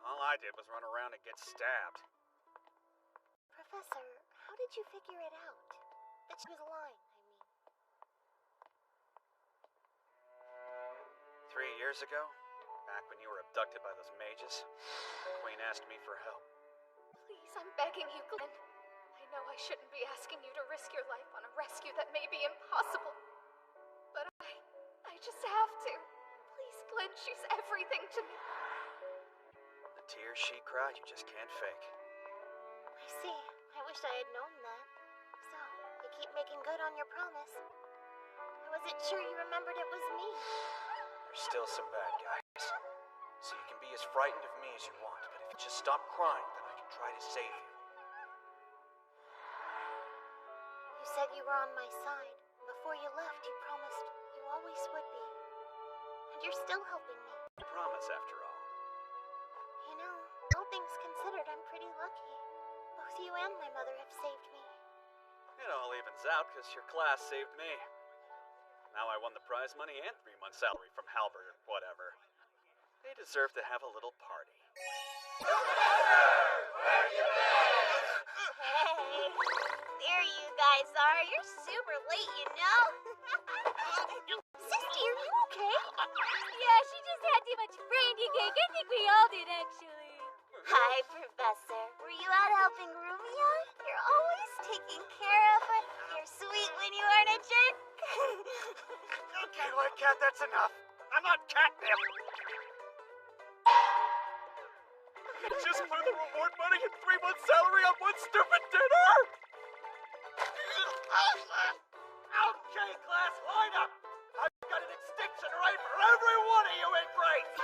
K: All I did was run around and get stabbed.
E: Professor, how did you figure it out? That she was lying, I mean.
K: 3 years ago, back when you were abducted by those mages, the Queen asked me for help.
P: Please, I'm begging you, Glenn. I know I shouldn't be asking you to risk your life on a rescue that may be impossible. just have to. Please, Glenn, she's everything to me.
M: The tears she cried, you just can't fake.
E: I see. I wish I had known that. So, you keep making good on your promise. I wasn't sure you remembered it was me.
M: There's still some bad guys. So you can be as frightened of me as you want, but if you just stop crying, then I can try to save you.
E: You said you were on my side. Before you left, you promised you always would be. And you're still helping me.
M: I promise, after all.
E: You know, all things considered, I'm pretty lucky. Both you and my mother have saved me.
G: It all evens out because your class saved me. Now I won the prize money and 3 months' salary from Halbert or whatever. They deserve to have a little party.
E: Hey, there you guys are. You're super late, you know? Sister, are you okay?
C: Yeah, she just had too much brandy cake. I think we all did, actually.
E: Hi, Professor. Were you out helping Rumia? You're always taking care of her. You're sweet when you aren't a jerk.
D: Okay, White Cat, that's enough. I'm not catnip. You just blew the reward money and 3 months' salary on one stupid dinner? Okay, class, line up. I've got an extinction right for every one of you ingrates.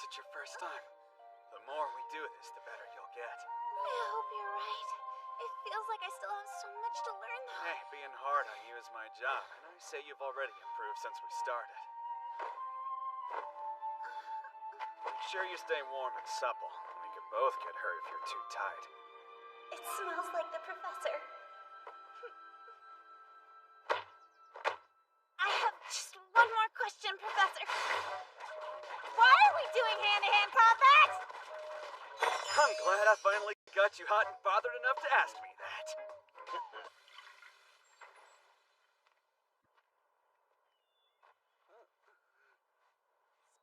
G: It's your first time. The more we do this, the better you'll get.
P: I hope you're right. It feels like I still have so much to learn, though.
G: Hey, being hard on you is my job, and I say you've already improved since we started.
K: Make sure you stay warm and supple. We could both get hurt if you're too tight.
P: It smells like the professor. I have just one more question, Professor. Why are we doing hand-to-hand combat?
K: I'm glad I finally got you hot and bothered enough to ask me that.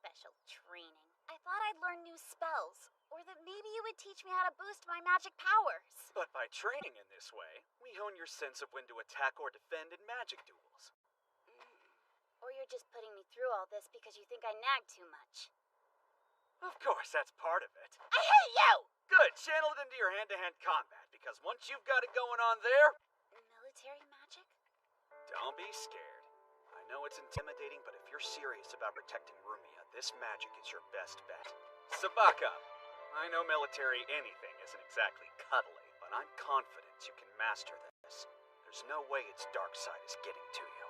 C: Special training. I thought I'd learn new spells, or that maybe you would teach me how to boost my magic powers.
K: But by training in this way, we hone your sense of when to attack or defend in magic duels.
C: Or you're just putting me through all this because you think I nag too much.
K: Of course, that's part of it.
C: I hate you!
K: Good, channel it into your hand-to-hand combat, because once you've got it going on there...
C: Military magic?
K: Don't be scared. I know it's intimidating, but if you're serious about protecting Rumia, this magic is your best bet. Sabaka, I know military anything isn't exactly cuddly, but I'm confident you can master this. There's no way its dark side is getting to you.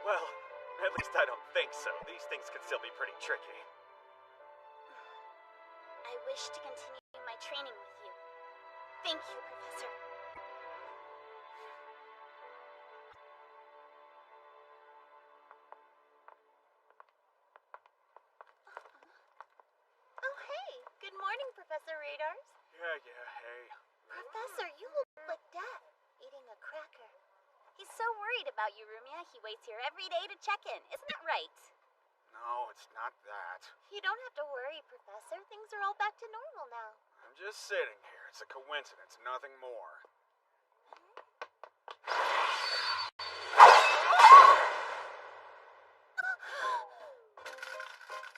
K: Well, at least I don't think so. These things can still be pretty tricky.
C: I wish to continue my training with you. Thank you, Professor.
E: Oh, hey! Good morning, Professor Radars.
K: Yeah, hey.
E: Professor, you look like Dad, eating a cracker.
C: He's so worried about you, Rumia. He waits here every day to check in. Isn't that right?
K: No, it's not that.
E: You don't have to worry, Professor. Things are all back to normal now.
K: I'm just sitting here. It's a coincidence, nothing more.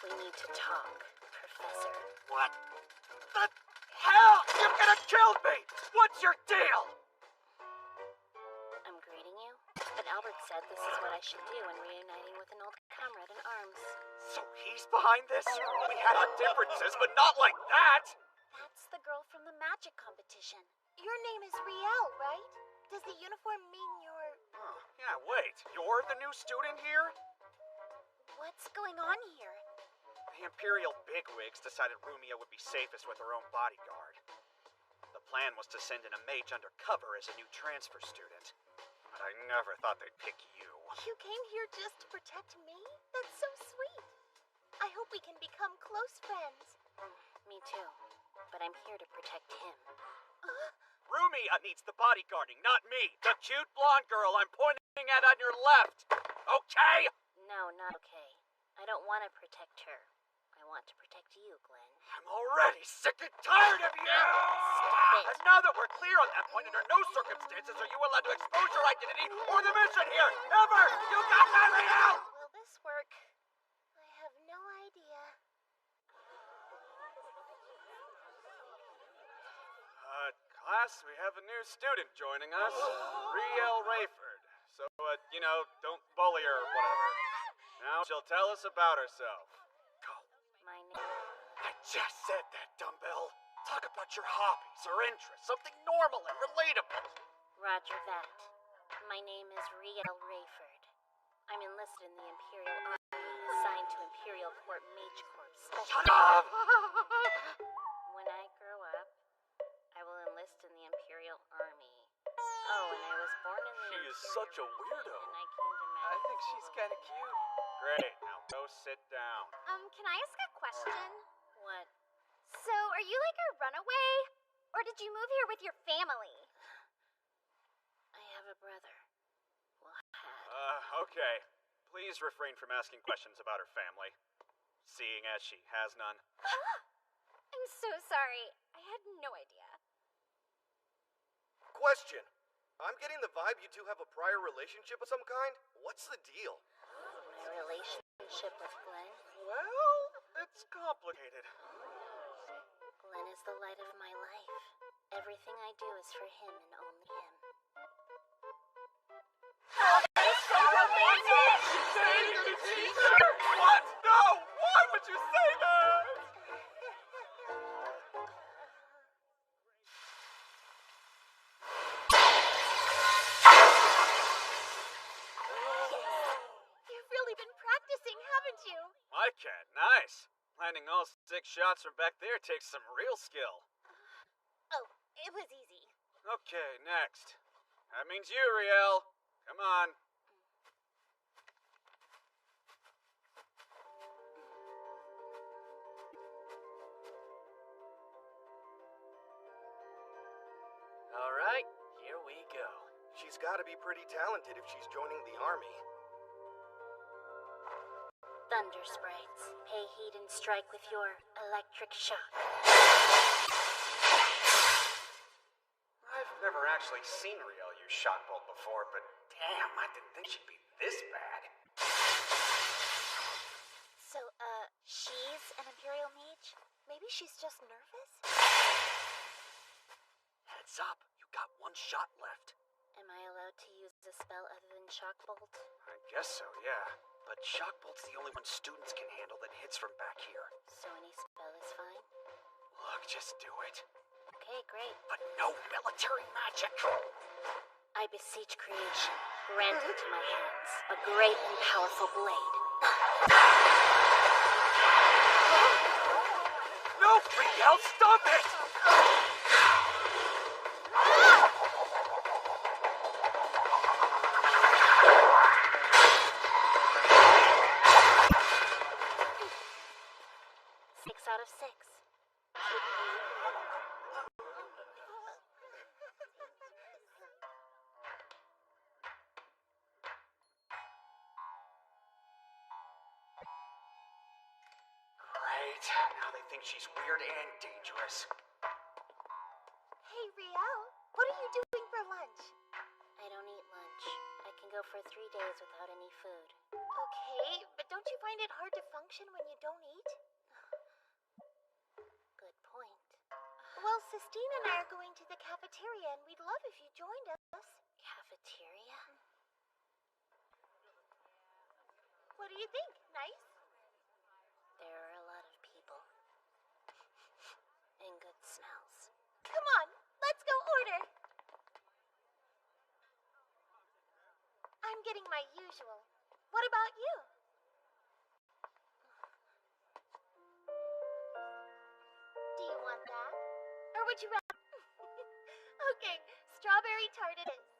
F: We need to talk, Professor.
K: What the hell? You could have killed me! What's your deal?
F: I'm greeting you, but Albert said this is what I should do when reuniting with an old comrade in arms.
K: So he's behind this? We had our differences, but not like that!
C: That's the girl from the magic competition.
E: Your name is Riel, right? Does the uniform mean you're...
K: Oh, yeah, wait. You're the new student here?
C: What's going on here?
K: The Imperial bigwigs decided Rumia would be safest with her own bodyguard. The plan was to send in a mage undercover as a new transfer student. But I never thought they'd pick you.
E: You came here just to protect me? That's so sweet. I hope we can become close friends.
F: Me too. But I'm here to protect him.
K: Rumia needs the bodyguarding, not me. The cute blonde girl I'm pointing at on your left. Okay?
F: No, not okay. I don't want to protect her. I want to protect you, Glenn.
K: I'm already sick and tired of you!
F: Stop it.
K: And now that we're clear on that point, under no circumstances are you allowed to expose your identity or the mission here! Ever! You got that, Riel!
E: Will this work? I have no idea.
K: Class, we have a new student joining us. Riel Rayford. So, don't bully her or whatever. Now she'll tell us about herself.
F: My name...
K: I just said that, dumbbell. Talk about your hobbies or interests, something normal and relatable.
F: Roger that. My name is Riel Rayford. I'm enlisted in the Imperial Army, assigned to Imperial Court Mage Corps Special...
K: Shut up!
F: When I grow up, I will enlist in the Imperial Army. Oh, and I was born in the
H: She is
F: Imperial
H: such a weirdo.
F: and I came to
M: I think she's kind of cute.
K: Great, now go sit down.
P: Can I ask a question?
F: What?
P: So, are you like a runaway? Or did you move here with your family?
F: I have a brother. Well,
K: Okay. Please refrain from asking questions about her family, seeing as she has none.
P: I'm so sorry. I had no idea.
N: Question. I'm getting the vibe you two have a prior relationship of some kind. What's the deal?
F: My relationship with Glenn?
K: Well, it's complicated.
F: Glenn is the light of my life. Everything I do is for him and only him.
P: Oh, that is so romantic!
K: Dating the teacher? What? No! Why would you say that?
E: You're really
K: I can. Nice. Landing all 6 shots from back there takes some real skill.
E: Oh, it was easy.
K: Okay, next. That means you, Riel. Come on.
J: All right, here we go.
O: She's gotta be pretty talented if she's joining the army.
C: Thunder sprites, pay heed and strike with your electric shock.
K: I've never actually seen Riel use Shockbolt before, but damn, I didn't think she'd be this bad.
P: So, she's an Imperial Mage? Maybe she's just nervous?
J: Heads up, you got 1 shot left.
C: Am I allowed to use a spell other than Shockbolt?
K: I guess so, yeah. But Shockbolt's the only one students can handle that hits from back here.
C: So any spell is fine?
K: Look, just do it.
C: Okay, great.
K: But no military magic!
C: I beseech creation, grant into my hands a great and powerful blade.
K: No, Riel, stop it!
C: Out of 6.
K: Great. Now they think she's weird and dangerous.
E: Hey, Riel, what are you doing for lunch?
C: I don't eat lunch. I can go for 3 days without any food.
E: Okay, but don't you find it hard to function when you don't eat?
C: Good point.
E: Well, Sistine and I are going to the cafeteria, and we'd love if you joined us.
C: Cafeteria?
E: What do you think? Nice?
C: There are a lot of people. And good smells.
E: Come on, let's go order. I'm getting my usual. What about you? Do you want that? Or would you rather... Okay, strawberry tart it is.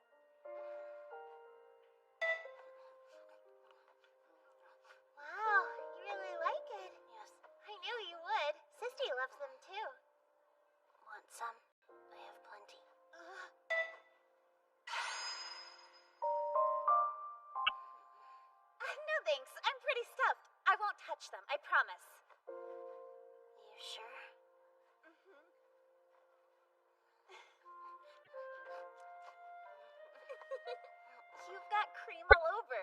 E: Wow, you really like it.
C: Yes.
E: I knew you would. Sisty loves them too.
C: Want some? I have plenty.
P: No thanks, I'm pretty stuffed. I won't touch them, I promise.
C: You sure?
P: You've got cream all over.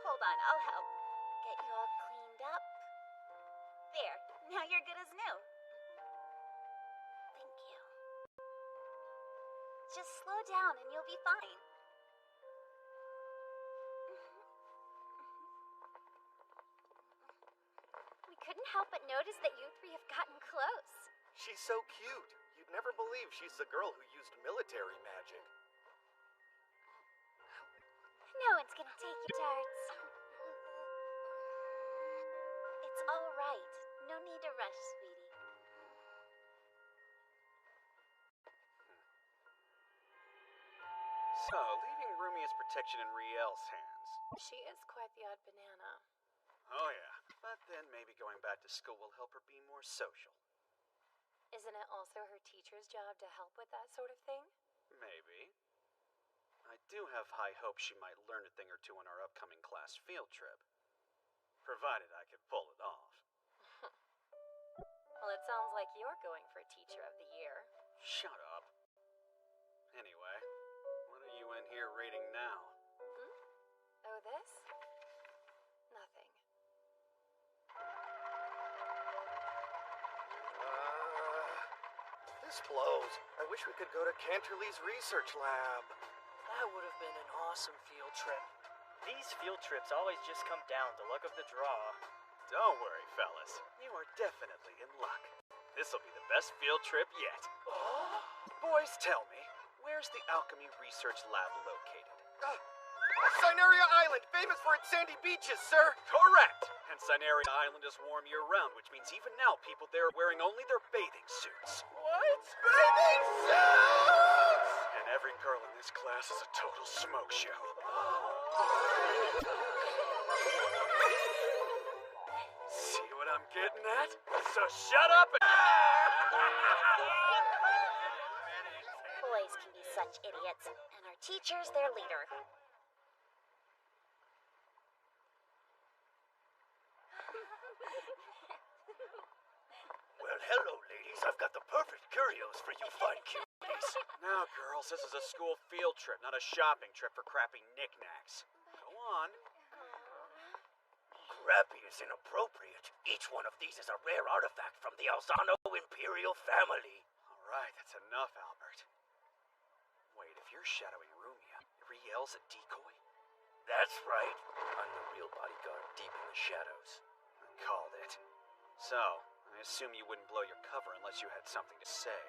P: Hold on, I'll help.
C: Get you all cleaned up?
P: There, now you're good as new.
C: Thank you.
P: Just slow down and you'll be fine. We couldn't help but notice that you 3 have gotten close.
O: She's so cute. You'd never believe she's the girl who used military magic.
P: No one's gonna take your darts. It's all right. No need to rush, sweetie.
K: So, leaving Rumia's protection in Riel's hands.
F: She is quite the odd banana.
K: Oh yeah, but then maybe going back to school will help her be more social.
F: Isn't it also her teacher's job to help with that sort of thing?
K: Maybe. I do have high hopes she might learn a thing or two on our upcoming class field trip. Provided I can pull it off.
F: Well, it sounds like you're going for Teacher of the Year.
K: Shut up. Anyway, what are you in here reading now?
F: Oh, this? Nothing.
O: This blows. I wish we could go to Canterley's research lab.
S: That would have been an awesome field trip. These field trips always just come down to luck of the draw.
K: Don't worry, fellas. You are definitely in luck. This'll be the best field trip yet. Boys, tell me, where's the Alchemy Research Lab located?
O: Cyneria Island, famous for its sandy beaches, sir.
K: Correct! And
G: And Cyneria Island is warm year-round, which means even now people there are wearing only their bathing suits.
N: What? Bathing suits!
G: And every girl in this class is a total smoke show. See what I'm getting at? So shut up and...
C: Boys can be such idiots, and our teacher's their leader.
D: Well, hello, ladies. I've got the perfect curios for you fine cuties.
G: Now, girls, this is a school field trip, not a shopping trip for crappy knickknacks. Go on.
D: Crappy is inappropriate. Each one of these is a rare artifact from the Alzano Imperial family.
G: All right, that's enough, Albert. Wait, if you're shadowing Rumia, Riel's a decoy?
D: That's right. I'm the real bodyguard deep in the shadows.
G: I called it. So, I assume you wouldn't blow your cover unless you had something to say.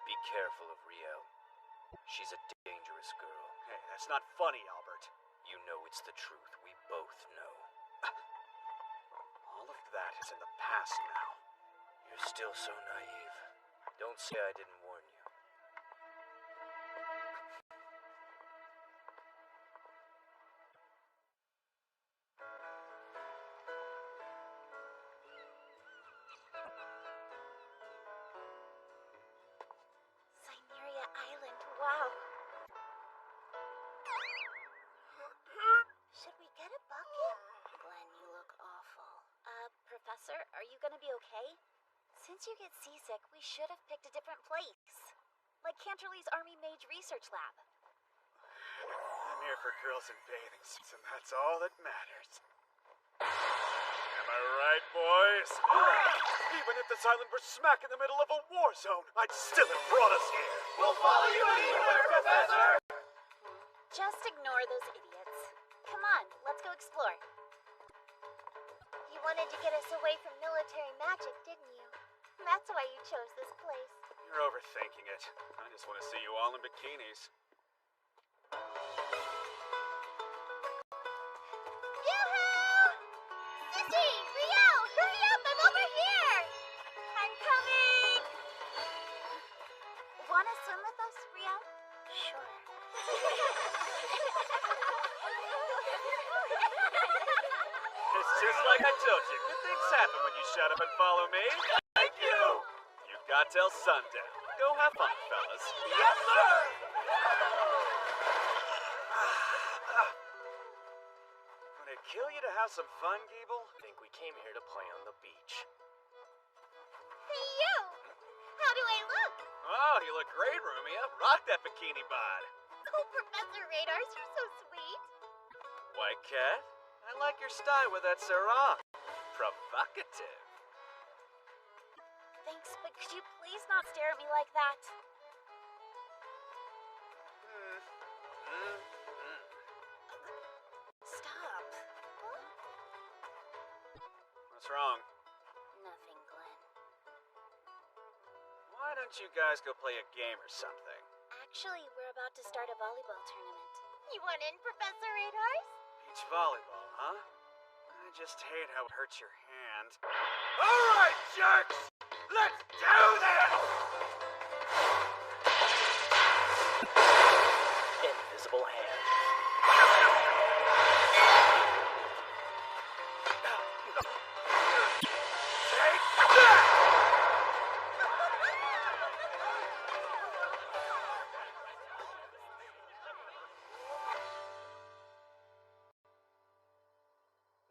J: Be careful of Riel. She's a dangerous girl.
G: Hey, that's not funny, Albert.
J: You know it's the truth. We both know.
G: All of that is in the past now.
J: You're still so naive. Don't say I didn't warn you.
C: Cyneria Island, wow.
E: Should we get a bucket?
C: Glenn, you look awful. Professor, are you gonna be okay? Since you get seasick, we should have picked a different place. Like Canterley's Army Mage Research Lab.
G: I'm here for girls in bathing suits, and that's all that matters. Am I right, boys? Even if this island were smack in the middle of a war zone, I'd still have brought us here.
R: We'll follow you anywhere, Professor!
C: Just ignore those idiots. Come on, let's go explore.
E: You wanted to get us away from military magic, didn't you? That's why you chose this place.
G: You're overthinking it. I just want to see you all in bikinis.
E: Yoo-hoo! Sissy! Riel! Hurry up! I'm over here!
C: I'm coming! Wanna swim with us, Riel?
E: Sure.
G: It's just like I told you. Good things happen when you shut up and follow me. Thank you! You've got till sundown. Go have fun, fellas.
R: Yes, sir!
G: Would it kill you to have some fun, Geeble?
J: I think we came here to play on the beach.
E: Hey, you! How do I look?
G: Oh, you look great, Rumia. Rock that bikini bod.
E: Oh, Professor Radars, you're so sweet.
G: White Cat, I like your style with that sarong. Provocative.
C: Thanks, but could you please not stare at me like that? Stop.
G: What's wrong?
C: Nothing, Glenn.
G: Why don't you guys go play a game or something?
C: Actually, we're about to start a volleyball tournament.
E: You want in, Professor Radars?
G: Beach volleyball, huh? I just hate how it hurts your hand. All right, jerks! Let's do this!
J: Invisible hand.
G: Take that!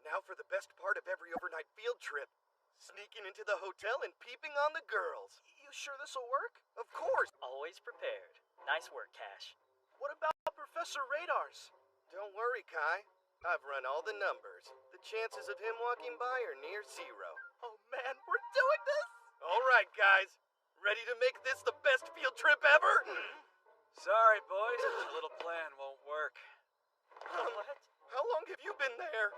N: Now for the best part of every overnight field trip. Sneaking into the hotel and peeping on the girls. You sure this'll work? Of course.
S: Always prepared. Nice work, Cash.
N: What about Professor Radars? Don't worry, Kai. I've run all the numbers. The chances of him walking by are near zero. Oh man, we're doing this! All right, guys. Ready to make this the best field trip ever?
G: Sorry, boys, but your little plan won't work.
N: What? How long have you been there?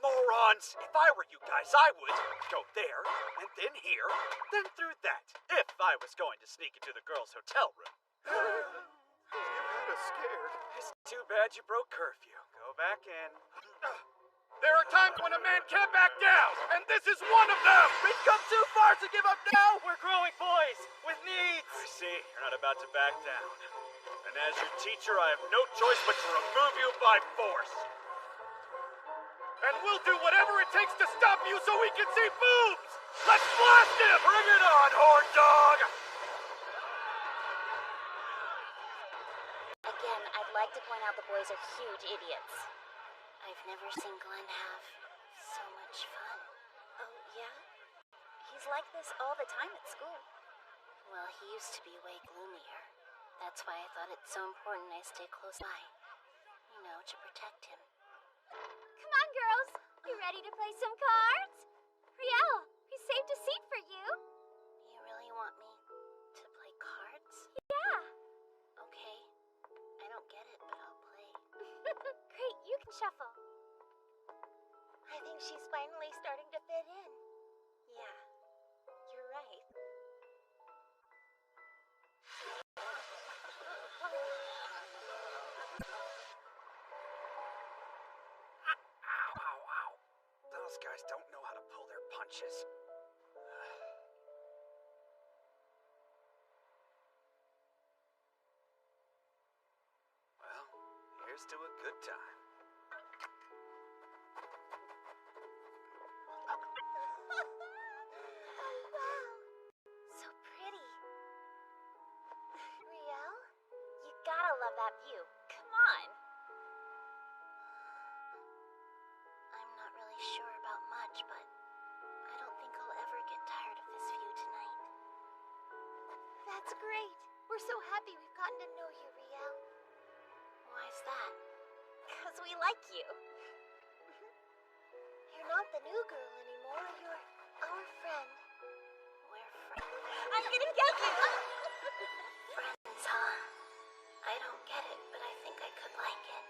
G: Morons! If I were you guys, I would go there, and then here, then through that, if I was going to sneak into the girls' hotel room.
N: You had us scared.
G: It's too bad you broke curfew. Go back in.
N: There are times when a man can't back down, and this is one of them!
S: We've come too far to give up now! We're growing boys with needs!
K: I see, you're not about to back down. And as your teacher, I have no choice but to remove you by force.
N: And we'll do whatever it takes to stop you so we can see boobs! Let's blast him!
K: Bring it on, horn dog!
C: Again, I'd like to point out the boys are huge idiots. I've never seen Glenn have so much fun. Oh, yeah? He's like this all the time at school. Well, he used to be way gloomier. That's why I thought it's so important I stay close by. You know, to protect him.
E: Come on, girls. You ready to play some cards? Riel, we saved a seat for you.
C: You really want me to play cards?
E: Yeah.
C: Okay. I don't get it, but I'll play.
E: Great, you can shuffle. I think she's finally starting to fit in.
C: Yeah, you're right.
D: Ow. Those guys don't know how to pull their punches. Well, here's to a good time.
E: Oh, wow. So pretty. Riel?
C: You gotta love that view. Come on. I'm not really sure about much, but I don't think I'll ever get tired of this view tonight.
E: That's great. We're so happy we've gotten to know you, Riel.
C: Why's that? 'Cause we like you.
E: You're not the new girl anymore. You're our friend.
C: We're friends. I'm gonna get you! Friends, huh? I don't get it, but I think I could like it.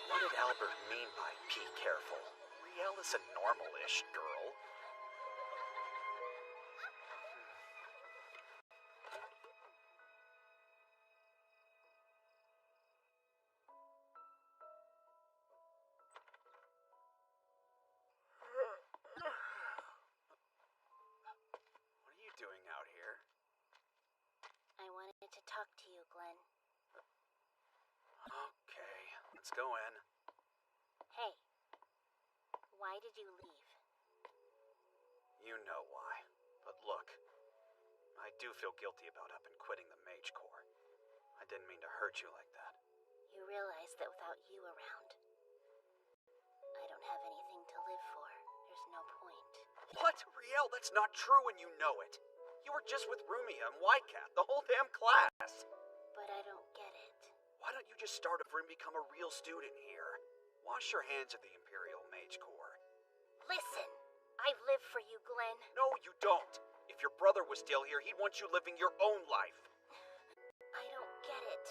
D: What did Albert mean by be careful? Riel is a normal-ish girl. What are you doing out here?
C: I wanted to talk to you, Glenn.
D: Okay, let's go in.
C: Hey, why did you leave?
D: You know why. But look, I do feel guilty about up and quitting the Mage Corps. I didn't mean to hurt you like that.
C: You realize that without you around, I don't have anything to live for. There's no point.
D: What? Riel, that's not true and you know it. You were just with Rumia and Whitecat, the whole damn class.
C: But I don't get it.
D: Why don't you just start over and become a real student here? Wash your hands of the Imperial Mage Corps.
C: Listen, I live for you, Glenn.
D: No, you don't. If your brother was still here, he'd want you living your own life.
C: I don't get it.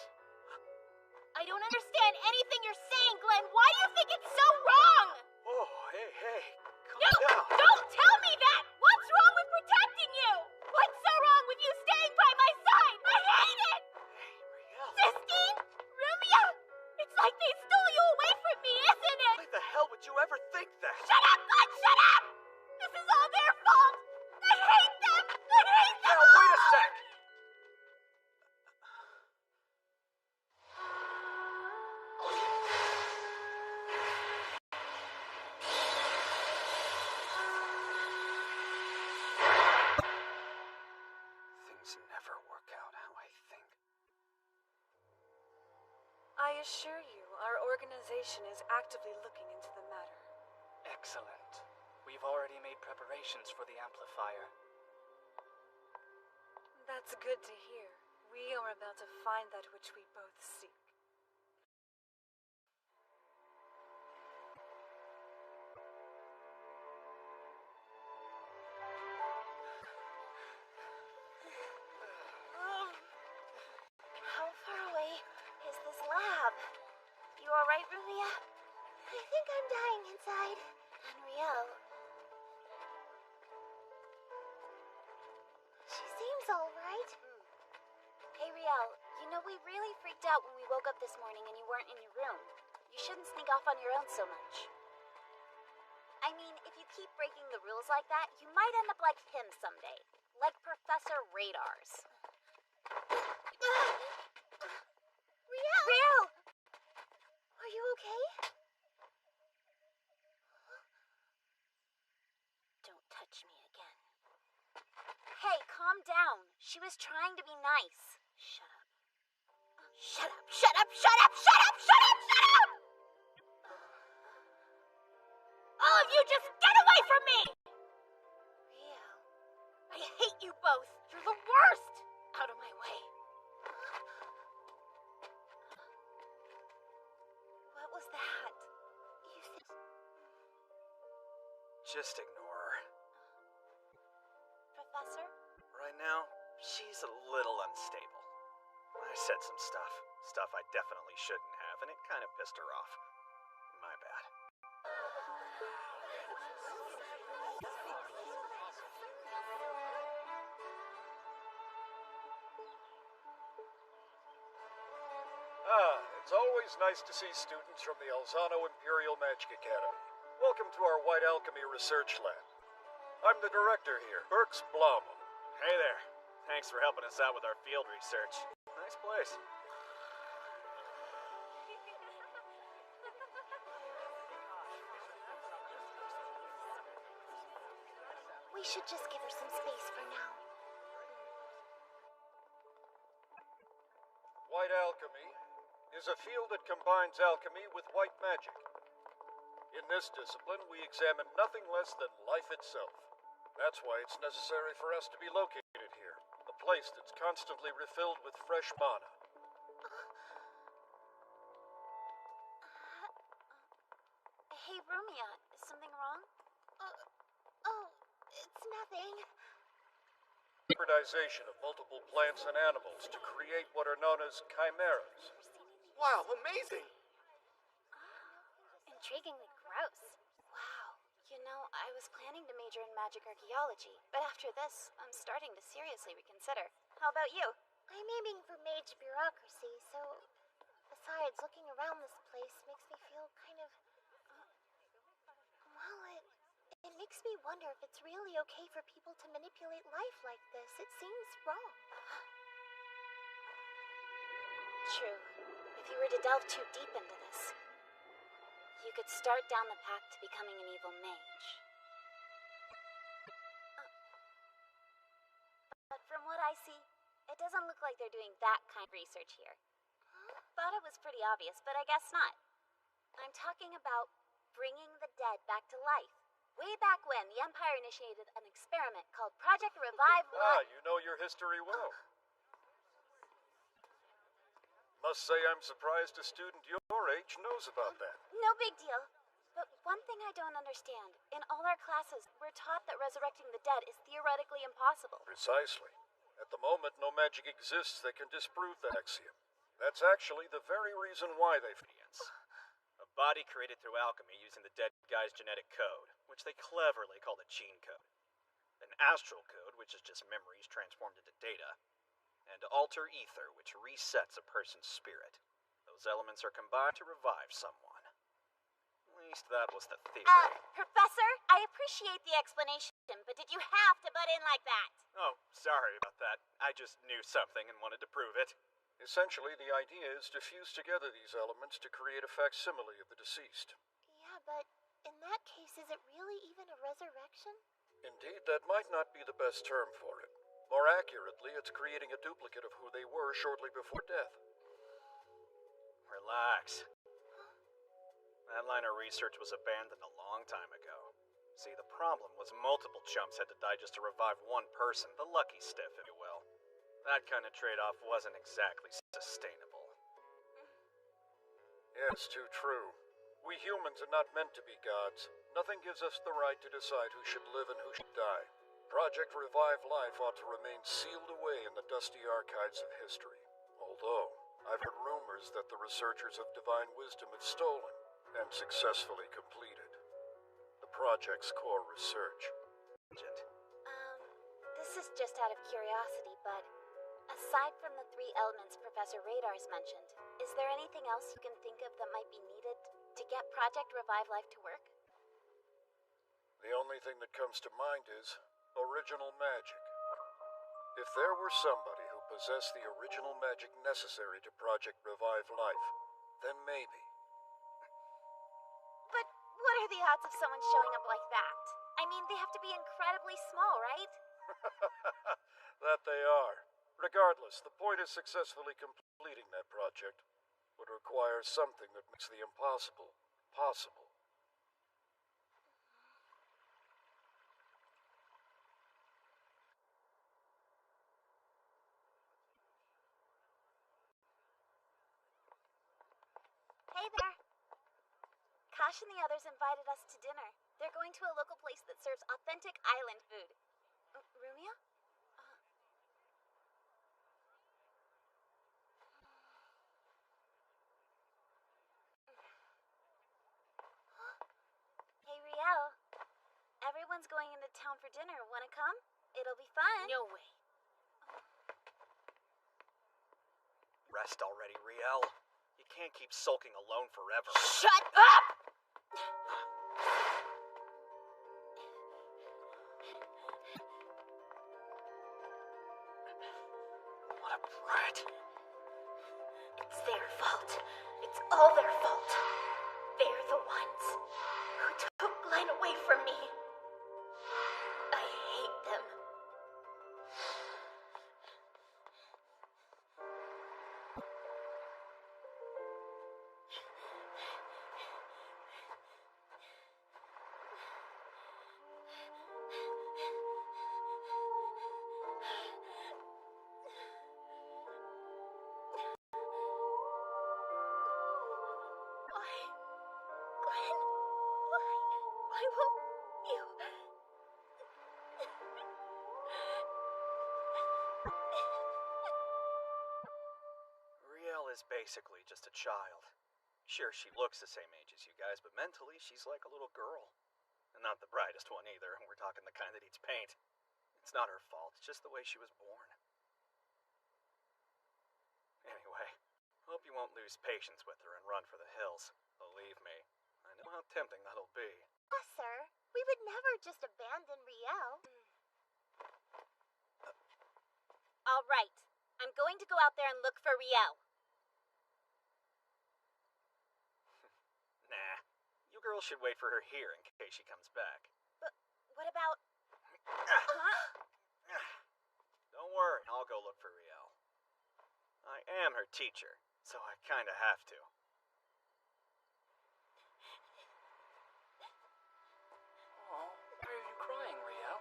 C: I don't understand anything you're saying, Glenn. Why do you think it's so wrong?
D: Oh, hey, calm
C: No,
D: down.
C: don't tell me that! What's wrong with protecting you? What's so wrong with you staying by my side? I hate it!
D: Hey, Riel.
C: Sistine? Rumia? It's like they stole you away from me, isn't it?
D: Why the hell would you ever think that?
C: Shut up, Glenn! Shut up! This is all their fault! I hate them! I hate them!
D: Yeah, wait a sec! Things never work out how I think.
A: I assure you, our organization is actively looking into the matter.
S: Excellent. We've already made preparations for the amplifier.
A: That's good to hear. We are about to find that which we both seek.
E: How far away is this lab? You alright, Rumia? I think I'm dying inside. And Riel. She seems alright. Hey, Riel,
C: You know, we really freaked out when we woke up this morning and you weren't in your room. You shouldn't sneak off on your own so much. I mean, if you keep breaking the rules like that, you might end up like him someday. Like Professor Radars.
E: Riel!
C: Riel!
E: Are you okay?
C: Don't touch me again. Hey, calm down. She was trying to be nice. Shut up. Shut up, shut up, shut up, shut up, shut up, shut up! All of you just get away from me!
E: Riel.
C: I hate you both. You're the worst! Out of my way. What was that?
E: You think...
K: Just ignore her.
C: Professor?
K: Right now, she's a little unstable. I said some stuff I definitely shouldn't have, and it kind of pissed her off. My bad.
H: It's always nice to see students from the Alzano Imperial Magic Academy. Welcome to our White Alchemy Research Lab. I'm the director here, Berks Blum.
K: Hey there. Thanks for helping us out with our field research. Nice place.
E: We should just give her some space for now.
H: White alchemy is a field that combines alchemy with white magic. In this discipline, we examine nothing less than life itself. That's why it's necessary for us to be located here, a place that's constantly refilled with fresh mana.
C: Hey, Rumia, is something wrong?
E: Oh, it's nothing.
H: Hybridization of multiple plants and animals to create what are known as chimeras.
N: Wow, amazing!
C: Intriguingly gross. Wow. You know, I was planning to major in magic archaeology, but after this, I'm starting to seriously reconsider. How about you?
E: I'm aiming for mage bureaucracy, so besides, looking around this place makes me feel kind of... well, it makes me wonder if it's really okay for people to manipulate life like this. It seems wrong.
C: True. If you were to delve too deep into this, you could start down the path to becoming an evil mage. But from what I see, it doesn't look like they're doing that kind of research here. Thought it was pretty obvious, but I guess not. I'm talking about bringing the dead back to life. Way back when, the Empire initiated an experiment called Project Revive Life.
H: You know your history well. Must say I'm surprised a student your age knows about that.
C: No big deal. But one thing I don't understand, in all our classes, we're taught that resurrecting the dead is theoretically impossible.
H: Precisely. At the moment, no magic exists that can disprove that axiom. That's actually the very reason why they...
K: A body created through alchemy using the dead guy's genetic code, which they cleverly call the gene code. An astral code, which is just memories transformed into data. And alter ether, which resets a person's spirit. Those elements are combined to revive someone. At least that was the theory.
C: Professor, I appreciate the explanation, but did you have to butt in like that?
K: Oh, sorry about that. I just knew something and wanted to prove it.
H: Essentially, the idea is to fuse together these elements to create a facsimile of the deceased.
E: Yeah, but in that case, is it really even a resurrection?
H: Indeed, that might not be the best term for it. More accurately, it's creating a duplicate of who they were shortly before death.
K: Relax. That line of research was abandoned a long time ago. See, the problem was multiple chumps had to die just to revive one person, the lucky stiff, if you will. That kind of trade-off wasn't exactly sustainable.
H: Yes, too true. We humans are not meant to be gods. Nothing gives us the right to decide who should live and who should die. Project Revive Life ought to remain sealed away in the dusty archives of history. Although, I've heard rumors that the researchers of Divine Wisdom have stolen and successfully completed the project's core research.
C: This is just out of curiosity, but Aside from the 3 elements Professor Radar's mentioned, is there anything else you can think of that might be needed to get Project Revive Life to work?
T: The only thing that comes to mind is original magic. If there were somebody who possessed the original magic necessary to Project Revive Life, then maybe.
C: But what are the odds of someone showing up like that? I mean, they have to be incredibly small, right?
T: That they are. Regardless, the point is successfully completing that project would require something that makes the impossible possible.
C: Hey there. Kosh and the others invited us to dinner. They're going to a local place that serves authentic island food. Rumia? Hey, Riel. Everyone's going into town for dinner. Wanna come? It'll be fun.
P: No way.
K: Rest already, Riel. You can't keep sulking alone forever.
P: Shut up!
K: What a brat.
P: It's their fault. It's all their fault. They're the ones who took Glenn away from me. I hate them. Why won't you?
K: Riel is basically just a child. Sure, she looks the same age as you guys, but mentally she's like a little girl. And not the brightest one either, we're talking the kind that eats paint. It's not her fault, it's just the way she was born. Anyway, hope you won't lose patience with her and run for the hills. Believe me, I know how tempting that'll be.
Q: Professor, we would never just abandon Riel.
C: All right. I'm going to go out there and look for Riel.
K: Nah, you girls should wait for her here in case she comes back.
C: But what about... Huh?
K: Don't worry, I'll go look for Riel. I am her teacher, so I kinda have to.
J: Oh, why are you crying, Riel?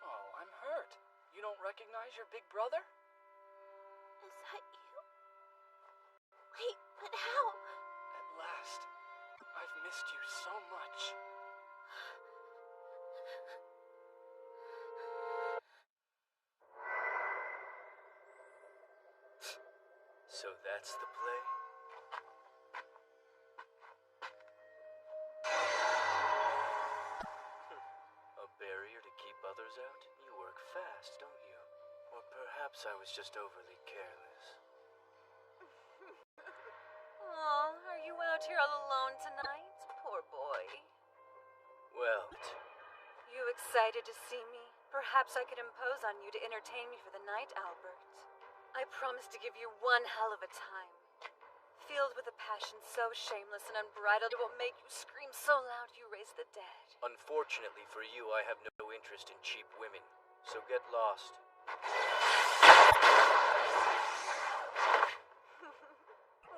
J: Oh, I'm hurt. You don't recognize your big brother?
P: Is that you? Wait, but how?
J: At last. I've missed you so much. So that's the play? A barrier to keep others out? You work fast, don't you? Or perhaps I was just overly careless.
F: Oh, are you out here all alone tonight? Poor boy.
J: Well,
F: You excited to see me? Perhaps I could impose on you to entertain me for the night, Albert. I promise to give you one hell of a time. Filled with a passion so shameless and unbridled it will make you scream so loud you raise the dead.
J: unfortunately for you, I have no interest in cheap women, so get lost.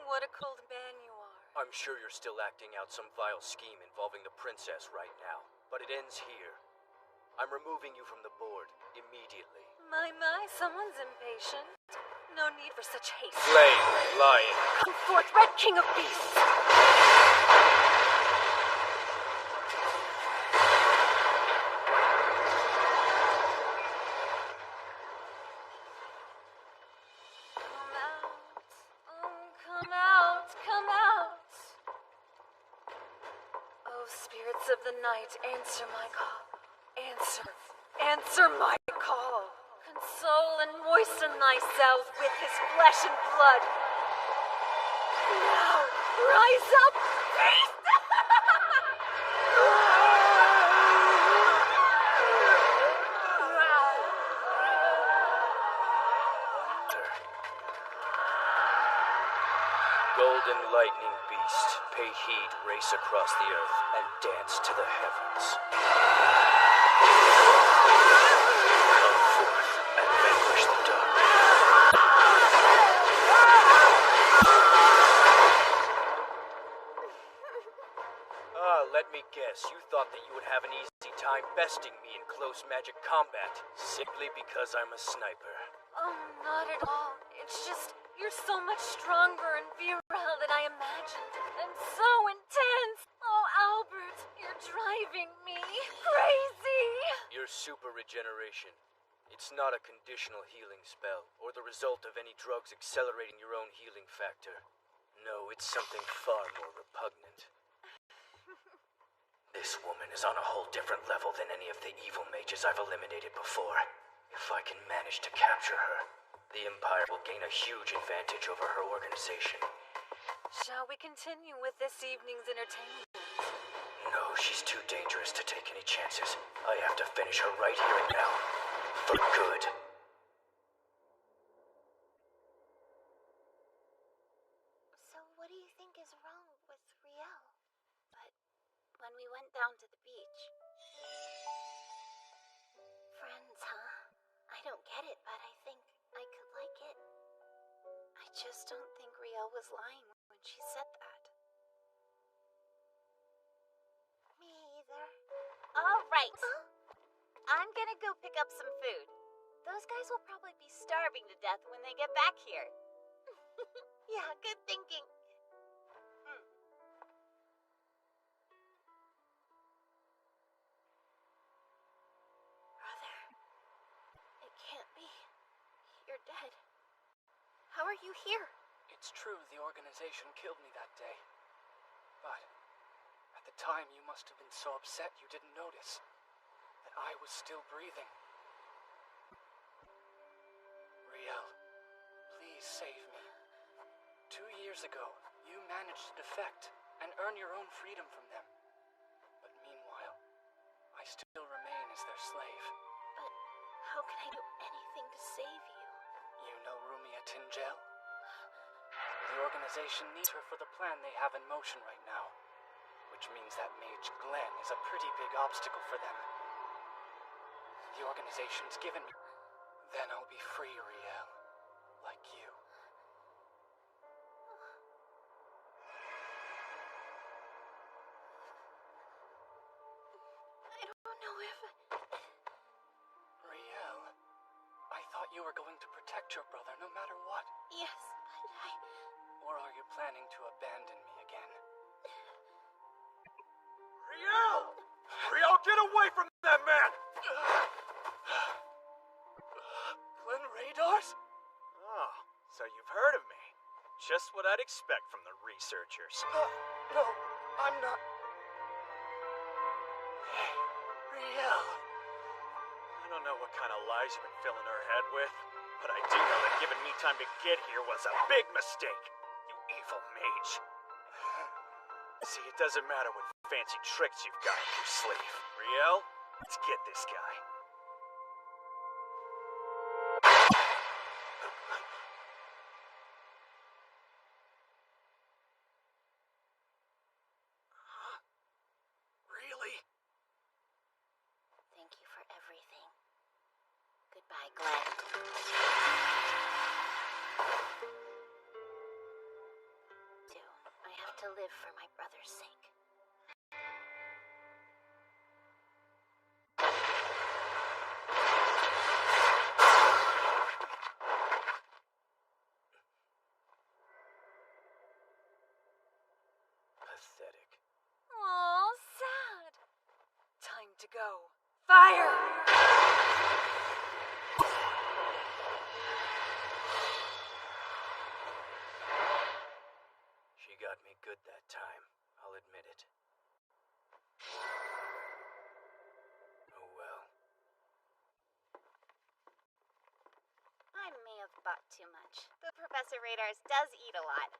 F: What a cold man you are.
J: I'm sure you're still acting out some vile scheme involving the princess right now, but it ends here. I'm removing you from the board immediately.
F: My, someone's impatient. No need for such haste.
J: Flame, lion.
F: Come forth, Red King of Beasts! Come out. Oh, spirits of the night, answer my call. Answer my call. Console and moisten thyself with his flesh and blood. Now, rise up, beast!
J: Golden lightning beast, pay heed, race across the earth, and dance to the heavens. Come forth and vanquish the dark. Let me guess, you thought that you would have an easy time besting me in close magic combat, simply because I'm a sniper.
F: Oh, not at all. It's just, you're so much stronger and virile than I imagined. And so intense. Oh, Albert, you're driving me crazy.
J: Your super regeneration. It's not a conditional healing spell, or the result of any drugs accelerating your own healing factor. No, it's something far more repugnant. This woman is on a whole different level than any of the evil mages I've eliminated before. If I can manage to capture her, the Empire will gain a huge advantage over her organization.
F: Shall we continue with this evening's entertainment?
J: No, she's too dangerous to take any chances. I have to finish her right here and now. For good.
E: So what do you think is wrong with Riel? When we went down to the beach. Friends, huh? I don't get it, but I think I could like it. I just don't think Riel was lying when she said that. Me either.
C: Alright. I'm gonna go pick up some food. Those guys will probably be starving to death when they get back here.
E: Yeah, good thinking. You're dead. How are you here?
U: It's true the organization killed me that day. But at the time you must have been so upset you didn't notice that I was still breathing. Riel, please save me. 2 years ago, you managed to defect and earn your own freedom from them. But meanwhile, I still remain as their slave.
E: But how can I do anything to save you?
U: You know Rumia Tingel? The organization needs her for the plan they have in motion right now. Which means that Mage Glenn is a pretty big obstacle for them. The organization's given me. Then I'll be free, Riel. Like you.
E: I don't know if...
U: Riel, I thought you were going to protect your brother no matter what.
E: Yes, but I...
U: Or are you planning to abandon me again?
D: Riel! Riel, get away from that man!
U: Glenn Radars?
K: Oh, so you've heard of me. Just what I'd expect from the researchers.
U: No, I'm not... Riel.
K: I don't know what kind of lies you've been filling her head with, but I do know that giving me time to get here was a big mistake, you evil mage. See, it doesn't matter what fancy tricks you've got up your sleeve. Riel, let's get this guy.
U: Really?
E: Thank you for everything. Goodbye, Glenn. I have to live for my brother's sake.
J: Pathetic.
F: Aw, sad. Time to go. Fire!
J: She got me good that time, I'll admit it. Oh well.
C: about too much.
E: But Professor Radars does eat a lot.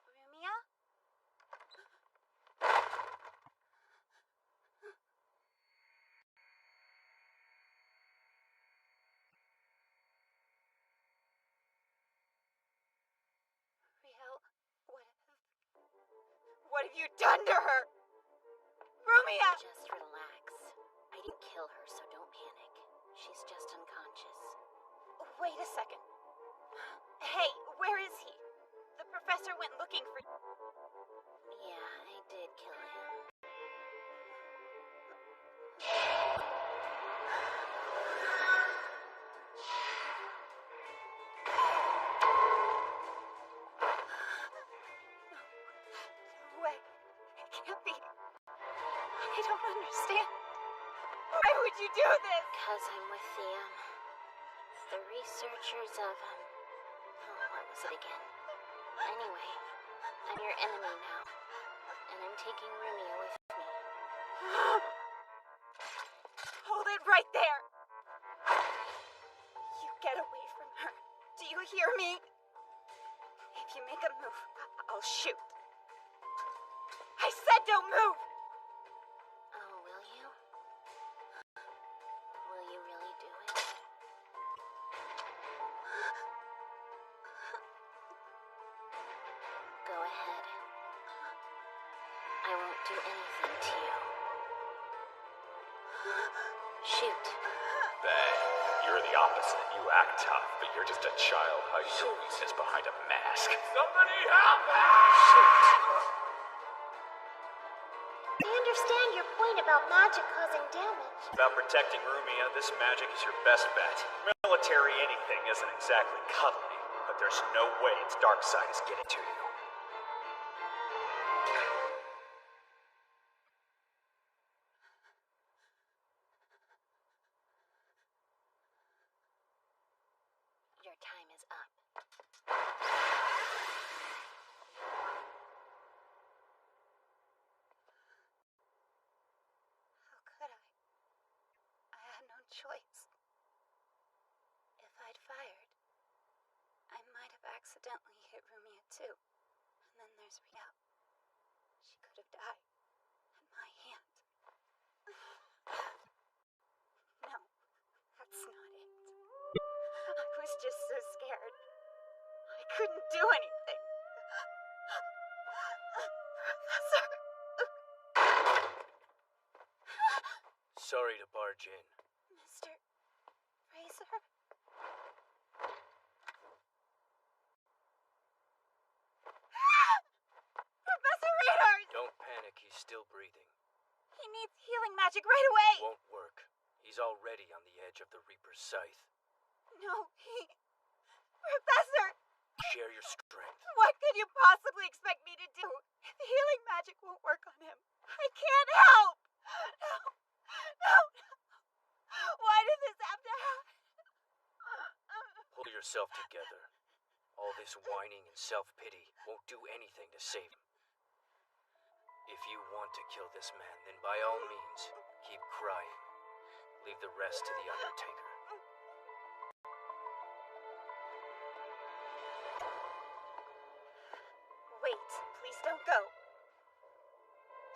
C: Rumia?
P: Riel, what have you done to her? Rumia!
C: Just relax. I didn't kill her, so don't panic. She's just unconscious.
P: Wait a second. Hey, where is he? The professor went looking for...
C: Yeah, I did kill him.
P: No way. It can't be. I don't understand. Why would you do this?
C: Because I'm with the researchers of, what was it again? Anyway, I'm your enemy now, and I'm taking Rumia with me.
P: Hold it right there. You get away from her. Do you hear me? If you make a move, I'll shoot. I said don't move!
C: Oh, will you? Will you really do it? Go ahead. I won't do anything to you. Shoot.
L: Bang. You're the opposite. You act tough, but you're just a child hiding your weakness behind a mask. Somebody help me!
Q: I understand your point about magic causing damage.
K: About protecting Rumia, this magic is your best bet. Military anything isn't exactly cuddly, but there's no way its dark side is getting to you.
C: Your time is up.
P: How could I? I had no choice. If I'd fired, I might have accidentally hit Rumia too. And then there's Riel. She could have died at my hand. No, that's not it. I was just so scared. I couldn't do anything. Professor.
J: Sorry to barge in.
P: Mr. Fraser? Professor Radars!
J: Don't panic, he's still breathing.
P: He needs healing magic right away!
J: Won't work. He's already on the edge of the Reaper's scythe.
P: No, Professor!
J: Share your strength.
P: What could you possibly expect me to do? The healing magic won't work on him. I can't help! No! Why did this have to happen?
J: Pull yourself together. All this whining and self-pity won't do anything to save him. If you want to kill this man, then by all means, keep crying. Leave the rest to the Undertaker.
P: Wait, please don't go.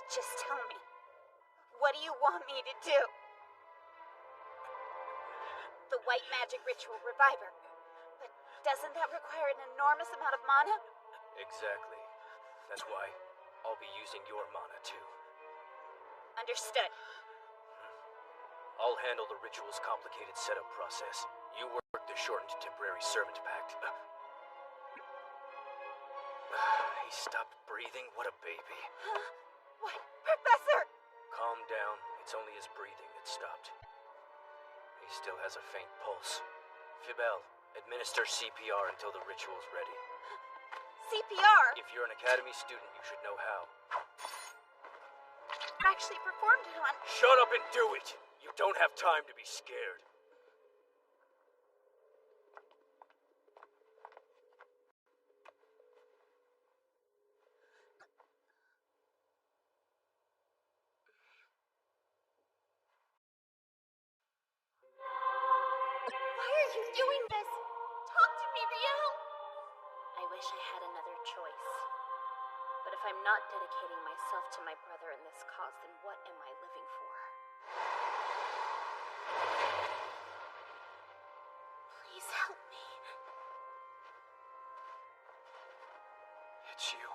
P: Just tell me. What do you want me to do? The white magic ritual reviver. But doesn't that require an enormous amount of mana?
J: Exactly. That's why I'll be using your mana too.
P: Understood.
J: I'll handle the ritual's complicated setup process. You work the shortened temporary servant pact. He stopped breathing? What a baby.
P: Huh? What? Professor!
J: Calm down. It's only his breathing that stopped. He still has a faint pulse. Fibel, administer CPR until the ritual's ready.
P: CPR?
J: If you're an Academy student, you should know how.
P: I actually performed it on...
J: Shut up and do it! You don't have time to be scared.
E: doing this? Talk to me, Riel.
C: I wish I had another choice. But if I'm not dedicating myself to my brother in this cause, then what am I living for?
E: Please help me.
K: It's you.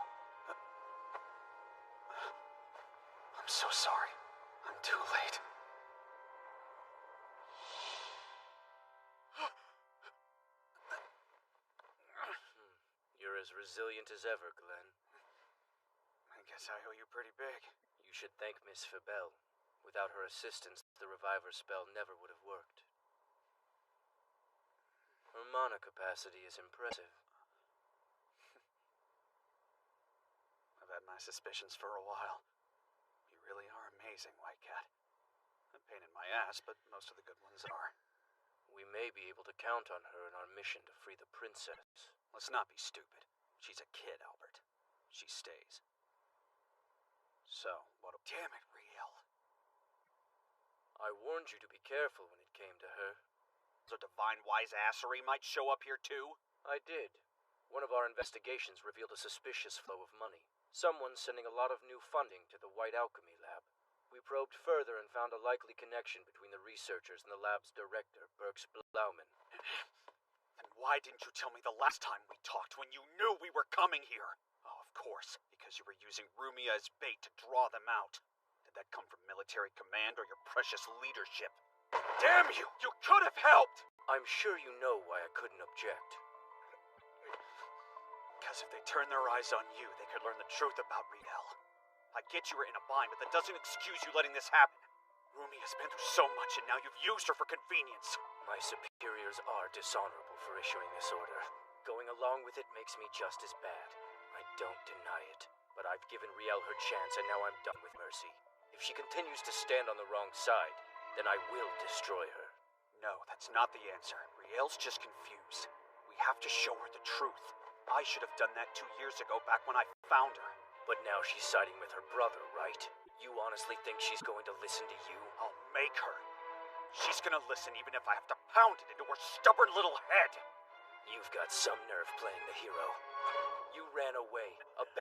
K: I'm so sorry. I'm too late.
J: You're as resilient as ever, Glenn.
K: I guess I owe you pretty big.
J: You should thank Miss Fabel. Without her assistance, the reviver spell never would have worked. Her mana capacity is impressive.
K: I've had my suspicions for a while. You really are amazing, White Cat. A pain in my ass, but most of the good ones are.
J: We may be able to count on her in our mission to free the princess.
K: Let's not be stupid. She's a kid, Albert. She stays. So, Damn it, Riel.
J: I warned you to be careful when it came to her.
K: So Divine Wiseassery might show up here too?
J: I did. One of our investigations revealed a suspicious flow of money. Someone's sending a lot of new funding to the White Alchemy Lab. We probed further and found a likely connection between the researchers and the lab's director, Birks Blauman.
K: Then why didn't you tell me the last time we talked when you knew we were coming here? Oh, of course, because you were using Rumia as bait to draw them out. Did that come from military command or your precious leadership? Damn you! You could have helped!
J: I'm sure you know why I couldn't object.
K: Because if they turn their eyes on you, they could learn the truth about Riel. I get you were in a bind, but that doesn't excuse you letting this happen. Rumi has been through so much, and now you've used her for convenience.
J: My superiors are dishonorable for issuing this order. Going along with it makes me just as bad. I don't deny it. But I've given Riel her chance, and now I'm done with Mercy. If she continues to stand on the wrong side, then I will destroy her.
K: No, that's not the answer. Riel's just confused. We have to show her the truth. I should have done that 2 years ago, back when I found her.
J: But now she's siding with her brother, right? You honestly think she's going to listen to you?
K: I'll make her. She's gonna listen even if I have to pound it into her stubborn little head.
J: You've got some nerve playing the hero. You ran away.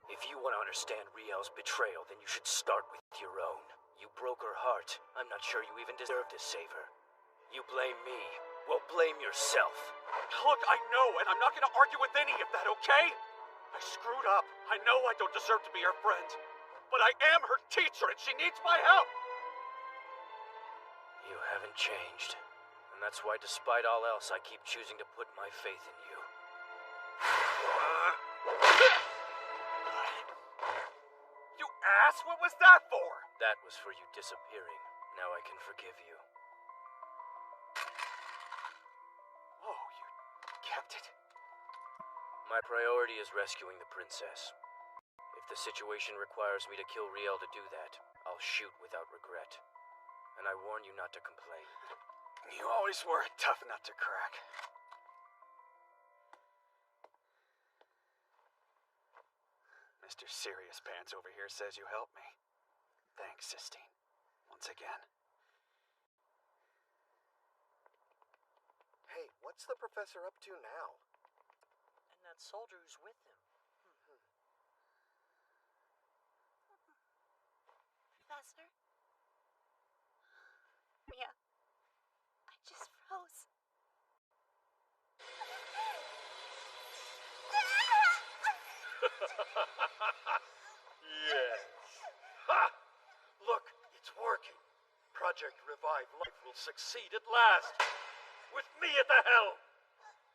J: If you want to understand Riel's betrayal, then you should start with your own. You broke her heart. I'm not sure you even deserve to save her. You blame me. Well, blame yourself.
K: Look, I know, and I'm not gonna argue with any of that, okay? I screwed up. I know I don't deserve to be her friend. But I am her teacher, and she needs my help!
J: You haven't changed. And that's why, despite all else, I keep choosing to put my faith in you.
K: You ass? What was that for?
J: That was for you disappearing. Now I can forgive you.
K: Oh, you kept it?
J: My priority is rescuing the princess. If the situation requires me to kill Riel to do that, I'll shoot without regret. And I warn you not to complain.
K: You always were a tough nut to crack. Mr. Serious Pants over here says you helped me. Thanks, Sistine. Once again.
N: Hey, what's the professor up to now?
S: And that soldier who's with him.
P: Professor? Mia, I just froze.
T: Yes. Ha! Look, it's working. Project Revive Life will succeed at last. With me at the helm.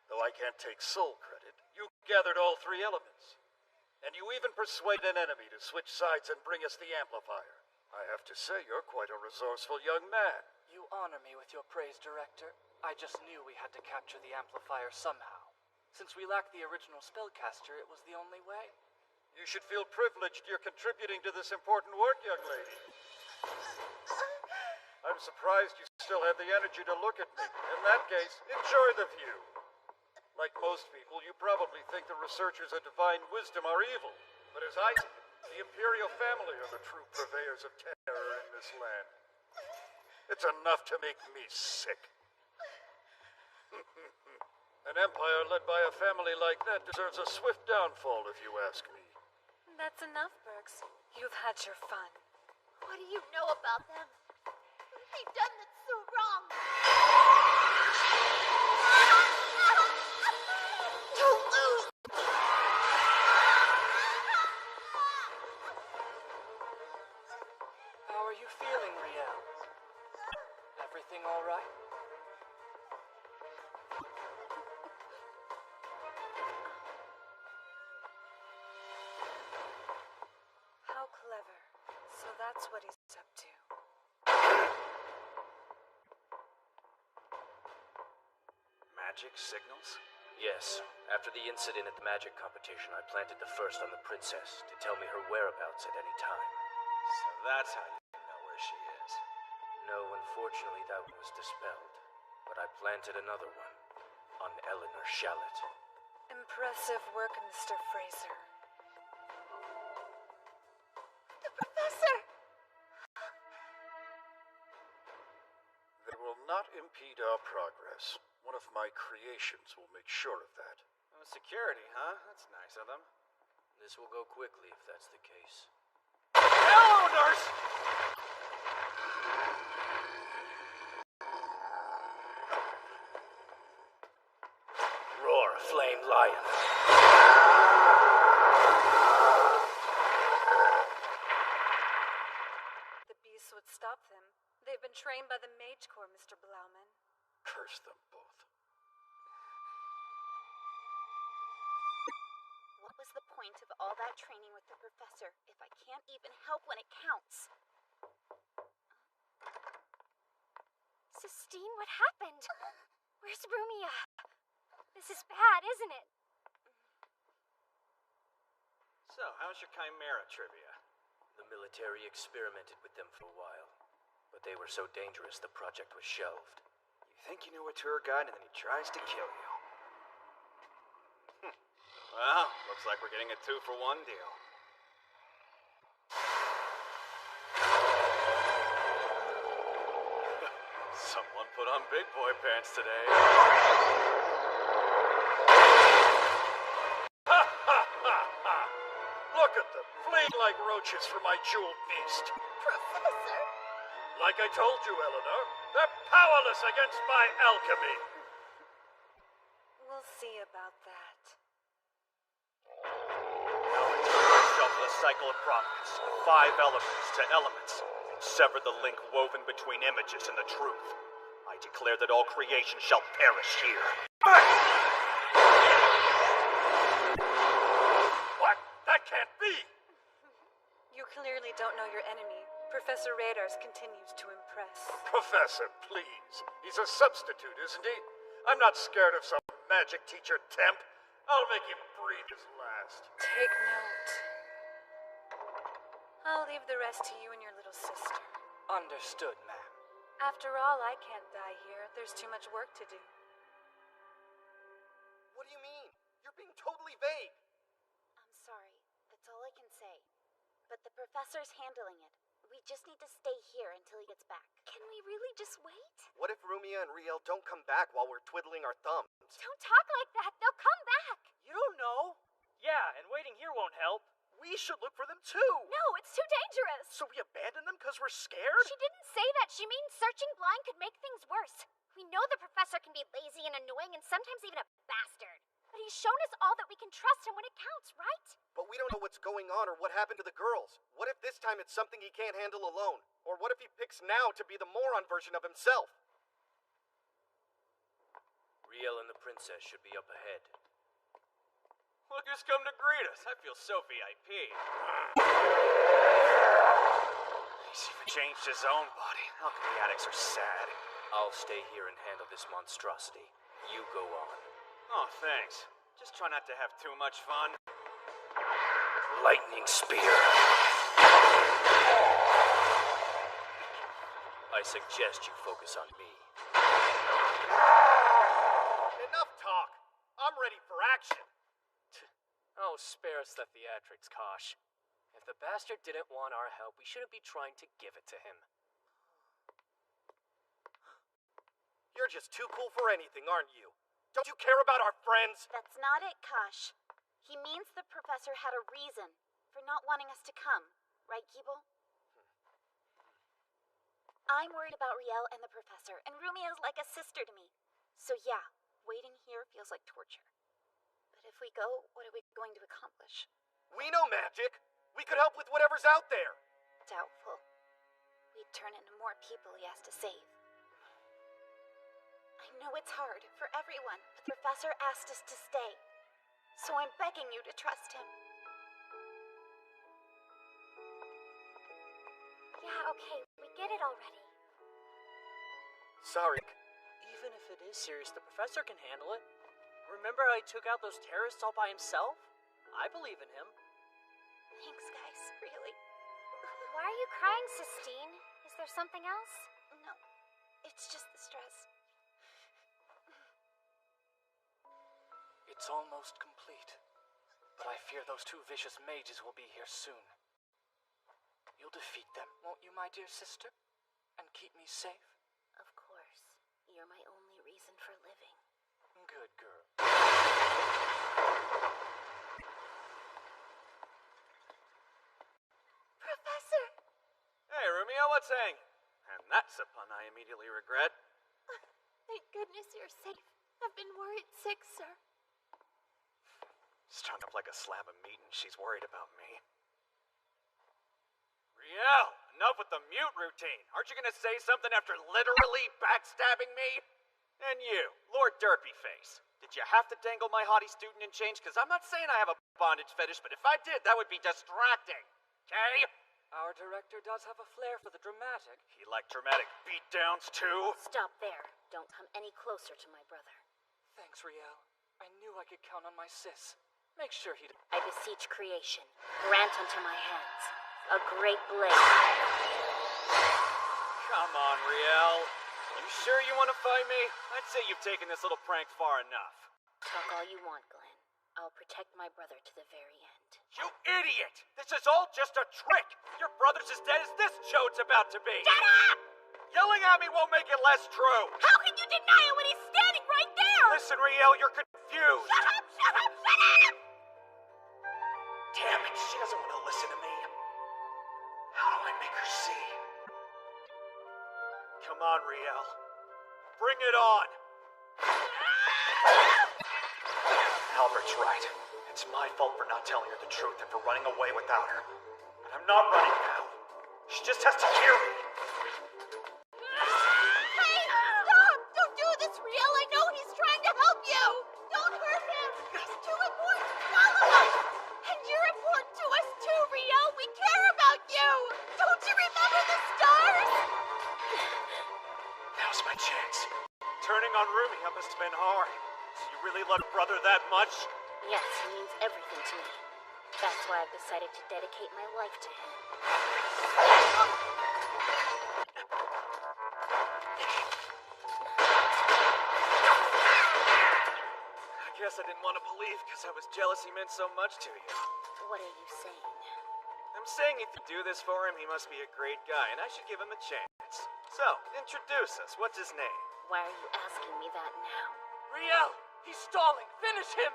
T: Though I can't take sole credit, you gathered all three elements. And you even persuaded an enemy to switch sides and bring us the amplifier. I have to say, you're quite a resourceful young man.
S: You honor me with your praise, Director. I just knew we had to capture the amplifier somehow. Since we lacked the original spellcaster, it was the only way.
T: You should feel privileged you're contributing to this important work, young lady. I'm surprised you still have the energy to look at me. In that case, enjoy the view. Like most people, you probably think the researchers of divine wisdom are evil. But as I see it, the Imperial family are the true purveyors of terror in this land. It's enough to make me sick. An empire led by a family like that deserves a swift downfall, if you ask me.
F: That's enough, Berks. You've had your fun.
Q: What do you know about them? What have they done that's so wrong? Don't lose!
S: How are you feeling, Riel? Everything all right?
F: How clever. So that's what he's up to.
G: Magic signals?
J: Yes. After the incident at the magic competition, I planted the first on the princess to tell me her whereabouts at any time.
G: So that's how you know where she is.
J: No, unfortunately, that one was dispelled. But I planted another one on Eleanor Shallot.
F: Impressive work, Mr. Fraser.
Q: The professor!
T: They will not impede our progress. One of my creations will make sure of that.
G: Oh, security, huh? That's nice of them.
J: This will go quickly if that's the case.
G: Hello, nurse!
J: Roar, flame lion.
F: The beasts would stop them. They've been trained by the Mage Corps, Mr. Blauman.
T: Curse them both.
C: What was the point of all that training with the professor if I can't even help when it counts?
E: Sistine, what happened? Where's Rumia? This is bad, isn't it?
G: So, how's your Chimera trivia?
J: The military experimented with them for a while, but they were so dangerous the project was shelved.
K: You think you know a tour guide and then he tries to kill you.
G: Well, looks like we're getting a 2-for-1 deal. Someone put on big boy pants today.
T: Ha ha ha ha! Look at them, fleeing like roaches for my jeweled beast.
Q: Professor!
T: Like I told you, Eleanor, they're powerless against my alchemy.
F: We'll see about that.
K: Shuffle the cycle of providence, 5 elements to elements, and sever the link woven between images and the truth. I declare that all creation shall perish here.
T: What? That can't be!
F: You clearly don't know your enemy. Professor Radars continues to impress.
T: Professor, please. He's a substitute, isn't he? I'm not scared of some magic teacher temp. I'll make him breathe his last.
F: Take note. I'll leave the rest to you and your little sister.
S: Understood, ma'am.
F: After all, I can't die here. There's too much work to do.
N: What do you mean? You're being totally vague.
C: I'm sorry. That's all I can say. But the professor's handling it. We just need to stay here until he gets back.
E: Can we really just wait?
N: What if Rumia and Riel don't come back while we're twiddling our thumbs?
E: Don't talk like that. They'll come back.
O: You don't know. Yeah, and waiting here won't help. We should look for them too.
E: No, it's too dangerous.
O: So we abandon them because we're scared?
E: She didn't say that. She means searching blind could make things worse. We know the professor can be lazy and annoying and sometimes even a bastard. But he's shown us all that we can trust him when it counts, right?
N: But we don't know what's going on or what happened to the girls. What if this time it's something he can't handle alone? Or what if he picks now to be the moron version of himself?
J: Riel and the princess should be up ahead.
G: Look who's come to greet us. I feel so VIP. He's even changed his own body. Alchemy addicts are sad.
J: I'll stay here and handle this monstrosity. You go on.
G: Oh, thanks. Just try not to have too much fun.
J: Lightning spear. I suggest you focus on me.
N: Enough talk. I'm ready for action.
J: Oh, spare us the theatrics, Kosh. If the bastard didn't want our help, we shouldn't be trying to give it to him.
N: You're just too cool for anything, aren't you?
D: Don't you care about our friends?
C: That's not it, Kosh. He means the professor had a reason for not wanting us to come. Right, Keeble? I'm worried about Riel and the professor, and Rumia is like a sister to me. So yeah, waiting here feels like torture. But if we go, what are we going to accomplish?
D: We know magic. We could help with whatever's out there.
C: Doubtful. We'd turn into more people he has to save. I know it's hard for everyone, but the professor asked us to stay. So I'm begging you to trust him.
E: Yeah, okay, we get it already.
D: Sorry.
I: Even if it is serious, the professor can handle it. Remember how he took out those terrorists all by himself? I believe in him.
C: Thanks, guys, really.
E: Why are you crying, Sistine? Is there something else?
C: No, it's just the stress.
U: It's almost complete, but I fear those two vicious mages will be here soon. You'll defeat them, won't you, my dear sister? And keep me safe?
C: Of course. You're my only reason for living.
U: Good girl.
C: Professor!
K: Hey, Rumia, what's hanging? And that's a pun I immediately regret.
E: Thank goodness you're safe. I've been worried sick, sir.
K: Strung up like a slab of meat and she's worried about me. Riel, enough with the mute routine. Aren't you gonna say something after literally backstabbing me? And you, Lord Derpyface, did you have to dangle my haughty student in chains? Because I'm not saying I have a bondage fetish, but if I did, that would be distracting. Okay?
U: Our director does have a flair for the dramatic.
K: He liked dramatic beatdowns too?
C: Stop there. Don't come any closer to my brother.
U: Thanks, Riel. I knew I could count on my sis. Make sure he...
C: I beseech creation. Grant unto my hands a great blade.
K: Come on, Riel. You sure you want to fight me? I'd say you've taken this little prank far enough.
C: Talk all you want, Glenn. I'll protect my brother to the very end.
K: You idiot! This is all just a trick! Your brother's as dead as this Chode's about to be!
C: Shut up!
K: Yelling at me won't make it less true!
C: How can you deny it when he's standing right there?
K: Listen, Riel, you're confused!
C: Shut up! Shut up! Shut up!
K: Damn it, she doesn't want to listen to me. How do I make her see? Come on, Riel. Bring it on! Albert's right. It's my fault for not telling her the truth and for running away without her. But I'm not running now. She just has to hear me.
E: Hey, stop! Don't do this, Riel. I know he's trying to help you. Don't hurt him. He's too important. Follow us. And you're important to us too, Riel. We care about you. Don't you remember the stars?
K: Now's my chance. Turning on Rumia must have been hard. So you really love brother that much?
C: Yes, he means everything to me. That's why I've decided to dedicate my life to him.
K: I guess I didn't want to believe because I was jealous he meant so much to you.
C: What are you saying?
K: I'm saying if you do this for him, he must be a great guy, and I should give him a chance. So, introduce us. What's his name?
C: Why are you asking me that now?
U: Riel! He's stalling! Finish him!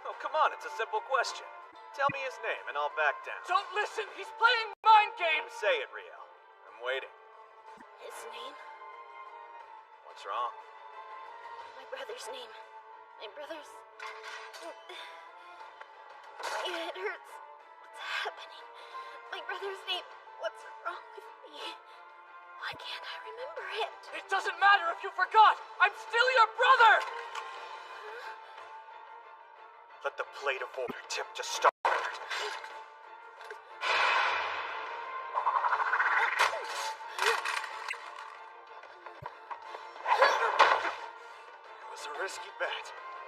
K: Oh, come on, it's a simple question. Tell me his name, and I'll back down.
U: Don't listen! He's playing mind games!
K: Say it, Riel. I'm waiting.
C: His name?
K: What's wrong?
C: My brother's name. My brother's... My head hurts. What's happening? My brother's name. What's wrong with me? Why can't I remember it?
U: It doesn't matter if you forgot! I'm still your brother!
K: Let the plate of order tip to start. It was a risky bet.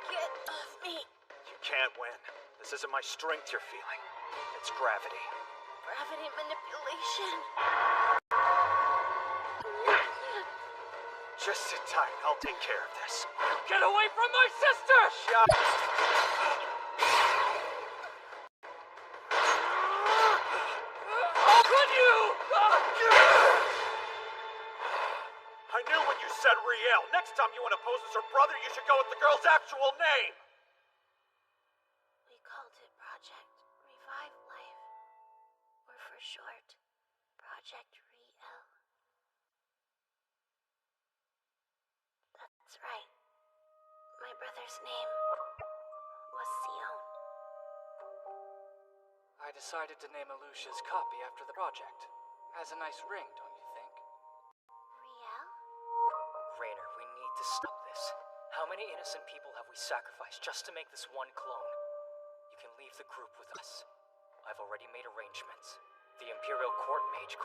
C: Get off me.
K: You can't win. This isn't my strength you're feeling. It's gravity.
C: Gravity manipulation.
K: Just sit tight. I'll take care of this.
U: Get away from my sister!
K: Shut up.
U: How could you?
K: I knew when you said Riel. Next time you want to pose as her brother, you should go with the girl's actual name.
P: We called it Project Revive Life. Or for short, Project Riel. That's right. My brother's name was Sion.
S: I decided to name Alucia's copy after the project. Has a nice ring, don't you think?
P: Riel?
B: Rainer, we need to stop this. How many innocent people have we sacrificed just to make this one clone? You can leave the group with us. I've already made arrangements. The Imperial Court Mage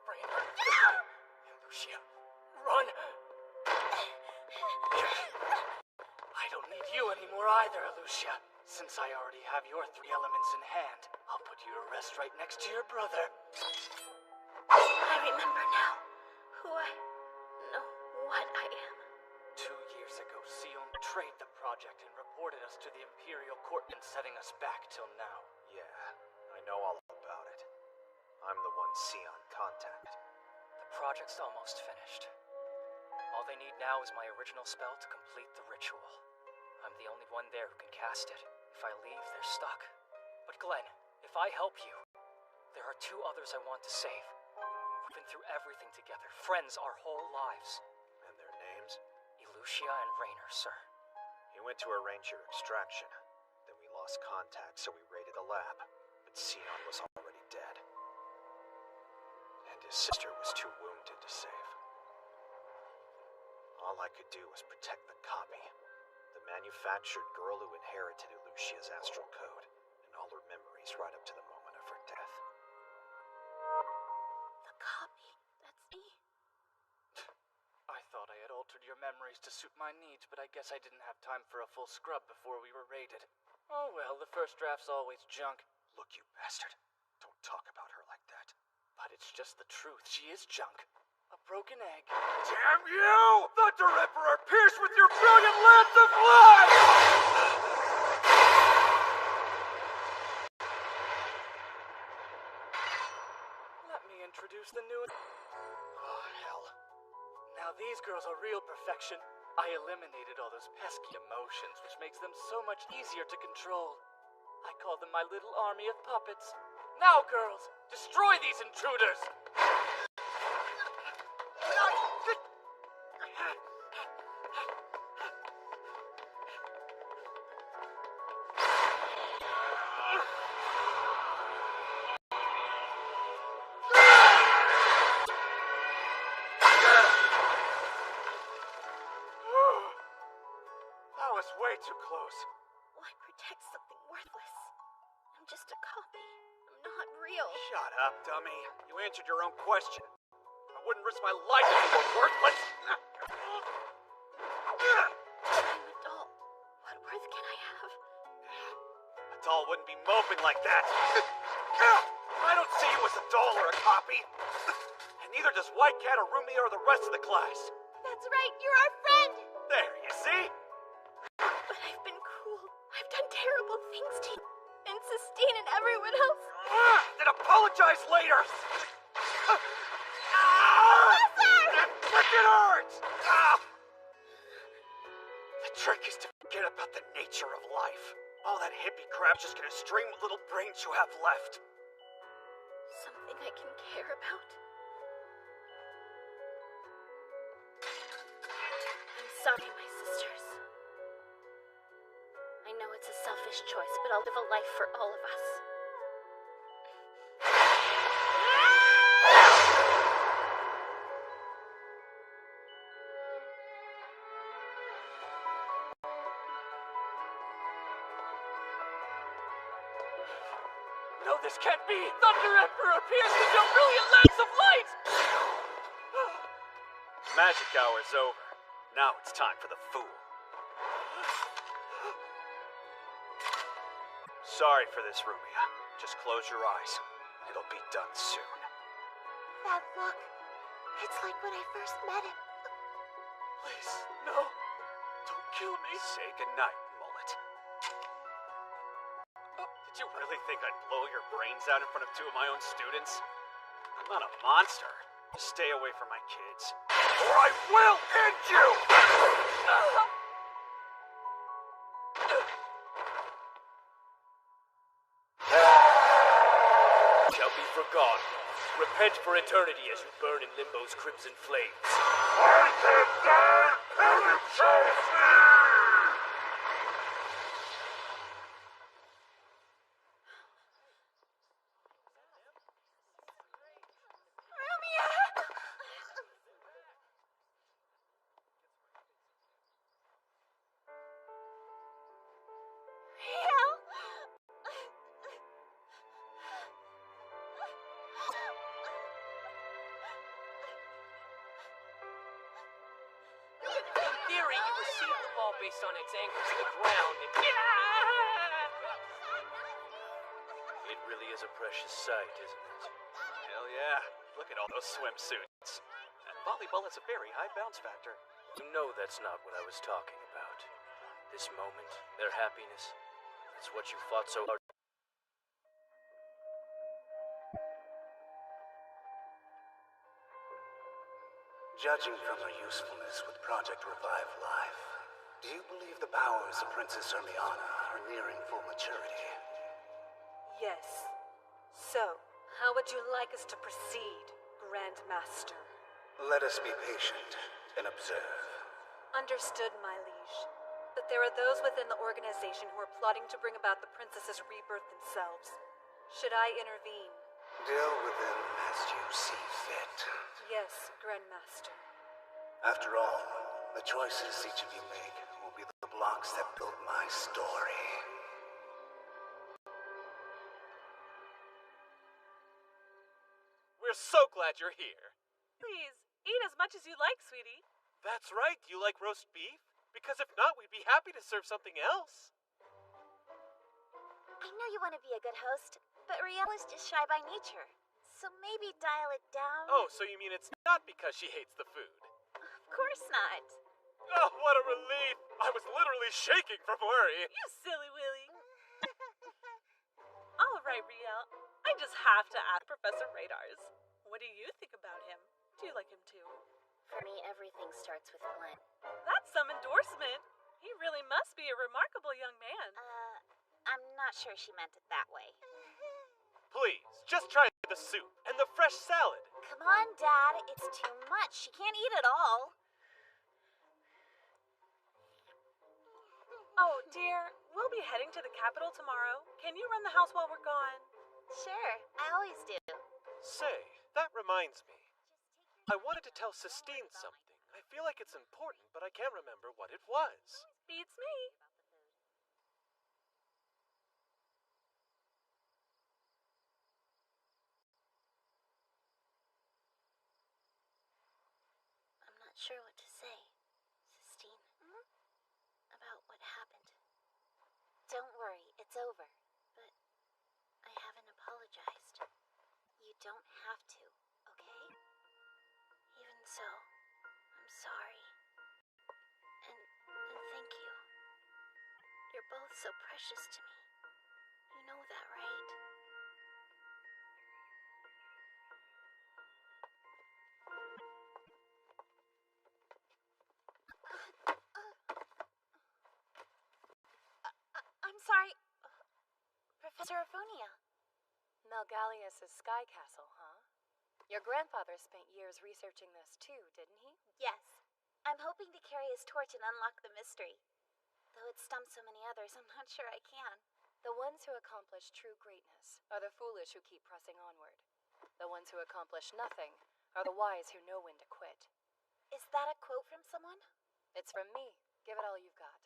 B: Rainer! Lucia, run!
S: I don't need you anymore either, Alucia. Since I already have your 3 elements in hand, I'll put you to rest right next to your brother.
P: I remember now who I know what I am.
S: 2 years ago, Sion betrayed the project and reported us to the Imperial Court and setting us back till now.
K: Yeah, I know all about it. I'm the one Sion contacted.
B: The project's almost finished. All they need now is my original spell to complete the ritual. I'm the only one there who can cast it. If I leave, they're stuck. But Glenn, if I help you, there are 2 others I want to save. We've been through everything together, friends our whole lives.
K: And their names?
B: Elucia and Rainer, sir.
K: He went to arrange your extraction. Then we lost contact, so we raided the lab. But Sion was already dead. And his sister was too wounded to save. All I could do was protect the copy. The manufactured girl who inherited Elucia's astral code, and all her memories right up to the moment of her death.
P: The copy. That's me.
S: I thought I had altered your memories to suit my needs, but I guess I didn't have time for a full scrub before we were raided. Oh well, the first draft's always junk.
K: Look, you bastard. Don't talk about her like that.
S: But it's just the truth. She is junk. A broken egg.
K: Damn you! Thunder Emperor, pierce with your brilliant lance of light!
S: Let me introduce the new... Oh, hell. Now these girls are real perfection. I eliminated all those pesky emotions, which makes them so much easier to control. I call them my little army of puppets. Now, girls, destroy these intruders!
K: That was way too close.
P: Why protect something worthless? I'm just a copy. I'm not real.
K: Shut up, dummy. You answered your own question. I wouldn't risk my life if you were worthless.
P: I'm a doll. What worth can I have?
K: A doll wouldn't be moping like that. I don't see you as a doll or a copy. And neither does White Cat or Rumia or the rest of the class.
P: That's right, you're our friend!
K: There, you see?
P: But I've been cruel. I've done terrible things to you. And Sistine and everyone else.
K: Then apologize later! It hurts! The trick is to forget about the nature of life. All that hippie crap's just gonna strain what little brains you have left.
P: Something I can care about. I'm sorry, my sisters. I know it's a selfish choice, but I'll live a life for all of us.
S: No, this can't be! Thunder Emperor appears with your brilliant lance of light!
K: Magic hour's over. Now it's time for the fool. Sorry for this, Rumia. Just close your eyes. It'll be done soon.
Q: That look. It's like when I first met him.
S: Please, no. Don't kill me.
K: Say goodnight, Mullet. Did you really think I'd blow your brains out in front of 2 of my own students? I'm not a monster. Just stay away from my kids.
L: Or I will end you!
J: Shall be forgone. Repent for eternity as you burn in Limbo's crimson flames.
L: I can die, and it chose me!
J: In theory, you receive the ball based on its angle to the ground and... It really is a precious sight, isn't it?
K: Hell yeah. Look at all those swimsuits. And volleyball has a very high bounce factor.
J: You know that's not what I was talking about. This moment, their happiness, that's what you fought so hard.
M: Judging from her usefulness with Project Revive Life, do you believe the powers of Princess Hermione are nearing full maturity?
A: Yes. So, how would you like us to proceed, Grand Master?
M: Let us be patient and observe.
A: Understood, my liege. But there are those within the organization who are plotting to bring about the princess's rebirth themselves. Should I intervene?
M: Deal with them as you see fit.
A: Yes, Grandmaster.
M: After all, the choices each of you make will be the blocks that build my story.
D: We're so glad you're here.
V: Please, eat as much as you like, sweetie.
D: That's right. Do you like roast beef? Because if not, we'd be happy to serve something else.
E: I know you want to be a good host, but Riel is just shy by nature. So maybe dial it down.
D: Oh, so you mean it's not because she hates the food?
E: Of course not.
D: Oh, what a relief! I was literally shaking from worry.
V: You silly Willy. All right, Riel. I just have to ask Professor Radars. What do you think about him? Do you like him too?
C: For me, everything starts with Glenn.
V: That's some endorsement. He really must be a remarkable young man.
E: I'm not sure she meant it that way.
D: Please, just try the soup and the fresh salad.
E: Come on, Dad. It's too much. She can't eat it all.
V: Oh, dear. We'll be heading to the capital tomorrow. Can you run the house while we're gone?
E: Sure. I always do.
D: Say, that reminds me. I wanted to tell Sistine something. I feel like it's important, but I can't remember what it was.
V: Beats me.
C: I'm not sure what to say, Sistine. About what happened. Don't worry, it's over. But I haven't apologized. You don't have to, okay? Even so, I'm sorry. And thank you. You're both so precious to me. You know that, right?
E: I'm sorry. Professor Aphonia.
F: Malgalius' Sky Castle, huh? Your grandfather spent years researching this too, didn't he?
E: Yes. I'm hoping to carry his torch and unlock the mystery. Though it stumps so many others, I'm not sure I can.
F: The ones who accomplish true greatness are the foolish who keep pressing onward. The ones who accomplish nothing are the wise who know when to quit.
E: Is that a quote from someone?
F: It's from me. Give it all you've got.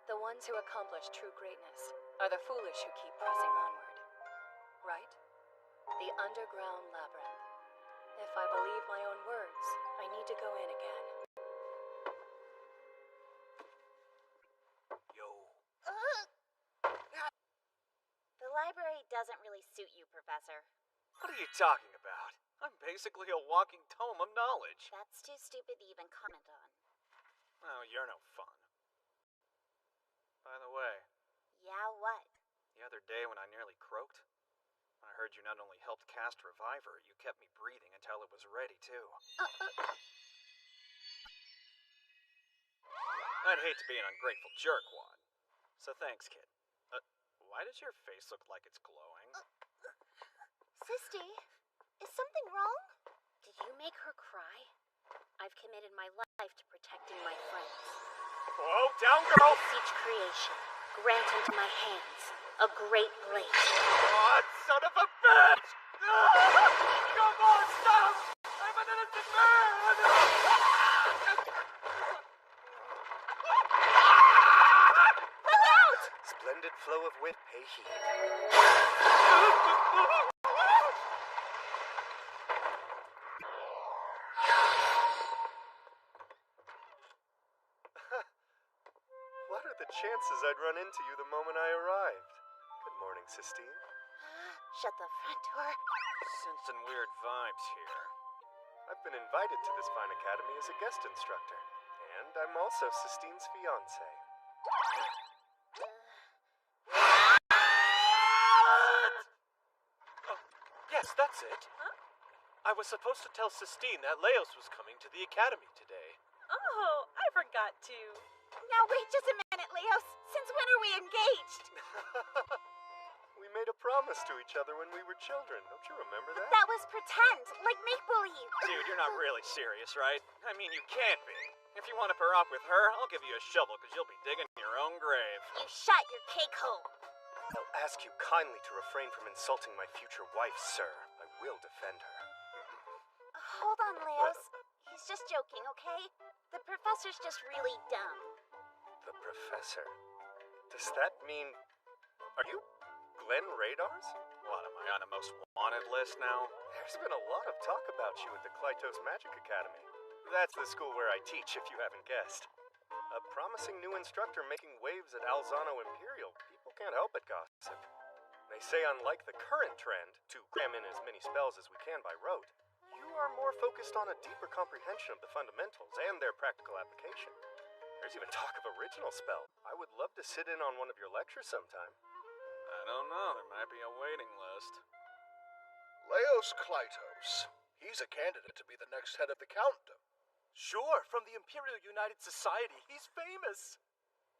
F: The ones who accomplish true greatness are the foolish who keep pressing onward. Right? The underground labyrinth. If I believe my own words, I need to go in again.
C: The library doesn't really suit you, Professor.
K: What are you talking about? I'm basically a walking tome of knowledge.
C: That's too stupid to even comment on.
K: Oh, you're no fun. By the way,
C: Yeah, what?
K: the other day when I nearly croaked, I heard you not only helped cast Reviver, you kept me breathing until it was ready, too. I'd hate to be an ungrateful jerkwad. So thanks, kid. Why does your face look like it's glowing?
E: Sisty, is something wrong?
C: Did you make her cry? I've committed my life to protecting my friends.
K: Whoa, down, girl!
C: I beseech creation, grant into my hands a great blade.
K: What, son of a bitch! Come on, stop! I'm an innocent man!
E: Look out!
N: Splendid flow of wit, pay heed. What are the chances I'd run into you the moment I arrived? Good morning, Sistine.
C: Shut the front door.
K: Sensing weird vibes here.
N: I've been invited to this fine academy as a guest instructor, and I'm also Sistine's fiancé.
O: Yes, that's it.
V: Huh?
O: I was supposed to tell Sistine that Leos was coming to the academy today.
V: Oh, I forgot to.
E: Now wait just a minute, Leos. Since when are we engaged?
N: We made a promise to each other when we were children. Don't you remember that?
E: That was pretend, like make-believe.
K: Dude, you're not really serious, right? I mean, you can't be. If you want to pair off with her, I'll give you a shovel because you'll be digging your own grave.
E: You shut your cake hole.
N: I'll ask you kindly to refrain from insulting my future wife, sir. I will defend her.
C: Hold on, Leos. He's just joking, okay? The professor's just really dumb.
N: The professor? Does that mean... Are you Glenn Radars?
K: What, am I on a most wanted list now?
N: There's been a lot of talk about you at the Klytos Magic Academy. That's the school where I teach, if you haven't guessed. A promising new instructor making waves at Alzano Imperial. People can't help but gossip. They say unlike the current trend, to cram in as many spells as we can by rote, you are more focused on a deeper comprehension of the fundamentals and their practical application. There's even talk of original spell. I would love to sit in on one of your lectures sometime.
K: I don't know, there might be a waiting list.
T: Leos Klytos. He's a candidate to be the next head of the Countdom.
O: Sure, from the Imperial United Society. He's famous.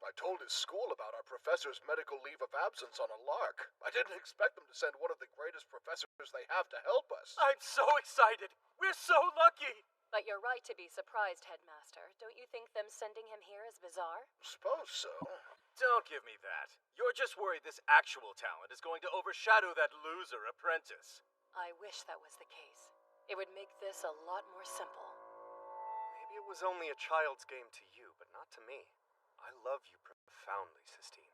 T: I told his school about our professor's medical leave of absence on a lark. I didn't expect them to send one of the greatest professors they have to help us.
O: I'm so excited. We're so lucky.
F: But you're right to be surprised, Headmaster. Don't you think them sending him here is bizarre?
T: Suppose so.
O: Don't give me that. You're just worried this actual talent is going to overshadow that loser apprentice.
F: I wish that was the case. It would make this a lot more simple.
N: Maybe it was only a child's game to you, but not to me. I love you profoundly, Sistine.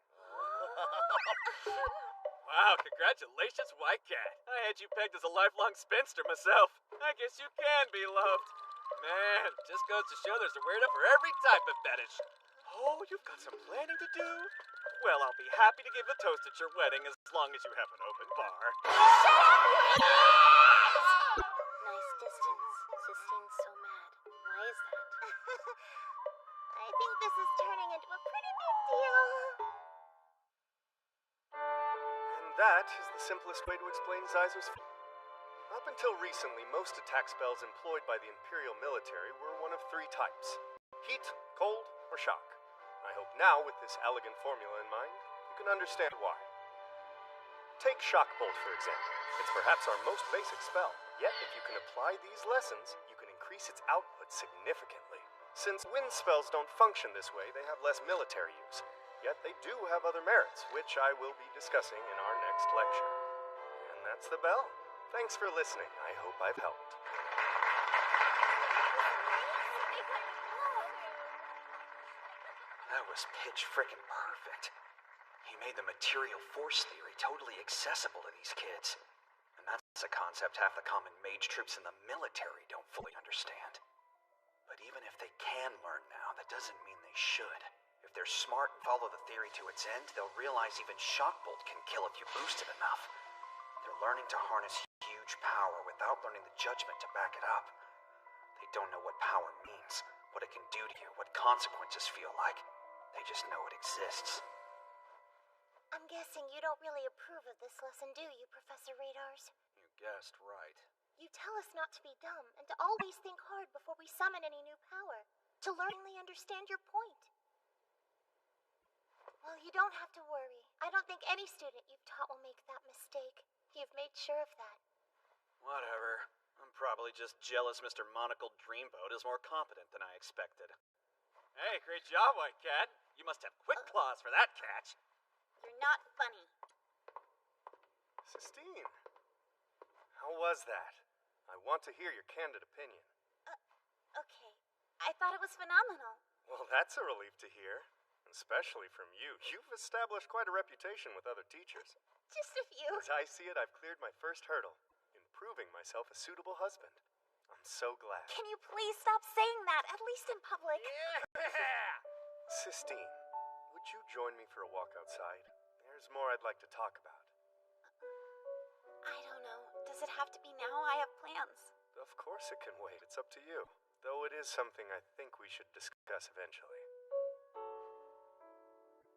K: Wow, congratulations, White Cat. I had you pegged as a lifelong spinster myself. I guess you can be loved. Man, just goes to show there's a weirdo for every type of fetish. Oh, you've got some planning to do? Well, I'll be happy to give a toast at your wedding as long as you have an open bar.
C: Nice distance. Sistine's so mad. Why is that?
E: I think this is turning into a pretty big deal.
N: And that is the simplest way to explain Xizer's... Up until recently, most attack spells employed by the Imperial military were one of three types. Heat, cold, or shock. I hope now, with this elegant formula in mind, you can understand why. Take Shock Bolt, for example. It's perhaps our most basic spell. Yet, if you can apply these lessons, you can increase its output significantly. Since wind spells don't function this way, they have less military use. Yet they do have other merits, which I will be discussing in our next lecture. And that's the bell. Thanks for listening. I hope I've helped.
K: That was pitch frickin' perfect. He made the material force theory totally accessible to these kids. And And that's a concept half the common mage troops in the military don't fully understand. But even if they can learn now, that doesn't mean they should. If they're smart and follow the theory to its end, they'll realize even Shockbolt can kill if you boost it enough. They're learning to harness huge power without learning the judgment to back it up. They don't know what power means, what it can do to you, what consequences feel like. They just know it exists.
Q: I'm guessing you don't really approve of this lesson, do you, Professor Radars?
K: You guessed right.
Q: You tell us not to be dumb and to always think hard before we summon any new power, to learningly understand your point. Well, you don't have to worry. I don't think any student you've taught will make that mistake. You've made sure of that.
K: Whatever. I'm probably just jealous Mr. Monocled Dreamboat is more competent than I expected. Hey, great job, White Cat. You must have quick claws for that catch.
C: You're not funny.
N: Sistine, how was that? I want to hear your candid opinion.
C: Okay. I thought it was phenomenal.
N: Well, that's a relief to hear. Especially from you. You've established quite a reputation with other teachers.
C: Just a few.
N: As I see it, I've cleared my first hurdle in proving myself a suitable husband. I'm so glad.
C: Can you please stop saying that, at least in public?
K: Yeah!
N: Sistine, would you join me for a walk outside? There's more I'd like to talk about.
C: I don't know. Does it have to be now? I have plans.
N: Of course it can wait. It's up to you. Though it is something I think we should discuss eventually.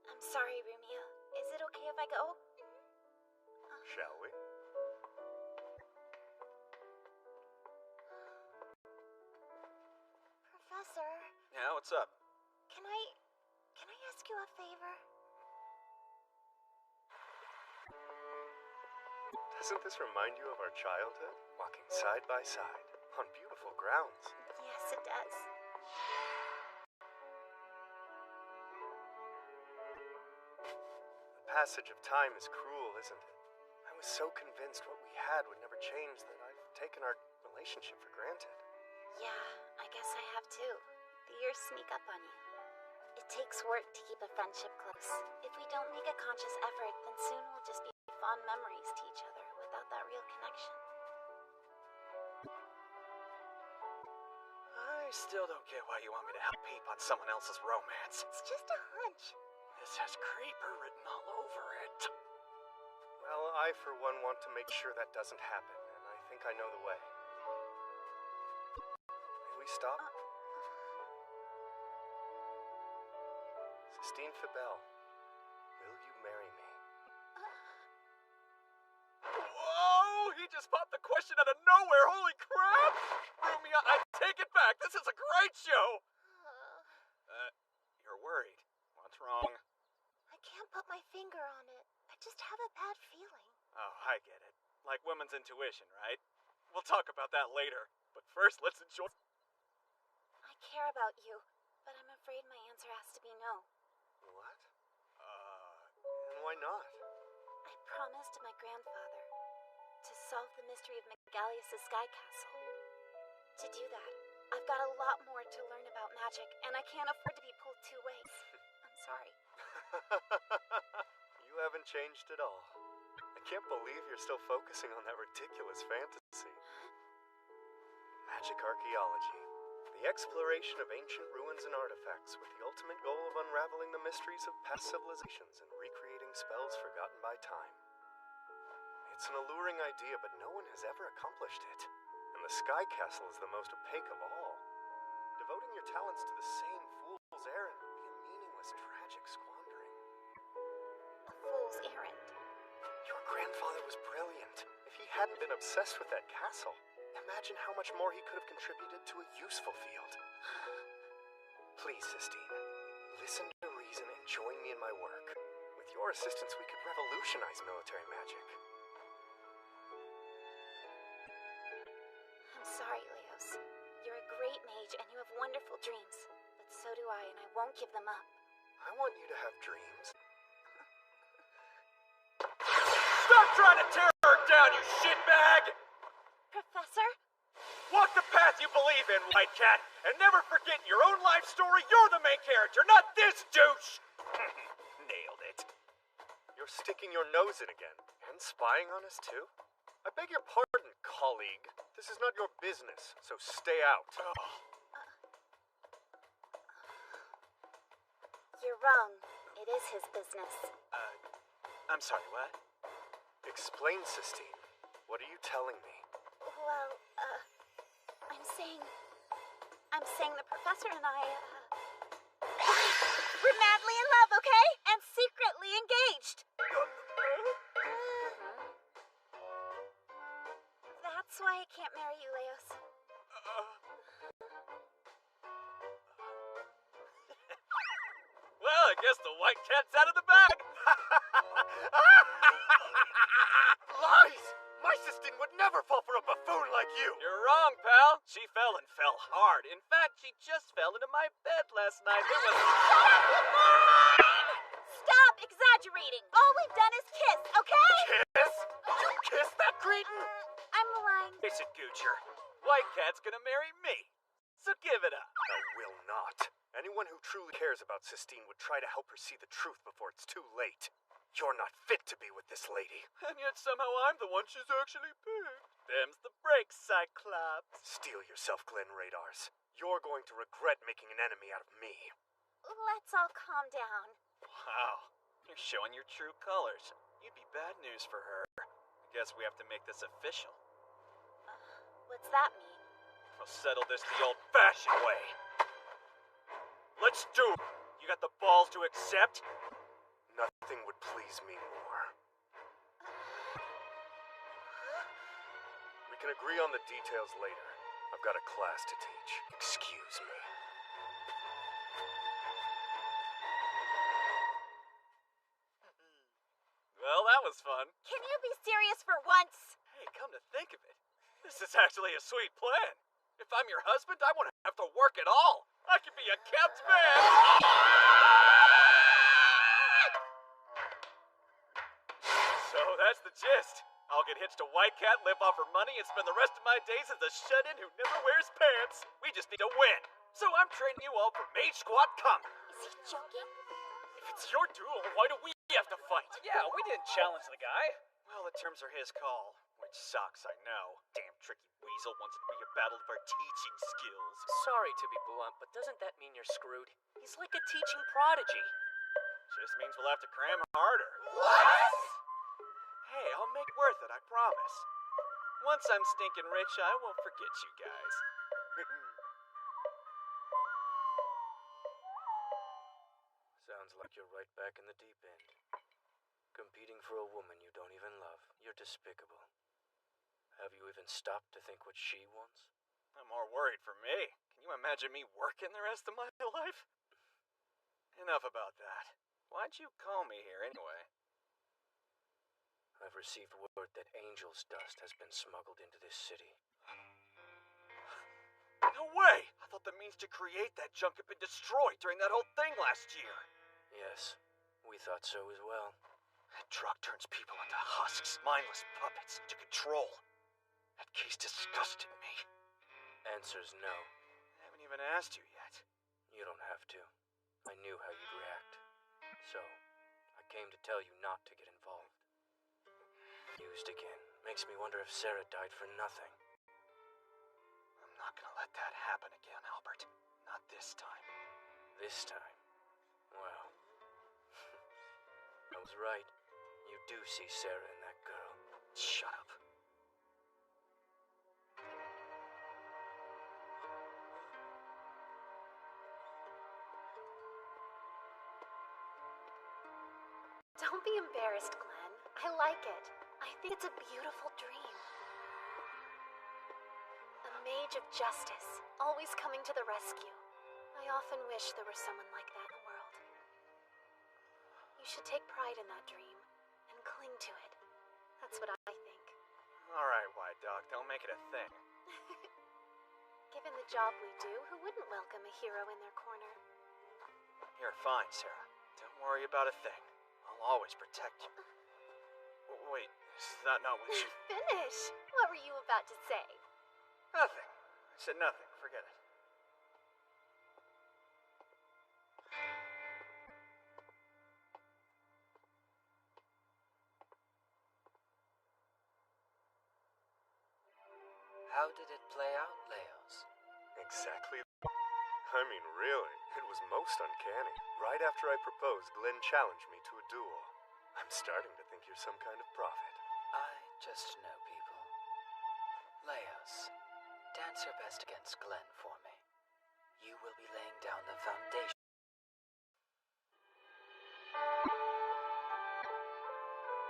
C: I'm sorry, Rumia. Is it okay if I go?
N: Shall we?
Q: Professor.
K: Yeah, what's up?
Q: Can I ask you a favor?
N: Doesn't this remind you of our childhood? Walking side by side on beautiful grounds.
C: Yes, it does.
N: The passage of time is cruel, isn't it? I was so convinced what we had would never change that I've taken our relationship for granted.
C: Yeah, I guess I have too. The years sneak up on you. It takes work to keep a friendship close. If we don't make a conscious effort, then soon we'll just be fond memories to each other without that real connection.
K: I still don't get why you want me to help peep on someone else's romance.
Q: It's just a hunch.
K: This has creeper written all over it.
N: Well, I for one want to make sure that doesn't happen, and I think I know the way. May we stop? Sistine Fibel, will you marry me?
K: Whoa! He just popped the question out of nowhere! Holy crap! Rumia, I take it back! This is a great show! You're worried. What's wrong?
Q: I can't put my finger on it. I just have a bad feeling.
K: Oh, I get it. Like women's intuition, right? We'll talk about that later. But first, let's enjoy...
C: I care about you, but I'm afraid my answer has to be no.
N: What? And why not?
C: I promised my grandfather to solve the mystery of Megalius' Sky Castle. To do that, I've got a lot more to learn about magic, and I can't afford to be pulled two ways. I'm sorry.
N: You haven't changed at all. I can't believe you're still focusing on that ridiculous fantasy. Magic archaeology. The exploration of ancient ruins and artifacts with the ultimate goal of unraveling the mysteries of past civilizations and recreating spells forgotten by time. It's an alluring idea, but no one has ever accomplished it. And the Sky Castle is the most opaque of all. Devoting your talents to the same fool's errand would be a meaningless, tragic squandering.
C: A fool's errand?
N: Your grandfather was brilliant. If he hadn't been obsessed with that castle, imagine how much more he could have contributed to a useful field. Please, Sistine, listen to reason and join me in my work. With your assistance, we could revolutionize military magic.
C: I'm sorry, Leos. You're a great mage and you have wonderful dreams. But so do I, and I won't give them up.
N: I want you to have dreams.
K: Stop trying to tear her down, you shitbag!
C: Professor?
K: Walk the path you believe in, White Cat, and never forget in your own life story, you're the main character, not this douche! Nailed it.
N: You're sticking your nose in again, and spying on us too? I beg your pardon, colleague. This is not your business, so stay out.
C: You're wrong. It is his business.
K: I'm sorry, what?
N: Explain, Sistine. What are you telling me?
C: Well, I'm saying the professor and I, we're madly in love, okay? And secretly engaged. That's why I can't marry you, Leos.
K: Well, I guess the white cat's out of the bag.
N: Lies! My Sistine would never fall for a buffoon like you.
K: You're wrong, pal. She fell and fell hard. In fact, she just fell into my bed last night. It was...
C: Stop exaggerating. All we've done is kiss, okay?
N: Kiss? You kissed that cretin?
C: I'm lying.
K: Face it, Goocher. White cat's gonna marry me. So give it up.
N: I will not. Anyone who truly cares about Sistine would try to help her see the truth before it's too late. You're not fit to be with this lady.
K: And yet somehow I'm the one she's actually picked. Them's the breaks, Cyclops.
N: Steel yourself, Glenn Radars. You're going to regret making an enemy out of me.
C: Let's all calm down.
K: Wow. You're showing your true colors. You'd be bad news for her. I guess we have to make this official.
C: What's that mean?
K: We'll settle this the old-fashioned way. Let's do it. You got the balls to accept?
N: Nothing would please me more. We can agree on the details later. I've got a class to teach. Excuse me.
K: Well, that was fun.
C: Can you be serious for once?
K: Hey, come to think of it, this is actually a sweet plan. If I'm your husband, I won't have to work at all. I can be a kept man. So that's the gist. I'll get hitched to White Cat, live off her money, and spend the rest of my days as a shut-in who never wears pants. We just need to win. So I'm training you all for Mage Squad combat.
C: Is he joking?
K: If it's your duel, why do we have to fight?
B: Yeah, we didn't challenge the guy.
K: Well, the terms are his call. Which sucks, I know. Damn tricky weasel wants it to be a battle of our teaching skills.
J: Sorry to be blunt, but doesn't that mean you're screwed? He's like a teaching prodigy.
K: Just means we'll have to cram harder.
N: What?
K: Hey, I'll make worth it, I promise. Once I'm stinking rich, I won't forget you guys.
J: Sounds like you're right back in the deep end. Competing for a woman you don't even love. You're despicable. Have you even stopped to think what she wants?
K: I'm more worried for me. Can you imagine me working the rest of my life? Enough about that. Why'd you call me here anyway?
J: I've received word that Angel's dust has been smuggled into this city.
K: No way! I thought the means to create that junk had been destroyed during that whole thing last year.
J: Yes, we thought so as well.
K: That drug turns people into husks, mindless puppets to control. That case disgusted me.
J: Answer's no.
K: I haven't even asked you yet.
J: You don't have to. I knew how you'd react. So, I came to tell you not to get involved. Used again. Makes me wonder if Sarah died for nothing.
K: I'm not gonna let that happen again, Albert. Not this time.
J: This time? Well, I was right. You do see Sarah in that girl.
K: Shut up.
C: Don't be embarrassed, Glenn. I like it. I think it's a beautiful dream. A mage of justice, always coming to the rescue. I often wish there were someone like that in the world. You should take pride in that dream and cling to it. That's what I think.
K: Alright, White Dog, don't make it a thing.
C: Given the job we do, who wouldn't welcome a hero in their corner?
K: You're fine, Sarah. Don't worry about a thing. I'll always protect you. Wait, is that not what you...
C: Finish! What were you about to say?
K: Nothing. I said nothing. Forget it.
H: How did it play out, Leos?
R: Exactly. I mean, really, it was most uncanny. Right after I proposed, Glenn challenged me to a duel. I'm starting to think you're some kind of prophet.
H: I just know people. Leos, dance your best against Glenn for me. You will be laying down the foundation.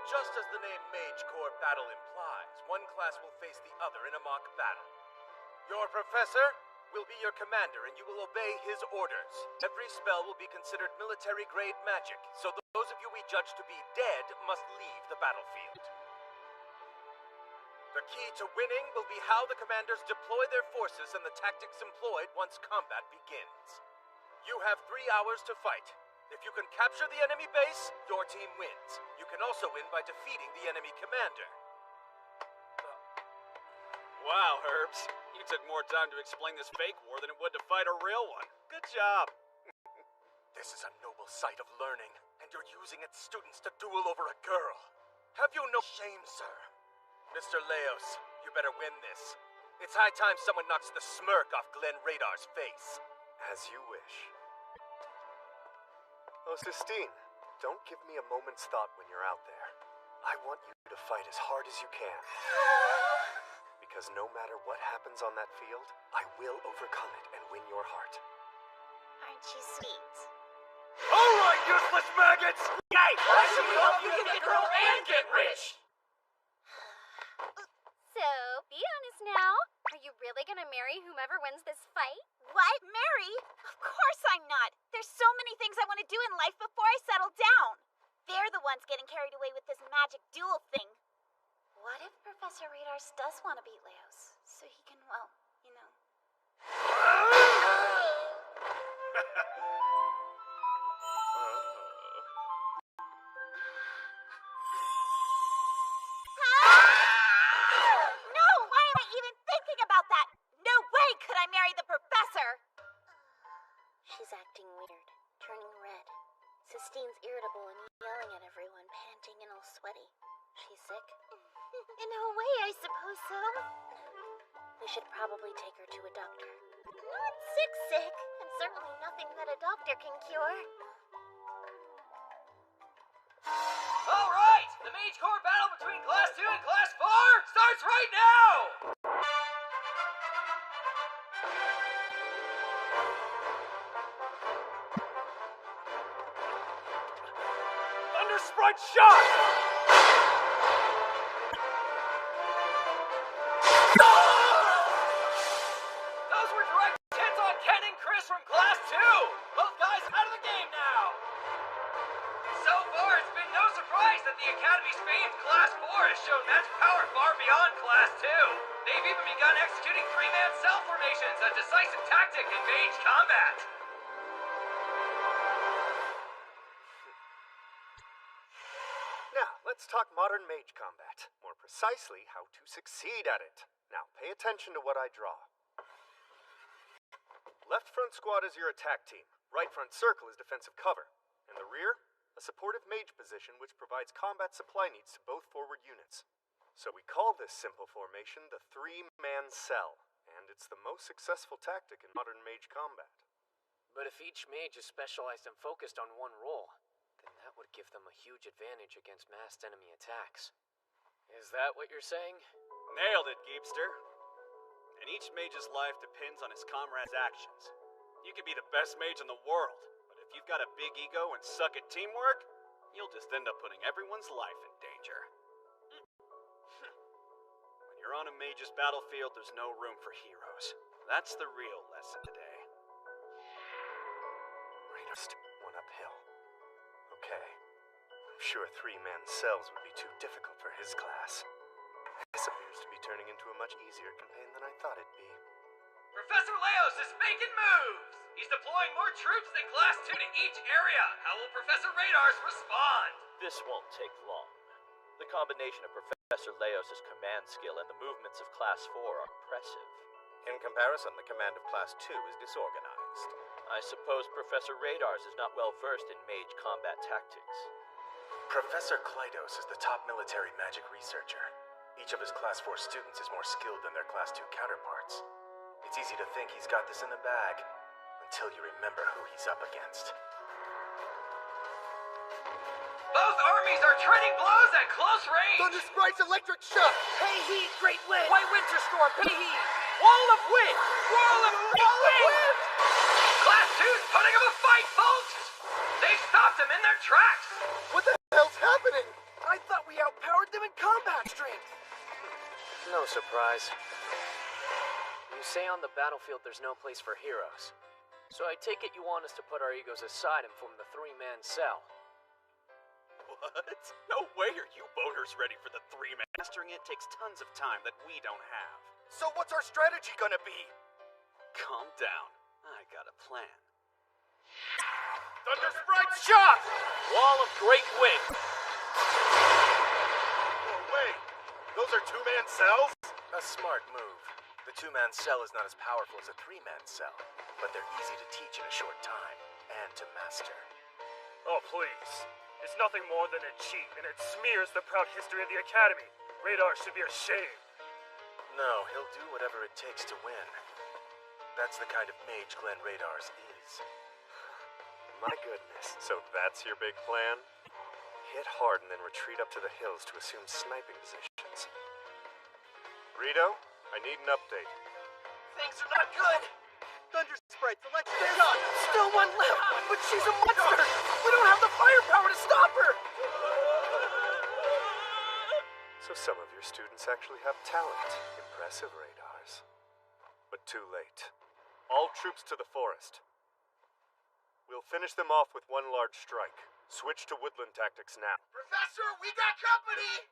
O: Just as the name Mage Corps Battle implies, one class will face the other in a mock battle. Your professor will be your commander, and you will obey his orders. Every spell will be considered military-grade magic, so those of you we judge to be dead must leave the battlefield. The key to winning will be how the commanders deploy their forces and the tactics employed once combat begins. You have 3 hours to fight. If you can capture the enemy base, your team wins. You can also win by defeating the enemy commander.
G: Wow, Herbs. You took more time to explain this fake war than it would to fight a real one. Good job.
O: This is a noble sight of learning, and you're using its students to duel over a girl. Have you no shame, sir? Mr. Leos, you better win this. It's high time someone knocks the smirk off Glenn Radar's face.
R: As you wish. Oh, Sistine, don't give me a moment's thought when you're out there. I want you to fight as hard as you can. Because no matter what happens on that field, I will overcome it and win your heart.
E: Aren't you sweet?
D: All right, useless maggots! Yay! Why should we help you get the girl and get rich?
Q: So, be honest now. Are you really gonna marry whomever wins this fight?
P: What? Marry? Of course I'm not. There's so many things I want to do in life before I settle down. They're the ones getting carried away with this magic duel thing.
C: What if Professor Radars does want to beat Leos, so he can, well, you know.
P: No! Why am I even thinking about that? No way could I marry the professor!
C: She's acting weird, turning red. Sistine's irritable and yelling at everyone, panting and all sweaty. She's sick?
E: In a way, I suppose so.
C: We should probably take her to a doctor.
E: Not sick, and certainly nothing that a doctor can cure.
B: All right! The Mage Corps battle between Class 2 and Class 4 starts right now!
D: Thunder Sprite shot!
B: Those were direct hits on Ken and Chris from Class 2! Both guys out of the game now! So far, it's been no surprise that the Academy's famed Class 4 has shown magic power far beyond Class 2. They've even begun executing three-man cell formations, a decisive tactic in mage combat.
R: Now, let's talk modern mage combat. More precisely, how to succeed at it. Now, pay attention to what I draw. Left front squad is your attack team. Right front circle is defensive cover. In the rear, a supportive mage position which provides combat supply needs to both forward units. So we call this simple formation the three-man cell, and it's the most successful tactic in modern mage combat.
J: But if each mage is specialized and focused on one role, then that would give them a huge advantage against massed enemy attacks. Is that what you're saying?
G: Nailed it, Geepster. And each mage's life depends on his comrade's actions. You can be the best mage in the world, but if you've got a big ego and suck at teamwork, you'll just end up putting everyone's life in danger. When you're on a mage's battlefield, there's no room for heroes. That's the real lesson today.
R: Raiders, one uphill. Okay. I'm sure three-man cells would be too difficult for his class. This appears to be turning into a much easier campaign than I thought it'd be.
B: Professor Leos is making moves! He's deploying more troops than Class 2 to each area! How will Professor Radars respond?
W: This won't take long. The combination of Professor Leos' command skill and the movements of Class 4 are impressive.
K: In comparison, the command of Class 2 is disorganized.
W: I suppose Professor Radars is not well versed in mage combat tactics.
R: Professor Kleidos is the top military magic researcher. Each of his Class 4 students is more skilled than their Class 2 counterparts. It's easy to think he's got this in the bag, until you remember who he's up against.
B: Both armies are trading blows at close range!
N: Thunder Sprite's electric shock!
A: Pay heed, Great Wind!
B: White Winter Storm, pay heed! Wall of Wind! Wall of Wind! Class 2's putting up a fight, folks! They stopped him in their tracks!
N: What the hell's happening? I thought we outpowered them in combat strength!
J: No surprise. You say on the battlefield there's no place for heroes. So I take it you want us to put our egos aside and form the three-man cell.
K: What? No way are you boners ready for the three-man. Mastering it takes tons of time that we don't have.
N: So what's our strategy gonna be?
K: Calm down. I got a plan.
N: Thunder Sprite shock!
J: Wall of Great Wind!
N: Oh, wait. Those are two-man cells?
R: A smart move. The two-man cell is not as powerful as a three-man cell, but they're easy to teach in a short time, and to master.
I: Oh, please. It's nothing more than a cheat, and it smears the proud history of the Academy. Radar should be ashamed.
R: No, he'll do whatever it takes to win. That's the kind of mage Glenn Radars is.
S: My goodness, so that's your big plan? Hit hard and then retreat up to the hills to assume sniping positions. Rito, I need an update.
N: Things are not good! Thunder Sprite's electric shock! Still one left, but she's a monster! We don't have the firepower to stop her!
S: So some of your students actually have talent. Impressive, Radars. But too late. All troops to the forest. We'll finish them off with one large strike. Switch to woodland tactics now.
N: Professor, we got company!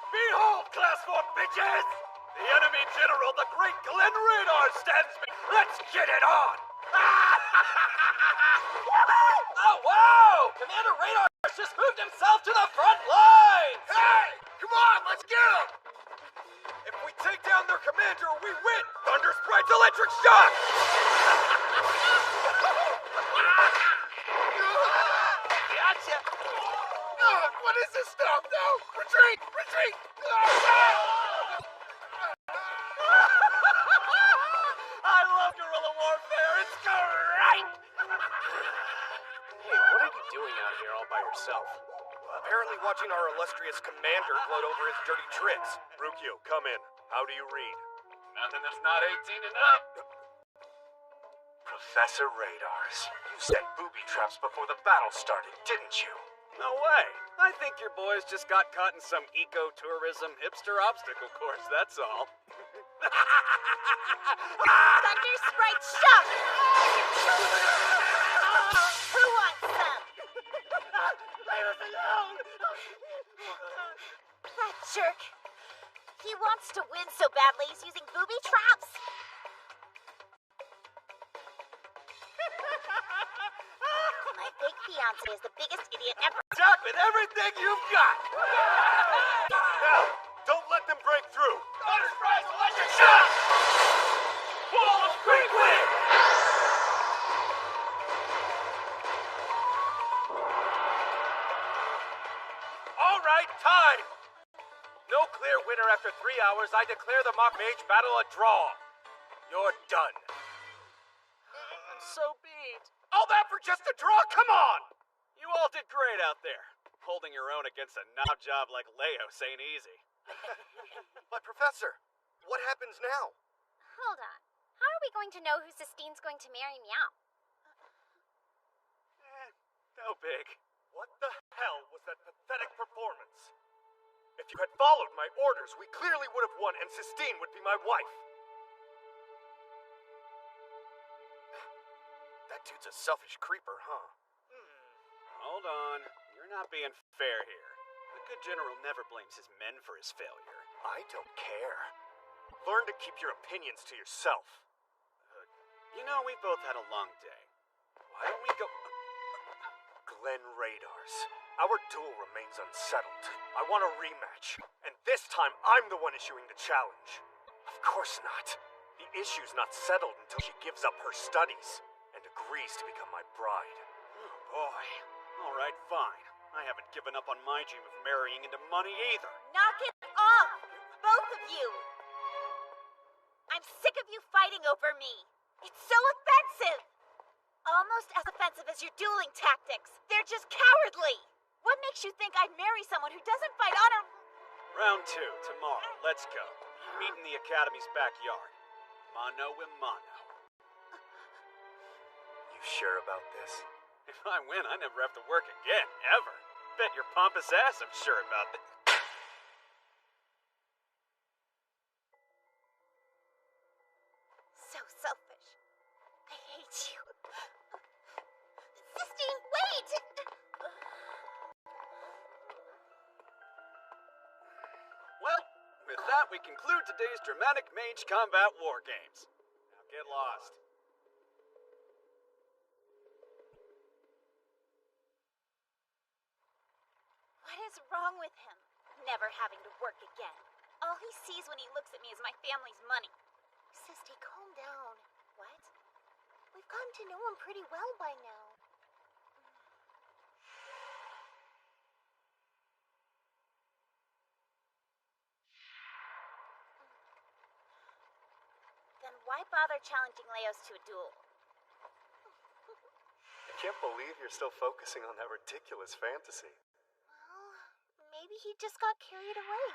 D: Behold, Class 4 bitches! The enemy general, the great Glenn Radar, stands me. Let's get it on!
B: Oh, wow! Commander Radar's just moved himself to the front lines!
D: Hey! Come on, let's get him! If we take down their commander, we win! Thunder Sprite's electric shock!
N: Gotcha! What is this stuff? No! Retreat! Retreat!
D: I love guerrilla warfare. It's great!
J: Hey, what are you doing out here all by yourself?
N: Apparently watching our illustrious commander gloat over his dirty tricks.
S: Rukio, come in. How do you read?
L: Nothing that's not 18 and up.
R: Professor Radars, you set booby traps before the battle started, didn't you?
K: No way. I think your boys just got caught in some eco-tourism hipster obstacle course, that's all.
E: Thunder Sprite shock! Who wants some?
N: I was alone!
E: That jerk. He wants to win so badly he's using booby traps. My fake fiancé is the biggest idiot ever.
D: Attack with everything you've got!
S: Now, don't let them break through!
D: Thunder Sprite's electric shock! Wall of Great Wind! All right, time! No clear winner after 3 hours. I declare the Mock Mage battle a draw. You're done.
V: I'm so beat.
D: All that for just a draw? Come on!
K: You all did great out there. Holding your own against a knob job like Leos ain't easy.
N: But Professor, what happens now?
E: Hold on. How are we going to know who Sistine's going to marry Meow?
D: No big. What the hell was that pathetic performance?
S: If you had followed my orders, we clearly would have won and Sistine would be my wife.
N: That dude's a selfish creeper, huh?
K: Hold on. You're not being fair here. The good general never blames his men for his failure.
S: I don't care. Learn to keep your opinions to yourself.
K: You know, we both had a long day. Why don't we go...
S: Glenn Radars, our duel remains unsettled. I want a rematch, and this time I'm the one issuing the challenge. Of course not. The issue's not settled until she gives up her studies and agrees to become my bride.
K: Oh boy. All right, fine. I haven't given up on my dream of marrying into money either.
C: Knock it off! Both of you! I'm sick of you fighting over me. It's so offensive! Almost as offensive as your dueling tactics. They're just cowardly. What makes you think I'd marry someone who doesn't fight honor?
K: Round 2, tomorrow. Let's go. Meet in the Academy's backyard. Mano a mano.
R: You sure about this?
K: If I win, I never have to work again, ever. Bet your pompous ass I'm sure about that.
C: So selfish. I hate you. Sistine, wait!
K: Well, with that, we conclude today's dramatic mage combat war games. Now get lost.
C: What is wrong with him? Never having to work again. All he sees when he looks at me is my family's money.
E: Sisty, calm down. What? We've gotten to know him pretty well by now.
C: Then why bother challenging Leos to a duel?
R: I can't believe you're still focusing on that ridiculous fantasy.
E: Well, maybe he just got carried away.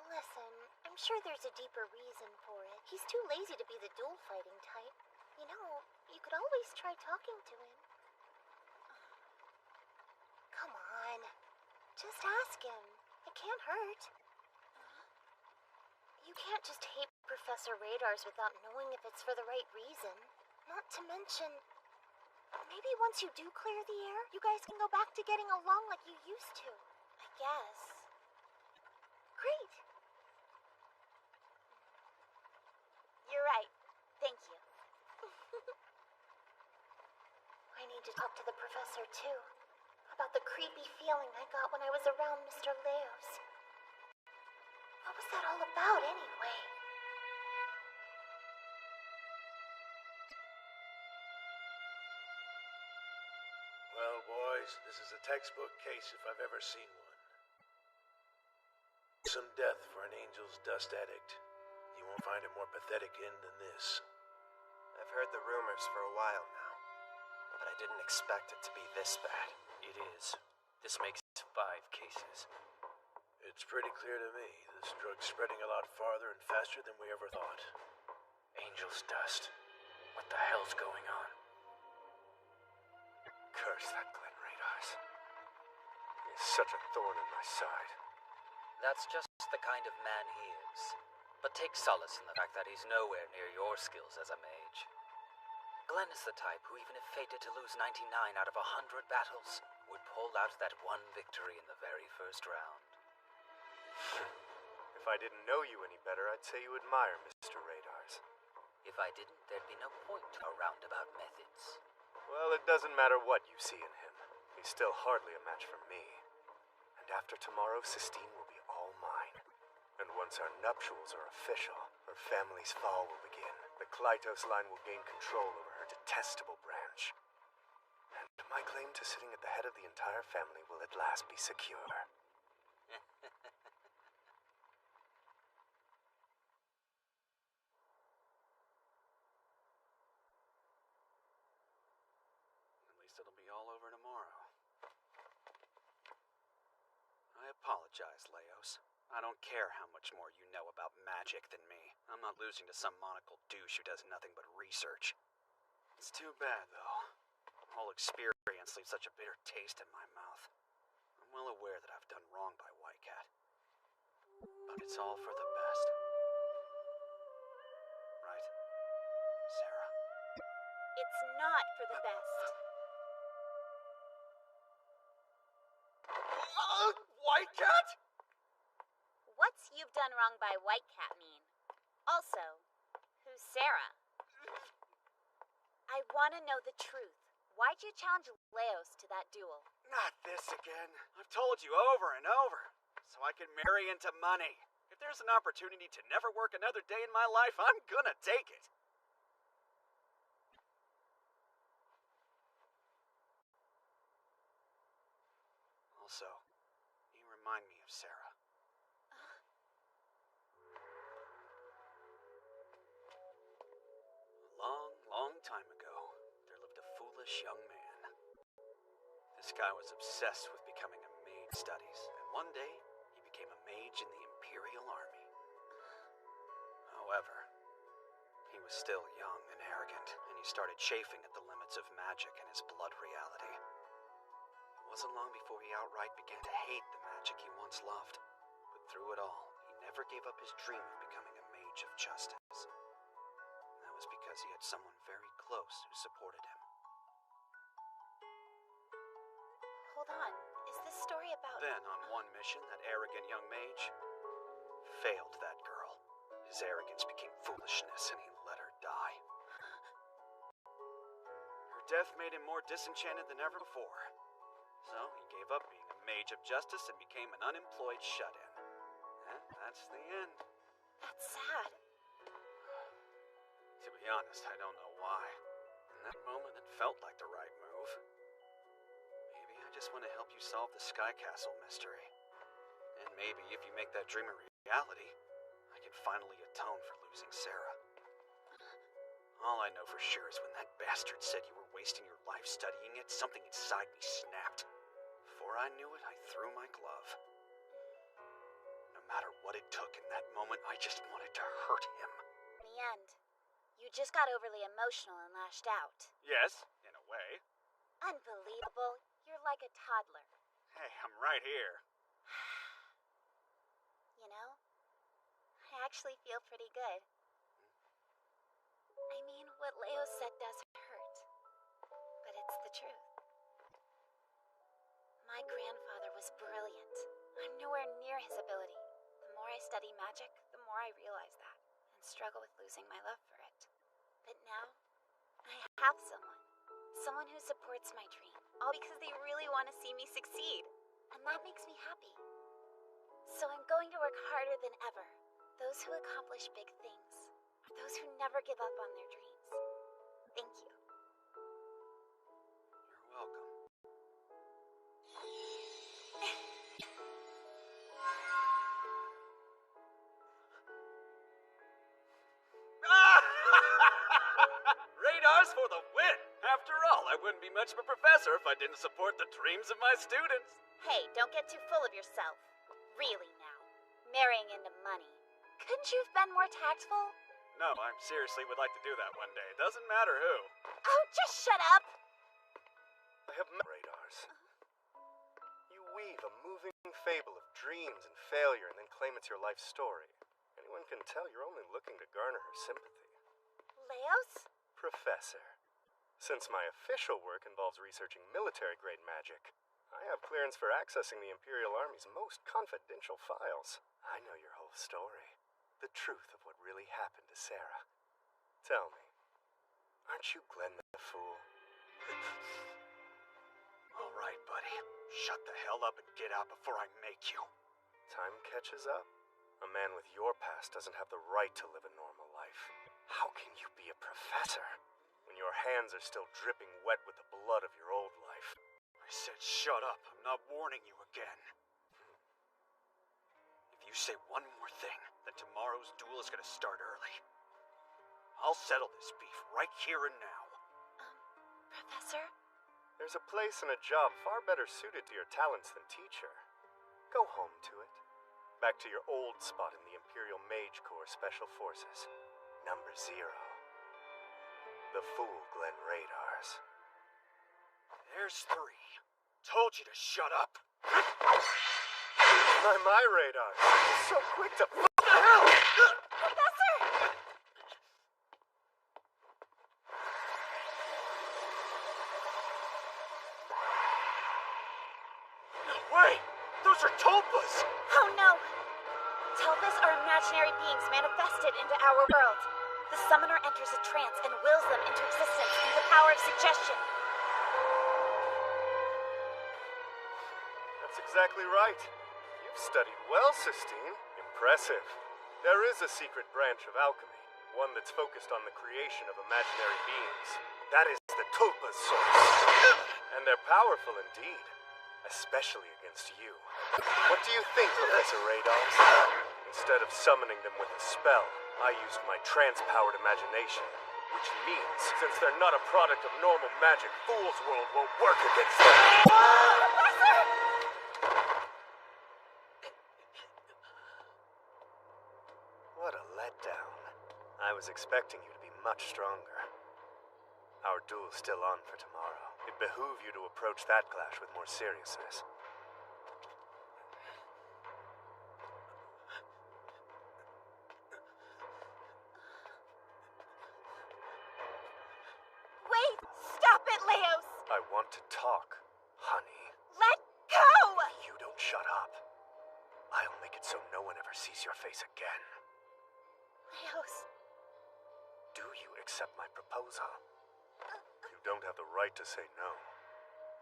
E: Listen, I'm sure there's a deeper reason for it. He's too lazy to be the duel fighting type. You know, you could always try talking to him. Come on. Just ask him. It can't hurt. You can't just hate Professor Radars without knowing if it's for the right reason. Not to mention, maybe once you do clear the air, you guys can go back to getting along like you used to. I guess. Great.
C: You're right. Thank you.
E: I need to talk to the professor, too. About the creepy feeling I got when I was around Mr. Leos. What was that all about, anyway?
O: Well, boys, this is a textbook case if I've ever seen one. Some death for an angel's dust addict. You won't find a more pathetic end than this.
N: I've heard the rumors for a while now, but I didn't expect it to be this bad.
J: It is. This makes 5 cases.
O: It's pretty clear to me. This drug's spreading a lot farther and faster than we ever thought.
J: Angel's dust. What the hell's going on?
R: Curse that Glenn Radars. He's such a thorn in my side.
H: That's just the kind of man he is. But take solace in the fact that he's nowhere near your skills as a mage. Glenn is the type who, even if fated to lose 99 out of 100 battles, would pull out that one victory in the very first round.
R: If I didn't know you any better, I'd say you admire Mr. Radars.
H: If I didn't, there'd be no point to our roundabout methods.
R: Well, it doesn't matter what you see in him. He's still hardly a match for me. And after tomorrow, Sistine will be all mine. And once our nuptials are official, her family's fall will begin. The Klytos line will gain control over her detestable branch. And my claim to sitting at the head of the entire family will at last be secure.
K: At least it'll be all over tomorrow. I apologize, Leos. I don't care how much more you know about magic than me. I'm not losing to some monocle douche who does nothing but research. It's too bad, though. The whole experience leaves such a bitter taste in my mouth. I'm well aware that I've done wrong by Whitecat. But it's all for the best. Right, Sarah?
C: It's not for the best.
K: Whitecat?
C: What's "you've done wrong by Whitecat" mean? Also, who's Sarah? I want to know the truth. Why'd you challenge Leos to that duel?
K: Not this again. I've told you over and over. So I can marry into money. If there's an opportunity to never work another day in my life, I'm gonna take it. remind me of Sarah. A long, long time ago, there lived a foolish young man. This guy was obsessed with becoming a mage studies, and one day, he became a mage in the Imperial Army. However, he was still young and arrogant, and he started chafing at the limits of magic and his blood reality. It wasn't long before he outright began to hate the magic he once loved. But through it all, he never gave up his dream of becoming a mage of justice. And that was because he had someone very close who supported him.
C: Hold on, is this story about...
K: Then, on one mission, that arrogant young mage failed that girl. His arrogance became foolishness, and he let her die. Her death made him more disenchanted than ever before. So, he gave up being a mage of justice and became an unemployed shut-in. And that's the end.
C: That's sad.
K: To be honest, I don't know why. In that moment, it felt like the right move. Maybe I just want to help you solve the Sky Castle mystery. And maybe if you make that dream a reality, I can finally atone for losing Sarah. All I know for sure is when that bastard said you were wasting your life studying it, something inside me snapped. Before I knew it, I threw my glove. No matter what it took in that moment, I just wanted to hurt him.
C: In the end, you just got overly emotional and lashed out.
K: Yes, in a way.
C: Unbelievable. You're like a toddler.
K: Hey, I'm right here.
C: You know, I actually feel pretty good. I mean, what Leo said does hurt, but it's the truth. My grandfather was brilliant. I'm nowhere near his ability. The more I study magic, the more I realize that, and struggle with losing my love for it. But now, I have someone who supports my dream, all because they really want to see me succeed, and that makes me happy. So I'm going to work harder than ever. Those who accomplish big things are those who never give up on their dreams. Thank you.
K: You're welcome. Radars for the win! After all, I wouldn't be much of a professor if I didn't support the dreams of my students.
C: Hey, don't get too full of yourself. Really now. Marrying into money. Couldn't you have been more tactful?
K: No, I seriously would like to do that one day. Doesn't matter who.
C: Oh, just shut up!
R: I have radars. You weave a moving fable of dreams and failure and then claim it's your life story. Anyone can tell you're only looking to garner her sympathy.
C: Leos?
R: Professor. Since my official work involves researching military-grade magic, I have clearance for accessing the Imperial Army's most confidential files. I know your whole story. The truth of what really happened to Sarah. Tell me, aren't you Glenn the fool?
K: All right, buddy. Shut the hell up and get out before I make you.
R: Time catches up. A man with your past doesn't have the right to live a normal life. How can you be a professor when your hands are still dripping wet with the blood of your old life?
K: I said shut up. I'm not warning you again. If you say one more thing, then tomorrow's duel is gonna start early. I'll settle this beef right here and now.
C: Professor?
R: There's a place and a job far better suited to your talents than teacher. Go home to it. Back to your old spot in the Imperial Mage Corps Special Forces. Number 0. The fool Glenn Radars.
K: There's 3. Told you to shut up.
R: My radar. So quick to... What the hell?
C: Professor!
K: Wait! Those are tulpas!
C: Oh no! Tulpas are imaginary beings manifested into our world. The summoner enters a trance and wills them into existence through the power of suggestion.
R: That's exactly right. You've studied well, Sistine. Impressive. There is a secret branch of alchemy, one that's focused on the creation of imaginary beings. That is the Tulpa's source. And they're powerful indeed. especially against you. What do you think, Professor Radars? Instead of summoning them with a spell, I used my trance-powered imagination. Which means, since they're not a product of normal magic, Fool's World won't work against them. What a letdown. I was expecting you to be much stronger. Our duel's still on for tomorrow. It behoove you to approach that clash with more seriousness.
Q: Wait! Stop it, Leos!
R: I want to talk, honey.
Q: Let go!
R: You don't shut up. I'll make it so no one ever sees your face again.
Q: Leos.
R: Do you accept my proposal? You don't have the right to say no.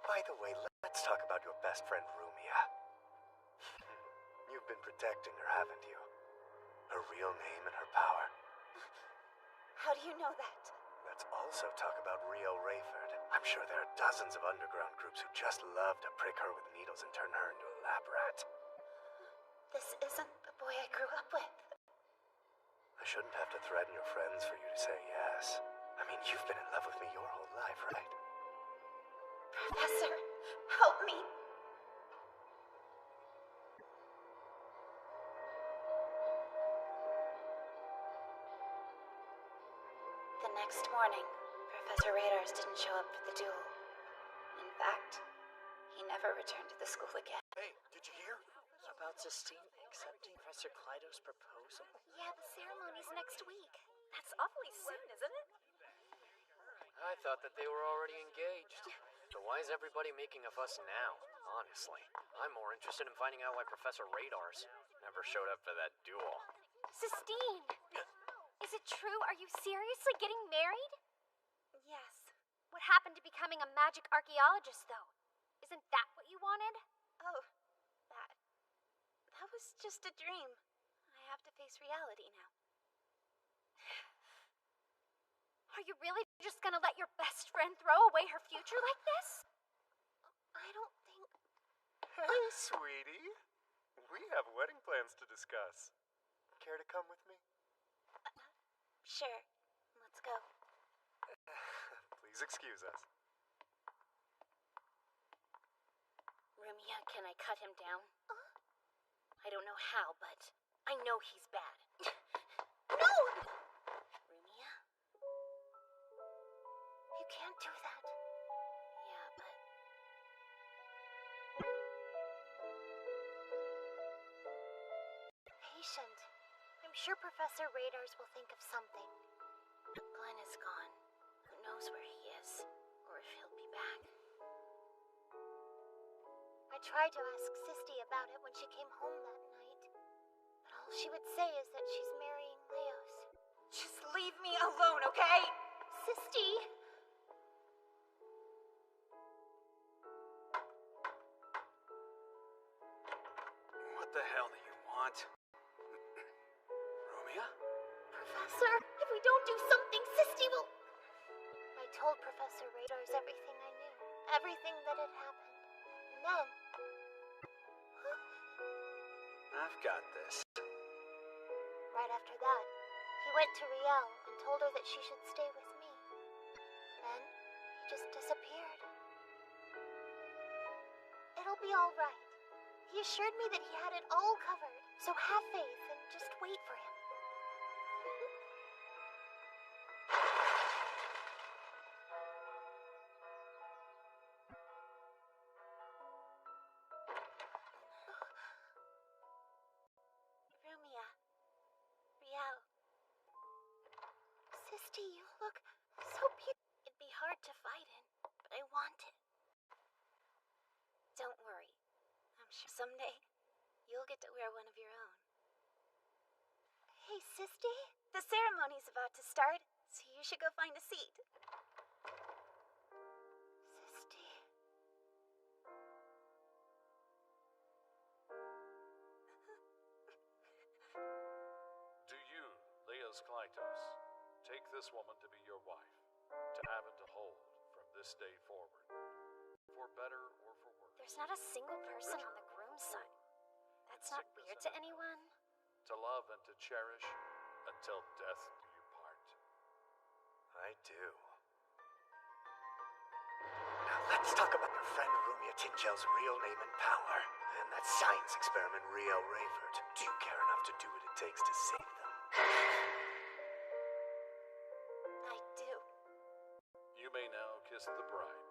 R: By the way, let's talk about your best friend, Rumia. You've been protecting her, haven't you? Her real name and her power.
Q: How do you know that?
R: Let's also talk about Rio Rayford. I'm sure there are dozens of underground groups who just love to prick her with needles and turn her into a lab rat.
Q: This isn't the boy I grew up with.
R: I shouldn't have to threaten your friends for you to say yes. I mean, you've been in love with me your whole life, right?
Q: Professor, help me.
C: The next morning, Professor Radars didn't show up for the duel. In fact, he never returned to the school again.
N: Hey, did you hear?
M: About Sistine accepting Professor Kleido's proposal?
E: Yeah, the ceremony's next week.
F: That's awfully soon, isn't it?
J: I thought that they were already engaged. So why is everybody making a fuss now, honestly? I'm more interested in finding out why Professor Radars never showed up for that duel.
E: Sistine! Is it true? Are you seriously getting married?
Q: Yes.
E: What happened to becoming a magic archaeologist, though? Isn't that what you wanted?
Q: Oh, that was just a dream. I have to face reality now.
E: Are you really just gonna let your best friend throw away her future like this?
Q: I don't think...
R: Hey, sweetie. We have wedding plans to discuss. Care to come with me?
Q: Sure. Let's go.
R: Please excuse us.
C: Rumia, can I cut him down? I don't know how, but I know he's bad.
Q: No!
C: Rumia?
Q: You can't do that.
C: Yeah, but...
E: Patient. I'm sure Professor Radars will think of something.
C: Glenn is gone. Who knows where he is, or if he'll be back.
E: I tried to ask Sisti about it when she came home that night. But all she would say is that she's marrying Leos.
Q: Just leave me alone, okay?
E: Sisti!
K: What the hell do you want? Rumia?
E: Professor, if we don't do something, Sisti will... I told Professor Radars everything I knew. Everything that had happened. And then...
K: I've got this.
E: Right after that, he went to Riel and told her that she should stay with me. Then, he just disappeared. It'll be all right. He assured me that he had it all covered, so have faith and just wait for him.
Q: Rumia. Riel.
E: Sisti, you look so beautiful.
Q: It'd be hard to fight in, but I want it. Don't worry. I'm sure someday you'll get to wear one of your own.
E: Hey, Sisti?
Q: The ceremony's about to start, so you should go find a seat.
E: Sisti.
L: Do you, Leos Kleitos, take this woman to be your wife, to have and to hold from this day forward, for better or for worse?
E: There's not a single person on the groom sign. That's not weird to anyone.
L: To love and to cherish until death do you part.
R: I do.
N: Now let's talk about your friend Rumia Tingel's real name and power, and that science experiment Riel Rayford. Do you care enough to do what it takes to save them?
E: I do.
L: You may now kiss the bride.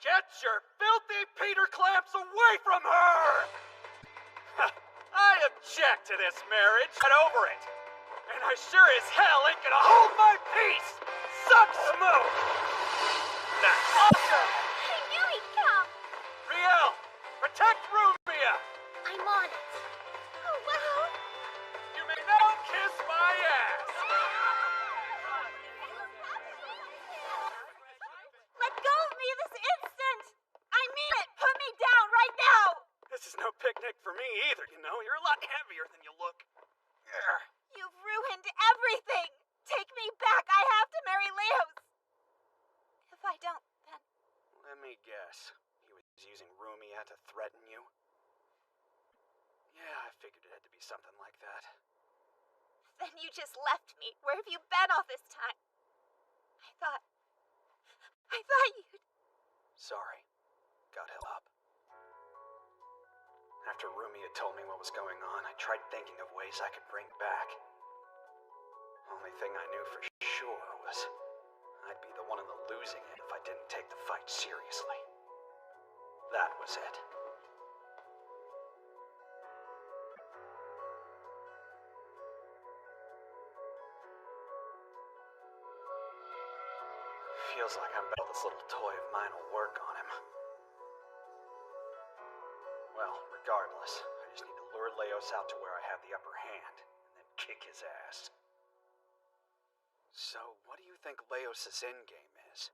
D: Get your filthy Peter clamps away from her! I object to this marriage. Get over it. And I sure as hell ain't gonna hold my peace! Suck smoke! That's awesome!
E: I knew he'd come!
D: Riel, protect Rumia!
E: I'm on it. Oh, wow!
D: You may now kiss my ass!
V: Let go of me this instant! I mean it! Put me down right now!
K: This is no picnic for me either, you know? You're a lot heavier than you look.
V: You've ruined everything! Take me back! I have to marry Leos! If I don't, then...
K: Let me guess. He was using Rumia to threaten you? Yeah, I figured it had to be something like that.
V: Then you just left me. Where have you been all this time? I thought you'd...
K: Sorry. Got held up. After Rumia told me what was going on, I tried thinking of ways I could bring back. Only thing I knew for sure was I'd be the one on the losing end if I didn't take the fight seriously. That was it. Feels like I'm betting this little toy of mine will work on him. Well, regardless, I just need to lure Leos out to where I have the upper hand, and then kick his ass. So, what do you think Leos' endgame is?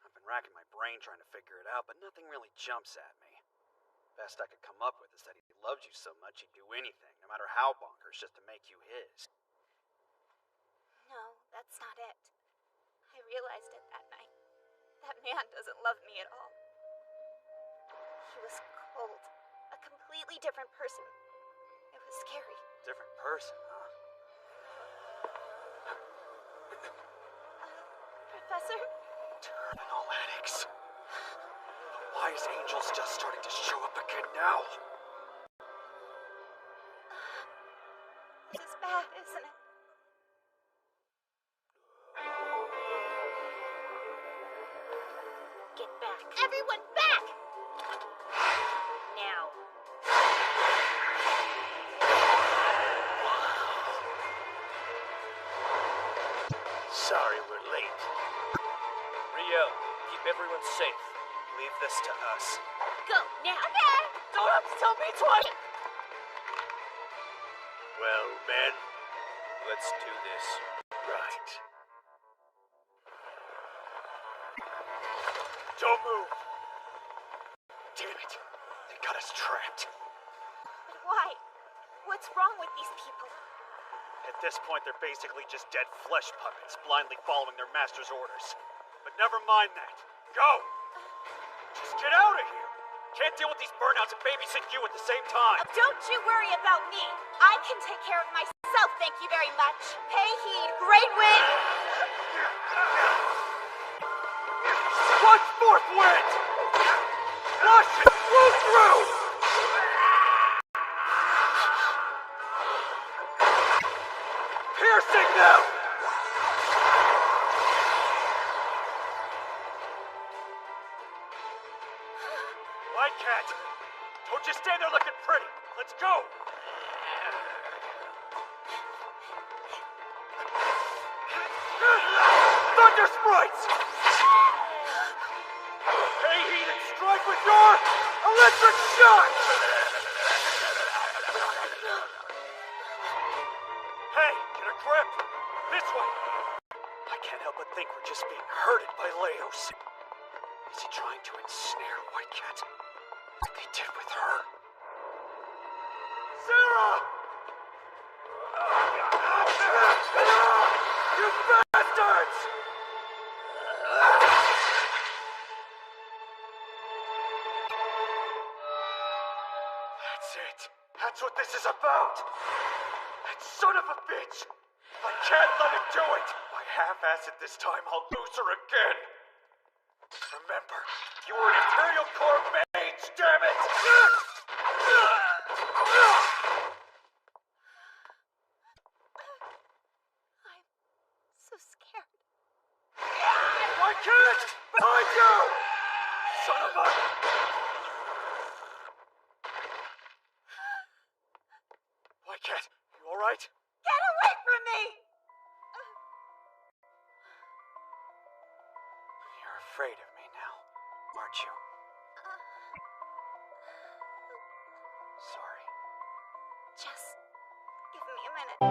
K: I've been racking my brain trying to figure it out, but nothing really jumps at me. Best I could come up with is that he loves you so much he'd do anything, no matter how bonkers, just to make you his.
V: No, that's not it. I realized it that night. That man doesn't love me at all. He was cold. A completely different person. It was scary.
K: Different person, huh?
V: Professor?
K: Terminal addicts. Why is Angel's just starting to show up again now?
V: This is bad, isn't it?
E: Get back.
V: Everyone back!
E: Now.
O: Sorry we're late. Riel, keep everyone safe.
K: Leave this to us.
E: Go, now.
V: Okay! Don't have to tell me twice!
O: Well, men, let's do this right.
K: Don't move! Damn it! They got us trapped.
V: But why? What's wrong with these people?
K: At this point, they're basically just dead flesh puppets, blindly following their master's orders. But never mind that. Go! Just get out of here! Can't deal with these burnouts and babysit you at the same time!
V: Don't you worry about me. I can take care of myself, thank you very much. Pay heed, great wind!
D: Punch forth wind! Rush and blow through! Piercing them! White Cat, don't just stand there looking pretty. Let's go! Thunder Sprites! Pay heed and strike with your electric shot! Hey, get a grip! This way!
K: I can't help but think we're just being herded by Leos. Is he trying to ensnare White Cat? Like they did with her?
D: You bastards! That's it. That's what this is about. That son of a bitch! I can't let him do it! If I half-ass it this time, I'll lose her again! Remember, you were an Imperial Corps mage, damn it!
V: I'm so scared.
D: I can't! Behind you! Son of a... Why can't? You alright?
V: Get away from me!
D: You're afraid of me now, aren't you? Sorry.
V: Just give me a minute.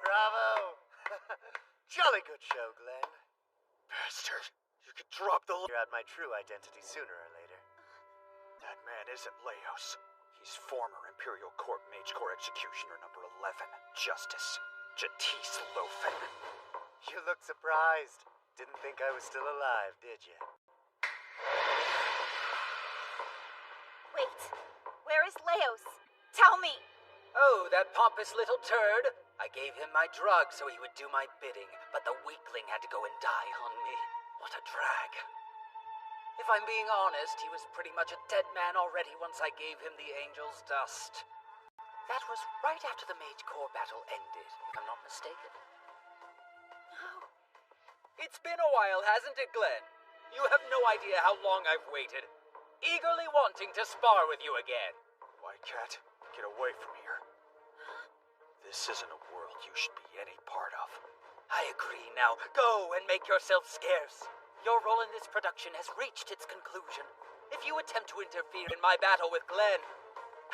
N: Bravo! Jolly good show, Glenn.
D: Bastard. You could drop the...
N: Figure out my true identity sooner or later.
D: That man isn't Leos. He's former Imperial Corps Mage Corps Executioner number 11, Justice Jatisse Lofen.
N: You look surprised. Didn't think I was still alive, did you?
V: Wait, where is Leos? Tell me!
H: Oh, that pompous little turd. I gave him my drug so he would do my bidding, but the weakling had to go and die on me. What a drag. If I'm being honest, he was pretty much a dead man already once I gave him the Angel's Dust. That was right after the Mage Corps battle ended, if I'm not mistaken. It's been a while, hasn't it, Glenn? You have no idea how long I've waited. Eagerly wanting to spar with you again.
D: White Cat, get away from here. This isn't a world you should be any part of.
H: I agree now. Go and make yourself scarce. Your role in this production has reached its conclusion. If you attempt to interfere in my battle with Glenn,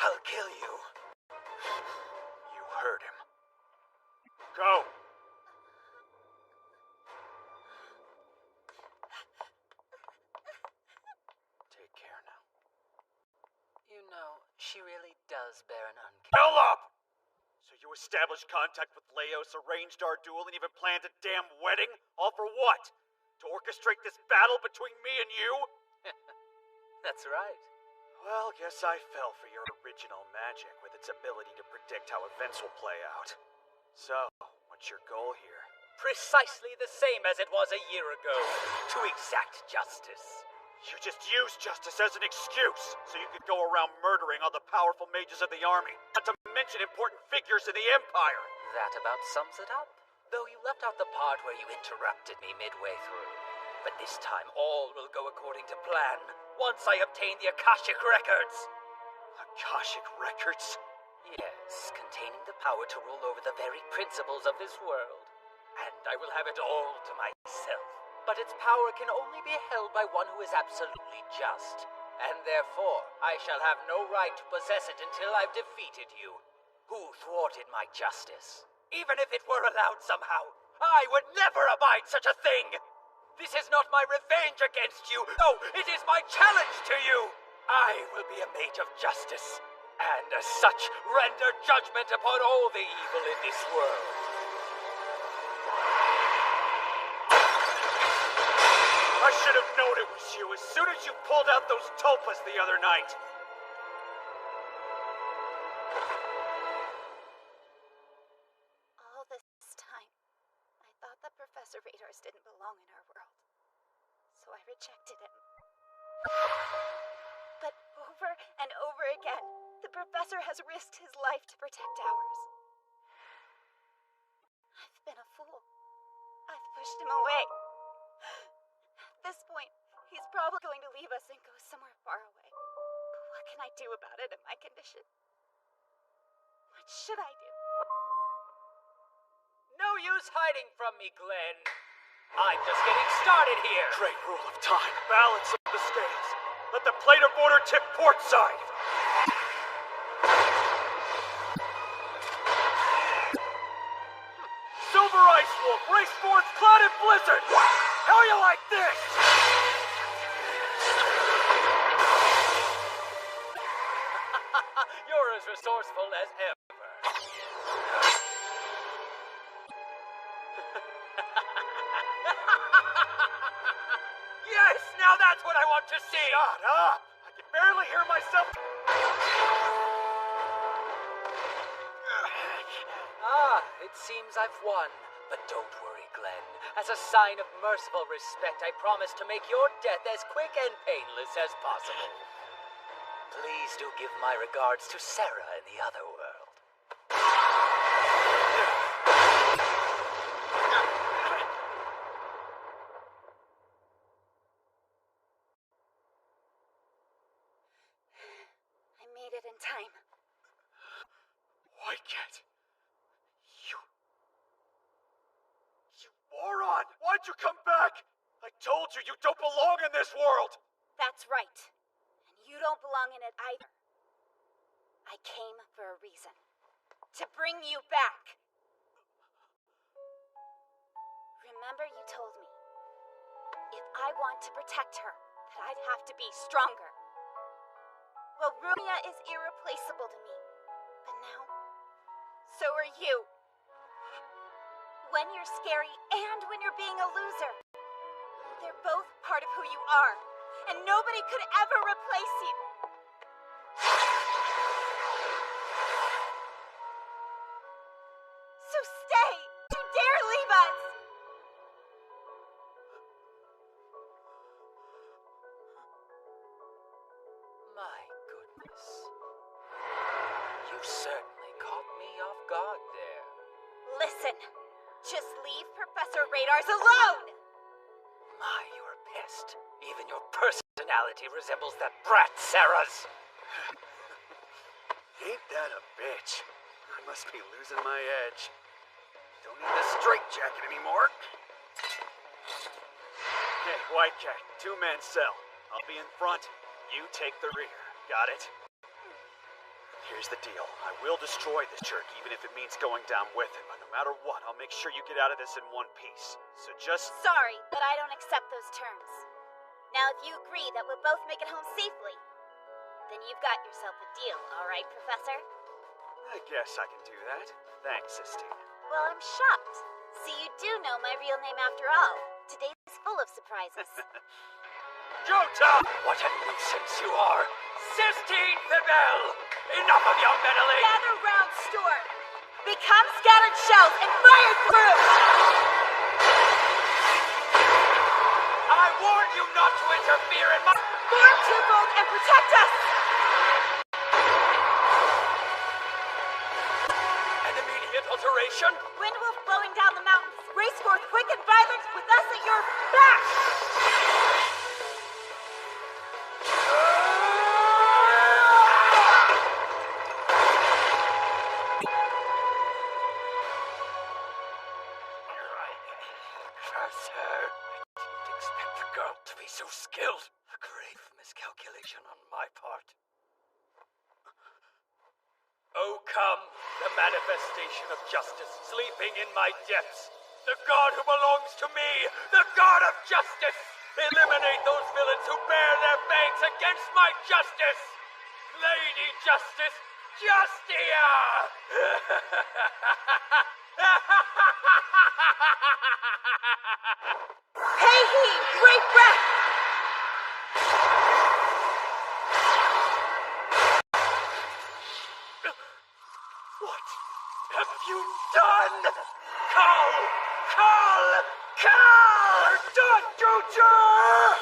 H: I'll kill you.
D: You heard him. Go! Take care now.
H: You know, she really does bear an
D: Hell up! So you established contact with Leos, arranged our duel, and even planned a damn wedding? All for what? To orchestrate this battle between me and you?
H: That's right.
D: Well, guess I fell for your original magic with its ability to predict how events will play out. So, what's your goal here?
H: Precisely the same as it was a year ago. To exact justice.
D: You just used justice as an excuse, so you could go around murdering all the powerful mages of the army, not to mention important figures in the Empire.
H: That about sums it up. Though you left out the part where you interrupted me midway through. But this time all will go according to plan, once I obtain the Akashic Records.
D: Akashic Records?
H: Yes, containing the power to rule over the very principles of this world. And I will have it all to myself. But its power can only be held by one who is absolutely just. And therefore, I shall have no right to possess it until I've defeated you, who thwarted my justice. Even if it were allowed somehow, I would never abide such a thing! This is not my revenge against you! No, it is my challenge to you! I will be a mage of justice, and as such render judgment upon all the evil in this world.
K: I should have known it was you as soon as you pulled out those tulpas the other night.
V: All this time, I thought that Professor Radars didn't belong in our world. So I rejected him. But over and over again, the professor has risked his life to protect ours. I've been a fool. I've pushed him away. At this point, he's probably going to leave us and go somewhere far away. But what can I do about it in my condition? What should I do?
H: No use hiding from me, Glenn. I'm just getting started here.
K: Great rule of time. Balance of the scales. Let the plate of order tip port side. Silver Ice Wolf, race towards Cloud and Blizzard. How you like this?
H: You're as resourceful as ever. Yes, now that's what I want to see.
K: Shut up! I can barely hear myself.
H: It seems I've won. But don't worry, Glenn. As a sign of merciful respect, I promise to make your death as quick and painless as possible. Please do give my regards to Sarah in the other world.
V: I made it in time.
K: Whitecat! You moron! Why'd you come back? I told you you don't belong in this world!
V: That's right. And you don't belong in it either. I came for a reason. To bring you back. Remember you told me, if I want to protect her, that I'd have to be stronger. Well, Rumia is irreplaceable to me. But now, so are you. When you're scary and when you're being a loser. They're both part of who you are, and nobody could ever replace you. So stay! You dare leave us!
H: My goodness. You certainly caught me off guard there.
V: Listen, just leave Professor Radars alone!
H: My, you're a pest. Even your personality resembles that brat Sarah's.
K: Ain't that a bitch? I must be losing my edge. Don't need the straitjacket anymore. Hey, Whitecat, two-man cell. I'll be in front, you take the rear. Got it? Here's the deal. I will destroy this jerk, even if it means going down with him. But no matter what, I'll make sure you get out of this in one piece. So just...
V: Sorry, but I don't accept those terms. Now, if you agree that we'll both make it home safely, then you've got yourself a deal, all right, Professor?
K: I guess I can do that. Thanks, Sistine.
V: Well, I'm shocked. So you do know my real name after all. Today's full of surprises.
H: Jota! What a nuisance you are! Sistine Fibel! Enough of your meddling!
V: Gather round, Storm! Become scattered shells and fire through!
H: I warned you not to interfere in my...
V: Form twofold and protect us!
H: An immediate alteration?
V: Wind wolf blowing down the mountains. Race forth quick and violent with us at your back!
H: So skilled. A grave miscalculation on my part. Oh, come, the manifestation of justice sleeping in my depths. The god who belongs to me, the god of justice. Eliminate those villains who bear their fangs against my justice. Lady Justice,
A: Hey, he! Great breath!
D: What have you done? Call! Call! Call! You're done, Future!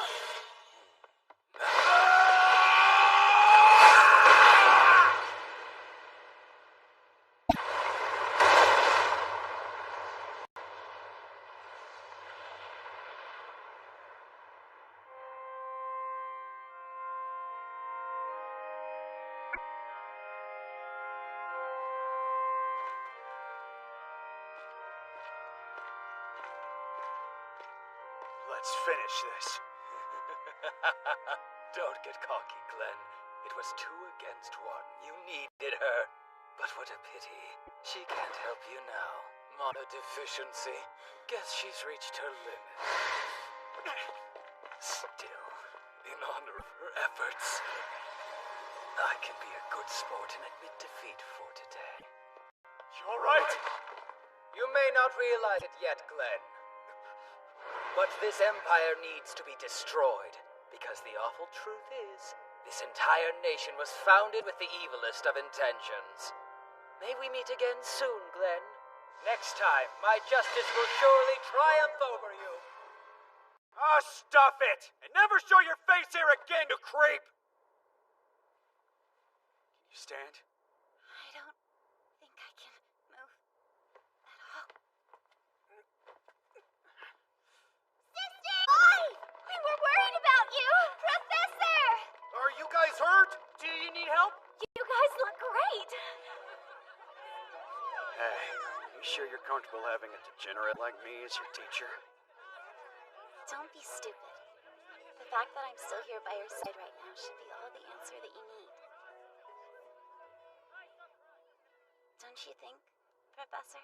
K: Let's finish this.
H: Don't get cocky, Glenn. It was 2 against 1. You needed her. But what a pity. She can't help you now. Mana deficiency. Guess she's reached her limit. Still, in honor of her efforts, I can be a good sport and admit defeat for today.
K: You alright?
H: You may not realize it yet, Glenn. But this empire needs to be destroyed, because the awful truth is, this entire nation was founded with the evilest of intentions. May we meet again soon, Glenn. Next time, my justice will surely triumph over you.
K: Ah, stuff it! And never show your face here again, you creep! Can you stand?
C: I don't think I can move at all. Sister! Boy! We were worried about you! Professor!
N: Are you guys hurt?
F: Do you need help?
C: You guys look great!
K: Hey, you sure you're comfortable having a degenerate like me as your teacher?
C: Don't be stupid. The fact that I'm still here by your side right now should be all the answer that you need. Don't you think, Professor?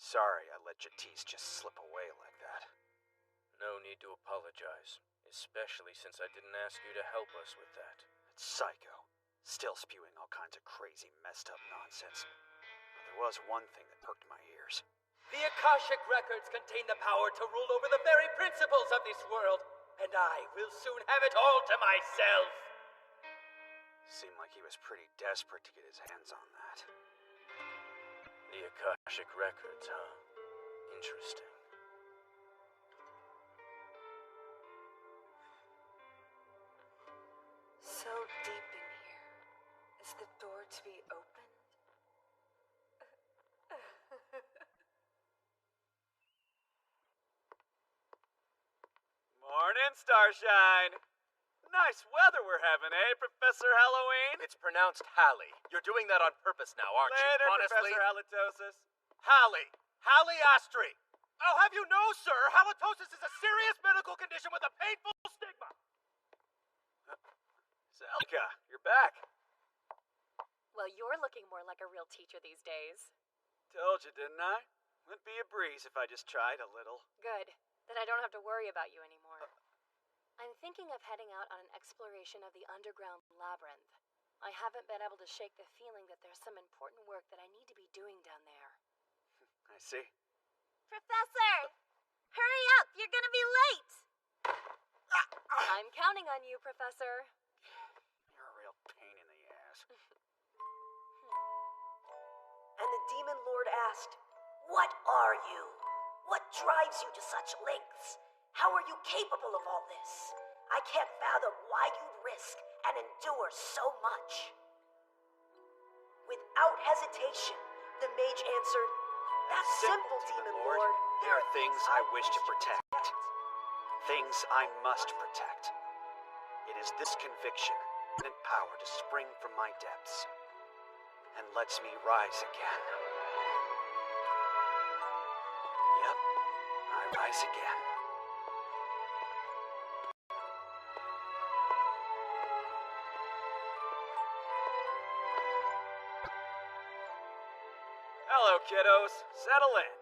K: Sorry I let your tease just slip away like that.
J: No need to apologize, especially since I didn't ask you to help us with that.
K: It's Psycho. Still spewing all kinds of crazy, messed up nonsense. But there was one thing that perked my ears.
H: The Akashic Records contain the power to rule over the very principles of this world, and I will soon have it all to myself.
K: Seemed like he was pretty desperate to get his hands on that.
J: The Akashic Records, huh? Interesting.
F: So deep in here. Is the door to be opened?
K: Morning, Starshine! Nice weather we're having, eh, Professor Halloween?
O: It's pronounced Hallie. You're doing that on purpose now, aren't
K: Later,
O: you? Honestly.
K: Professor Halitosis.
O: Hallie! Hallie Astri! I'll have you know, sir, halitosis is a serious medical condition with a painful stigma!
K: Celica, you're back.
F: Well, you're looking more like a real teacher these days.
K: Told you, didn't I? Wouldn't be a breeze if I just tried a little.
F: Good. Then I don't have to worry about you anymore. I'm thinking of heading out on an exploration of the underground labyrinth. I haven't been able to shake the feeling that there's some important work that I need to be doing down there.
K: I see.
C: Professor! Hurry up! You're gonna be late!
F: I'm counting on you, Professor.
K: You're a real pain in the ass.
A: And the Demon Lord asked, "What are you? What drives you to such lengths? How are you capable of all this? I can't fathom why you'd risk and endure so much." Without hesitation, the mage answered, "That's simple, Demon Lord.
K: There are things I wish to protect. Things I must protect. It is this conviction and power to spring from my depths and lets me rise again. Yep, I rise again. Hello, kiddos. Settle in.